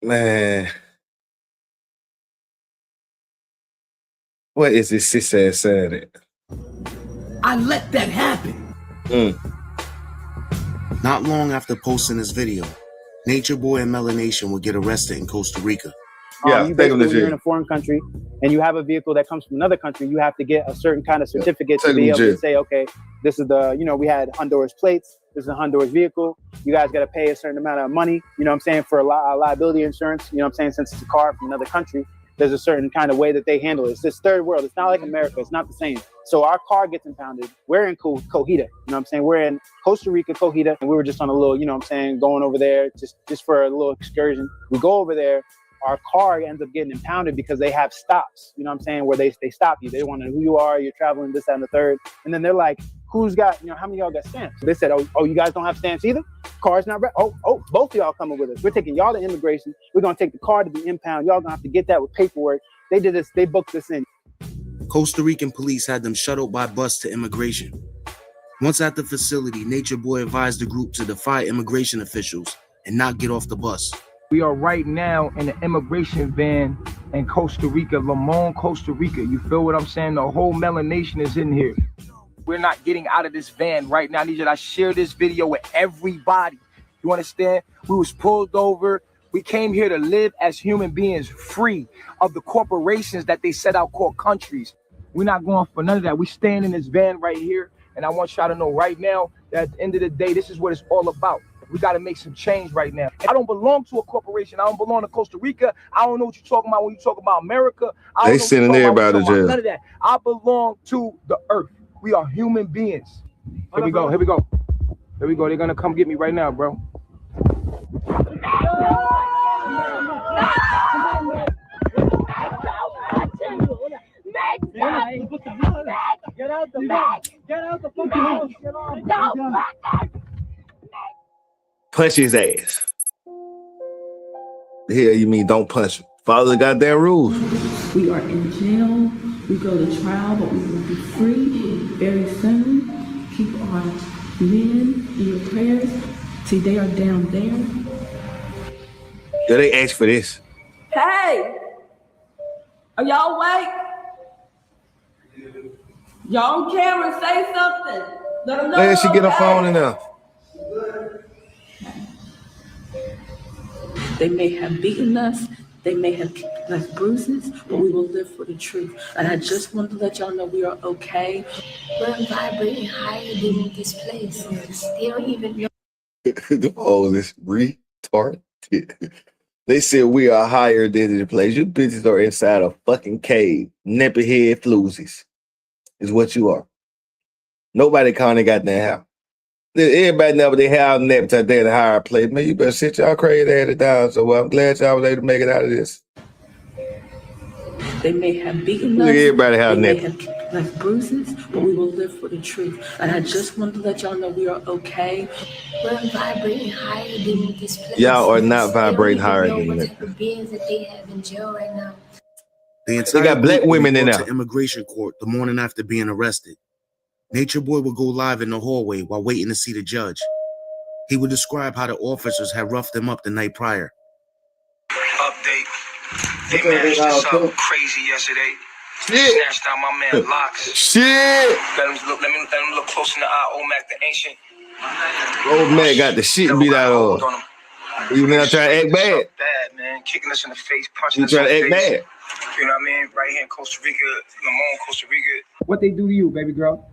Man. What is this sis ass saying it? I let that happen. Not long after posting this video, Nature Boy and Melanation would get arrested in Costa Rica. You basically, when you're in a foreign country and you have a vehicle that comes from another country, you have to get a certain kind of certificate to be able to say, okay, this is the, we had Honduras plates, this is a Honduras vehicle, you guys got to pay a certain amount of money, for liability insurance, since it's a car from another country, there's a certain kind of way that they handle it. It's this third world. It's not like America. It's not the same. So our car gets impounded. We're in Cojita, We're in Costa Rica, Cojita, and we were just on a little, going over there just for a little excursion. We go over there. Our car ends up getting impounded because they have stops, where they stop you. They want to know who you are, you're traveling, this, that, and the third. And then they're like, who's got, how many of y'all got stamps? They said, oh, you guys don't have stamps either? Car's not ready. Oh, both of y'all coming with us. We're taking y'all to immigration. We're going to take the car to the impound. Y'all going to have to get that with paperwork. They did this. They booked this in. Costa Rican police had them shuttled by bus to immigration. Once at the facility, Nature Boy advised the group to defy immigration officials and not get off the bus. We are right now in the immigration van in Costa Rica, Limon, Costa Rica. You feel what I'm saying? The whole Melanation is in here. We're not getting out of this van right now. I need you to share this video with everybody. You understand? We was pulled over. We came here to live as human beings, free of the corporations that they set out called countries. We're not going for none of that. We stand in this van right here. And I want y'all to know right now that at the end of the day, this is what it's all about. We got to make some change right now. I don't belong to a corporation. I don't belong to Costa Rica. I don't know what you're talking about when you talk about America. I don't They sending everybody to jail. None of that. I belong to the earth. We are human beings. Here we go. There we go. They're gonna come get me right now, bro. Get out the back! Get out the fucking house! Get out! Punch his ass. The hell you mean don't punch him? Follow the goddamn rules. We are in jail. We go to trial, but we will be free very soon. Keep our men in your prayers. See, they are down there. Yeah, they asked for this. Hey! Are y'all awake? Y'all on camera, say something. Let them know. Let she get her phone in there. They may have beaten us. They may have left bruises, but we will live for the truth. And I just wanted to let y'all know we are okay. We're vibrating higher than this place. They don't even know. Oh, this retarded. They said we are higher than the place. You bitches are inside a fucking cave. Nappy head floozies is what you are. Nobody calling they got their house. Everybody know they have napped out there in a higher place. Man, you better sit y'all crazy ass down. So I'm glad y'all was able to make it out of this. They may have beaten us. Look at everybody have they may napped. have left bruises, but we will live for the truth. And I just wanted to let y'all know we are okay. We're vibrating higher than this place. Y'all are not vibrating higher They don't than even know that. what type of beings that they have in jail right now. The entire got black group women would in go there. to immigration court the morning after being arrested. Nature Boy would go live in the hallway while waiting to see the judge. He would describe how the officers had roughed him up the night prior. Update. They managed to something crazy yesterday. Snatched out my man Locks. Shit. Let him look close in the eye. Omac the Ancient. Old man got the shit beat out of him. He was now trying to act bad. Bad, man. Kicking us in the face, punching He us in trying the to act face. bad. You know what I mean? Right here in Costa Rica, Limon, Costa Rica. What they do to you, baby girl?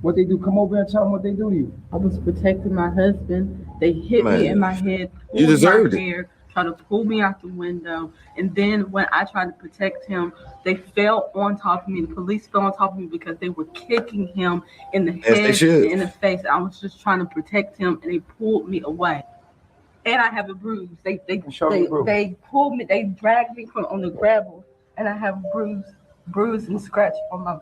What they do? Come over and tell them what they do to you. I was protecting my husband. They hit Man, me in my head. you pulled deserved my it. hair, tried to pull me out the window. And then when I tried to protect him, they fell on top of me. The police fell on top of me because they were kicking him in the Yes, they head should. and in the face. I was just trying to protect him, and they pulled me away. And I have a bruise. They pulled me. They dragged me from on the gravel, and I have a bruise and scratch on my.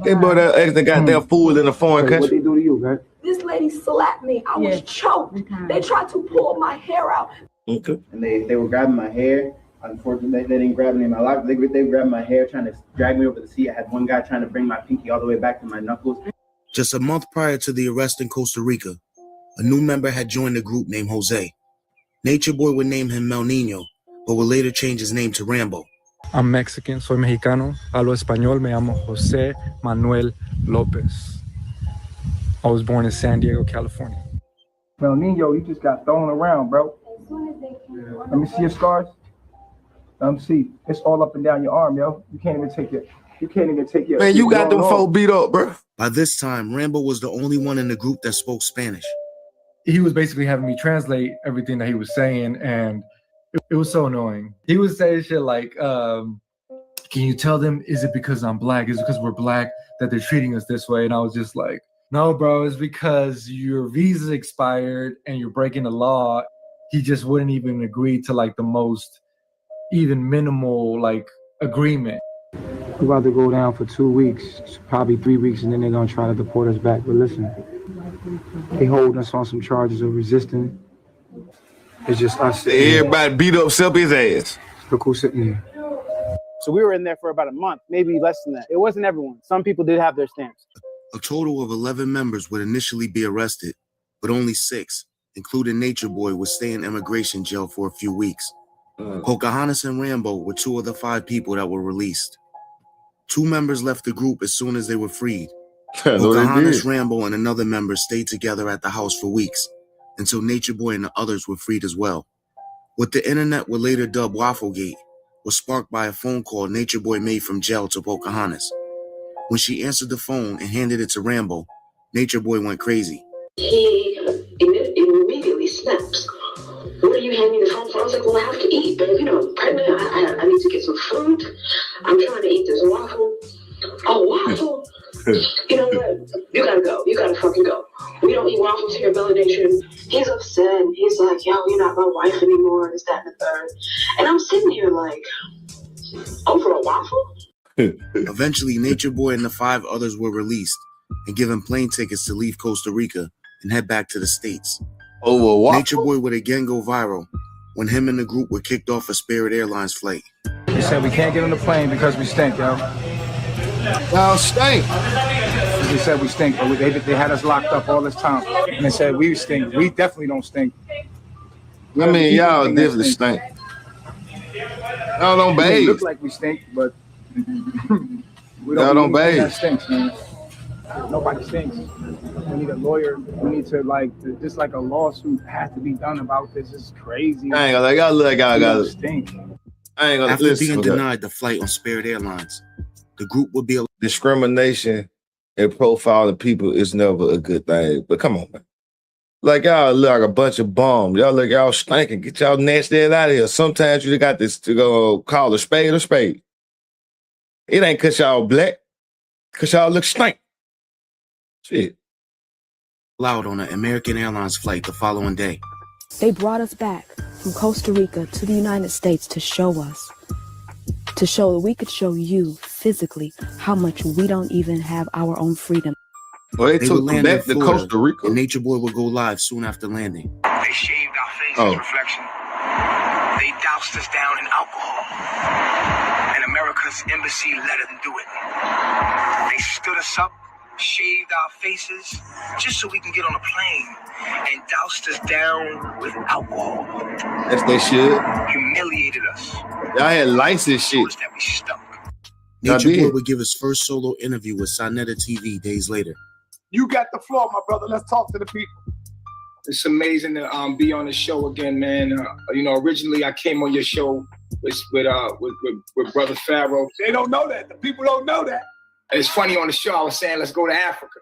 They brought that extra goddamn fool in a foreign What country. they do to you, man? This lady slapped me. I was choked. They tried to pull my hair out. Okay. And they were grabbing my hair. Unfortunately, they didn't grab me in my life. They grabbed my hair, trying to drag me over the seat. I had one guy trying to bring my pinky all the way back to my knuckles. Just a month prior to the arrest in Costa Rica, a new member had joined the group named Jose. Nature Boy would name him Mel Nino, but would later change his name to Rambo. I'm Mexican, soy mexicano, hablo español, me llamo Jose Manuel Lopez. I was born in San Diego, California. Well, Nino, you just got thrown around, bro. Let me see your scars. Let me see. It's all up and down your arm, yo. You can't even take your. Man, you got them your folk beat up, bro. By this time, Rambo was the only one in the group that spoke Spanish. He was basically having me translate everything that he was saying, and it was so annoying. He was saying shit like, can you tell them, is it because I'm black? Is it because we're black that they're treating us this way? And I was just like, no, bro, it's because your visa expired and you're breaking the law. He just wouldn't even agree to like the most even minimal like agreement. We're about to go down for 2 weeks, probably 3 weeks, and then they're gonna try to deport us back. But listen, they hold us on some charges of resisting. It's just us. Everybody beat up Selby's ass. Look who's sitting here. So we were in there for about a month, maybe less than that. It wasn't everyone. Some people did have their stamps. A total of 11 members would initially be arrested, but only 6, including Nature Boy, would stay in immigration jail for a few weeks. Pocahontas and Rambo were 2 of the 5 people that were released. 2 members left the group as soon as they were freed. Pocahontas, Rambo, and another member stayed together at the house for weeks until Nature Boy and the others were freed as well. What the internet would later dub Wafflegate was sparked by a phone call Nature Boy made from jail to Pocahontas. When she answered the phone and handed it to Rambo, Nature Boy went crazy. He immediately snaps. What are you handing the phone for? I was like, well, I have to eat, babe. You know, I'm pregnant. I need to get some food. I'm trying to eat this waffle. A waffle? You know what? You gotta go. You gotta fucking go. We don't eat waffles here at Bella Nature. And I'm sitting here like, over a waffle? Eventually, Nature Boy and the 5 others were released and given plane tickets to leave Costa Rica and head back to the States. Oh, well, Nature Boy would again go viral when him and the group were kicked off a Spirit Airlines flight. They said we can't get on the plane because we stink, yo. Y'all stink. They said we stink, but they had us locked up all this time. And they said we stink. We definitely don't stink. I mean, y'all definitely stink. Y'all don't bathe. We look like we stink, but we don't bathe. That stinks, man. Nobody stinks. We need a lawyer. We need to just like a lawsuit has to be done about this. It's crazy. I ain't gonna gotta stink. I ain't gonna After being denied the flight on Spirit Airlines, the group would be discrimination and profiling people is never a good thing. But come on, man. Like y'all look like a bunch of bums. Y'all look y'all stinking. Get y'all nasty out of here. Sometimes you got this to go call a spade a spade. It ain't cause y'all black, cause y'all look stink. Shit. Loud on an American Airlines flight the following day. They brought us back from Costa Rica to the United States to show us, to show that we could show you physically how much we don't even have our own freedom. Well, they took them back to Costa Rica. And Nature Boy would go live soon after landing. They shaved our faces, reflection. They doused us down in alcohol. And America's embassy let them do it. They stood us up, shaved our faces, just so we can get on a plane, and doused us down with alcohol. Yes, they should. Humiliated us. Y'all had license shit. That we stuck. Nature Boy would give his first solo interview with Sonetta TV days later. You got the floor, my brother. Let's talk to the people. It's amazing to be on the show again, man. Originally I came on your show with Brother Pharaoh. They don't know that. The people don't know that. It's funny, on the show I was saying, let's go to Africa.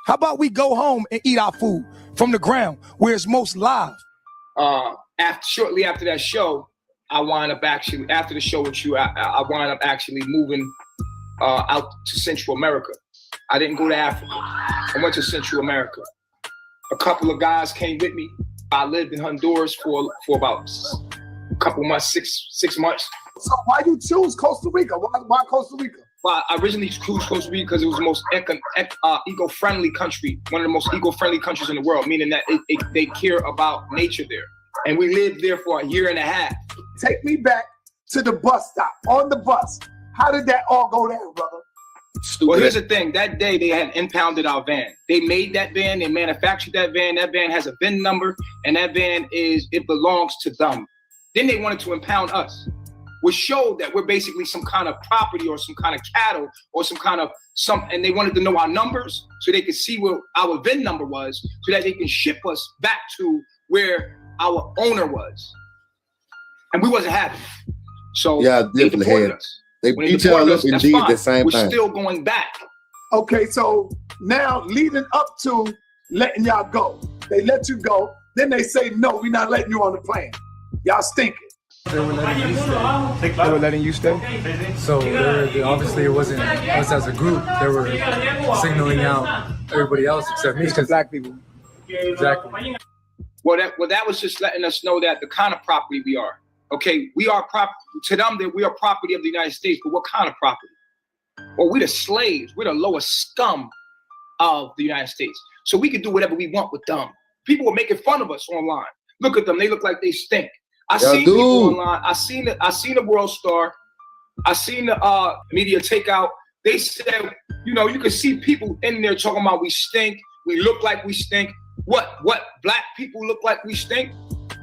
How about we go home and eat our food from the ground where it's most live? Shortly after that show, I wind up actually, after the show with you, I wind up actually moving out to Central America. I didn't go to Africa. I went to Central America. A couple of guys came with me. I lived in Honduras for about a couple months, six months. So why you choose Costa Rica? Why Costa Rica? Well, I originally chose Costa Rica because it was the most eco-friendly country, one of the most eco-friendly countries in the world, meaning that they care about nature there. And we lived there for a year and a half. Take me back to the bus stop, on the bus. How did that all go down, brother? Stupid. Well, here's the thing. That day, they had impounded our van. They made that van. They manufactured that van. That van has a VIN number, and that van it belongs to them. Then they wanted to impound us, which showed that we're basically some kind of property or some kind of cattle or and they wanted to know our numbers so they could see what our VIN number was so that they can ship us back to where our owner was. And we wasn't happy. So they deported us. They beat y'all up and did the same thing. We're still going back. Okay, so now leading up to letting y'all go, they let you go. Then they say, no, we're not letting you on the plane. Y'all stinking. They were letting you stay. They were letting you stay? So obviously it wasn't us as a group. They were signaling out everybody else except me. Because black people. Exactly. Well, that was just letting us know that the kind of property we are. Okay, we are to them that we are property of the United States, but what kind of property? Well, we're the slaves. We're the lowest scum of the United States. So we can do whatever we want with them. People were making fun of us online. Look at them. They look like they stink. I seen people online. I seen the World Star. I seen the media takeout. They said, you can see people in there talking about we stink. We look like we stink. What black people look like we stink?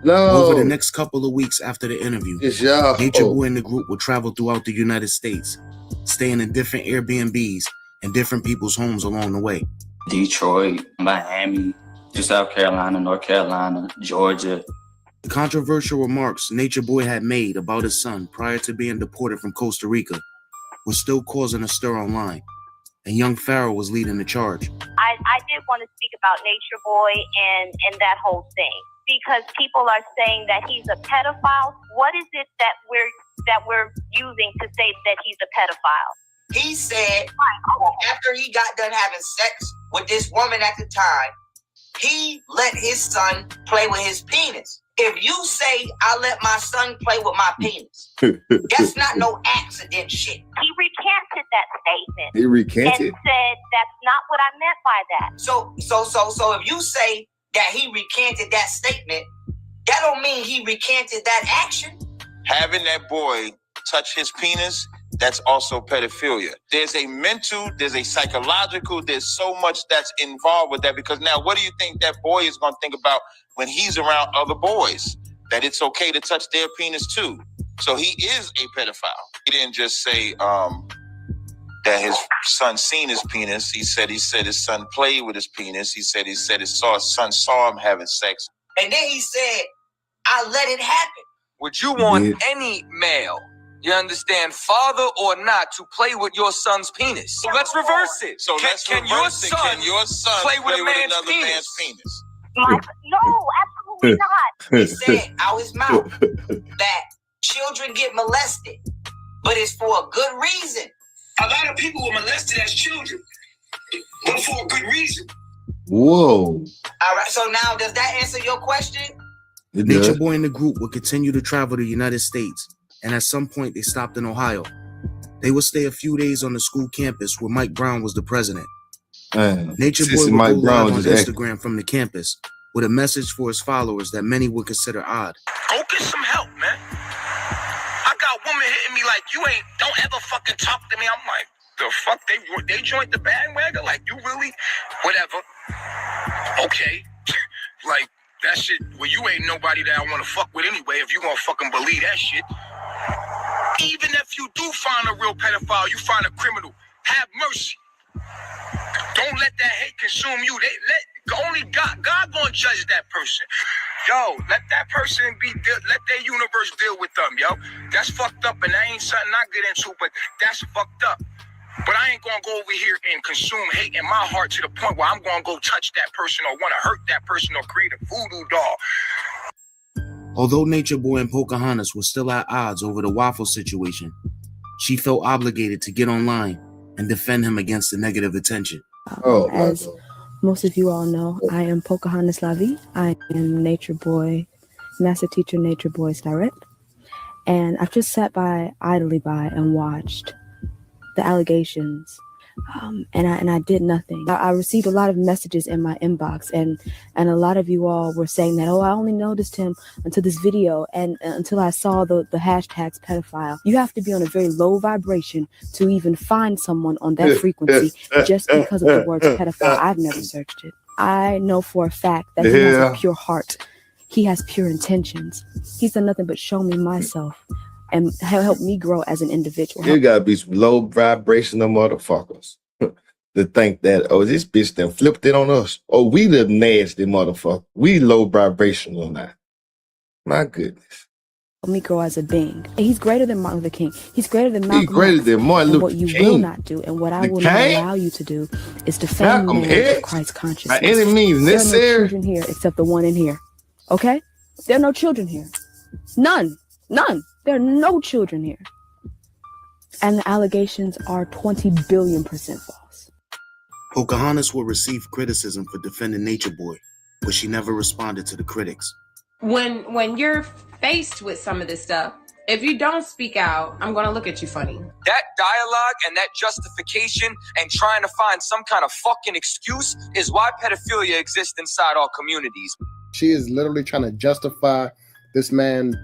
No. Over the next couple of weeks after the interview, Nature Boy and the group would travel throughout the United States, staying in different Airbnbs and different people's homes along the way. Detroit, Miami, South Carolina, North Carolina, Georgia. The controversial remarks Nature Boy had made about his son prior to being deported from Costa Rica was still causing a stir online, and young Pharaoh was leading the charge. I did want to speak about Nature Boy and that whole thing, because people are saying that he's a pedophile. What is it that we're using to say that he's a pedophile? He said after he got done having sex with this woman at the time, he let his son play with his penis. If you say I let my son play with my penis, that's not no accident shit. He recanted that statement. He recanted? And said that's not what I meant by that. So if you say that he recanted that statement, that don't mean he recanted that action. Having that boy touch his penis, that's also pedophilia. There's a mental, there's a psychological, there's so much that's involved with that, because now what do you think that boy is going to think about when he's around other boys? That it's okay to touch their penis too. So he is a pedophile. He didn't just say that his son seen his penis. He said his son played with his penis. He said his son saw him having sex. And then he said, I let it happen. Would you want any male, you understand, father or not, to play with your son's penis? So let's reverse it. So can your son play with a man's penis? No, absolutely not. He said out his mouth that children get molested, but it's for a good reason. A lot of people were molested as children, but for a good reason. Whoa. All right, so now does that answer your question? The Nature Boy and the group would continue to travel to the United States, and at some point they stopped in Ohio. They would stay a few days on the school campus where Mike Brown was the president. Nature Boy would go live on Instagram from the campus with a message for his followers that many would consider odd. Go get some help, man. I got women hitting me like, don't ever fucking talk to me. I'm like, the fuck, they joined the bandwagon? Like, you really? Whatever. Okay. Like, that shit, well, you ain't nobody that I want to fuck with anyway, if you gonna fucking believe that shit. Even if you do find a real pedophile, you find a criminal, have mercy. Don't let that hate consume you. Only God gonna judge that person. Yo, let that person let their universe deal with them, yo. That's fucked up, and that ain't something I get into, but that's fucked up. But I ain't gonna go over here and consume hate in my heart to the point where I'm gonna go touch that person or want to hurt that person or create a voodoo doll. Although Nature Boy and Pocahontas were still at odds over the waffle situation, she felt obligated to get online and defend him against the negative attention. As most of you all know, I am Pocahontas Lavi. I am Nature Boy, Master Teacher Nature Boy Starrett. And I've just sat idly by and watched the allegations, and I did nothing. I received a lot of messages in my inbox, and a lot of you all were saying that, I only noticed him until this video and until I saw the hashtags pedophile. You have to be on a very low vibration to even find someone on that frequency just because of the words pedophile. I've never searched it. I know for a fact that he has a pure heart. He has pure intentions. He's done nothing but show me myself and help me grow as an individual. You gotta be some low vibrational motherfuckers to think that, this bitch done flipped it on us. Oh, we the nasty motherfucker. We low vibrational now. My goodness. Help me grow as a being. And he's greater than Martin Luther King. He's greater than Malcolm. He's greater than Martin Luther King. What you will not do, and what I will not allow you to do, is defend man of Christ consciousness. By any means necessary. There are no children here except the one in here. Okay? There are no children here. None. There are no children here. And the allegations are 20 billion% false. Pocahontas will receive criticism for defending Nature Boy, but she never responded to the critics. When you're faced with some of this stuff, if you don't speak out, I'm going to look at you funny. That dialogue and that justification and trying to find some kind of fucking excuse is why pedophilia exists inside our communities. She is literally trying to justify this man,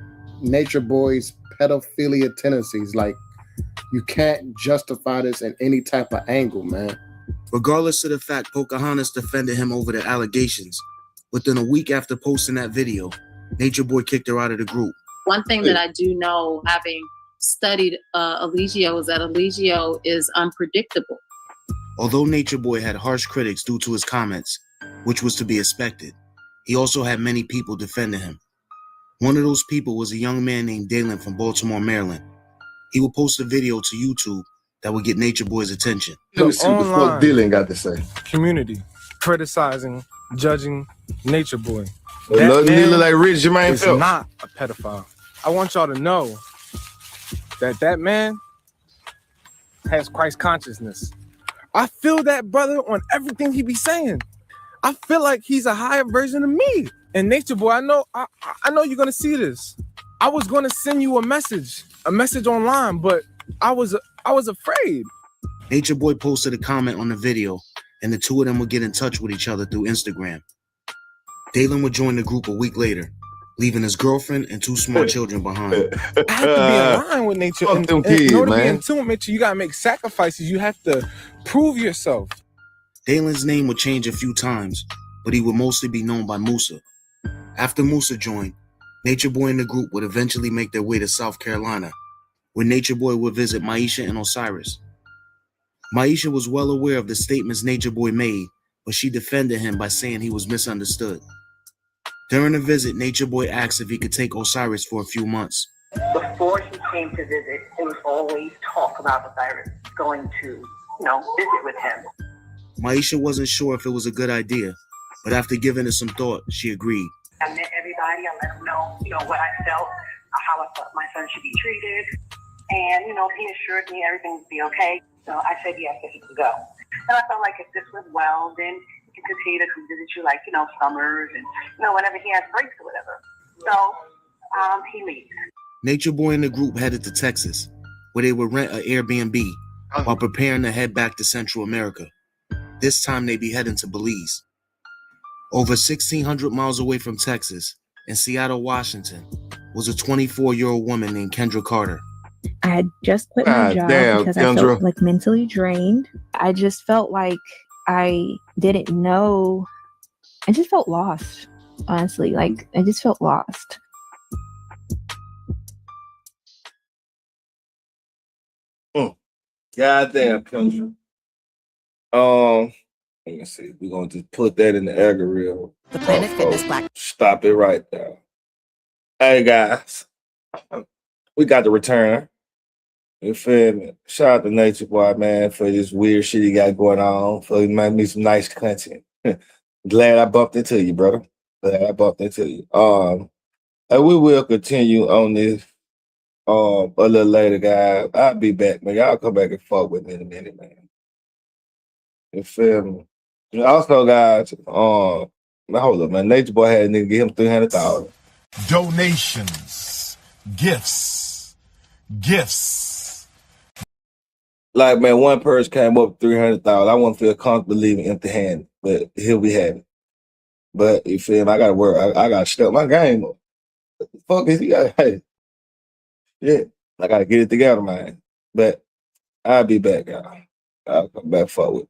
Nature Boy's pedophilia tendencies. Like, you can't justify this in any type of angle, man. Regardless of the fact Pocahontas defended him over the allegations, within a week after posting that video, Nature Boy kicked her out of the group. One thing that I do know, having studied Eligio, is that Eligio is unpredictable. Although Nature Boy had harsh critics due to his comments, which was to be expected, he also had many people defending him. One of those people was a young man named Dalen from Baltimore, Maryland. He would post a video to YouTube that would get Nature Boy's attention. Let me see what the fuck Dylan got to say. Community criticizing, judging Nature Boy. He look like Rich Jermaine is Phelps. Not a pedophile. I want y'all to know that man has Christ consciousness. I feel that brother on everything he be saying. I feel like he's a higher version of me. And Nature Boy, I know you're gonna see this. I was gonna send you a message online, but I was afraid. Nature Boy posted a comment on the video, and the two of them would get in touch with each other through Instagram. Dalen would join the group a week later, leaving his girlfriend and 2 small children behind. I have to be in line with Nature. Fuck them In kids, order to be man. in tune with Nature, you gotta make sacrifices. You have to prove yourself. Dalen's name would change a few times, but he would mostly be known by Musa. After Musa joined, Nature Boy and the group would eventually make their way to South Carolina, where Nature Boy would visit Maisha and Osiris. Maisha was well aware of the statements Nature Boy made, but she defended him by saying he was misunderstood. During the visit, Nature Boy asked if he could take Osiris for a few months. Before he came to visit, it was always talk about Osiris going to, visit with him. Maisha wasn't sure if it was a good idea, but after giving it some thought, she agreed. I met everybody. I let them know, what I felt, how I thought my son should be treated. And, he assured me everything would be okay. So I said yes, that he could go. And I felt like if this went well, then he could continue to come visit you like, summers and, whenever he has breaks or whatever. So he leaves. Nature Boy and the group headed to Texas, where they would rent an Airbnb while preparing to head back to Central America. This time they'd be heading to Belize. Over 1,600 miles away from Texas, in Seattle, Washington, was a 24-year-old woman named Kendra Carter. I had just quit my job because I felt like mentally drained. I just felt like I didn't know. I just felt lost, honestly. Like, I just felt lost. Goddamn, Kendra. Let me see. We're gonna just put that in the algorithm. The Planet Fitness Black. Stop it right there. Hey guys, we got the return. You feel me? Shout out to Nature Boy, man, for this weird shit he got going on. For making me some nice content. Glad I bumped into you, brother. Glad I bumped into you. And we will continue on this a little later, guys. I'll be back, man. Y'all come back and fuck with me in a minute, man. You feel me? And also, guys, hold up, man. Nature Boy had a nigga give him $300,000. Donations, gifts. Like, man, one person came up with $300,000. I wouldn't feel comfortable leaving empty-handed, but here we have it. But you feel me? I gotta work. I gotta step my game up. What the fuck is he got? Hey, yeah, I gotta get it together, man. But I'll be back, y'all. I'll come back forward.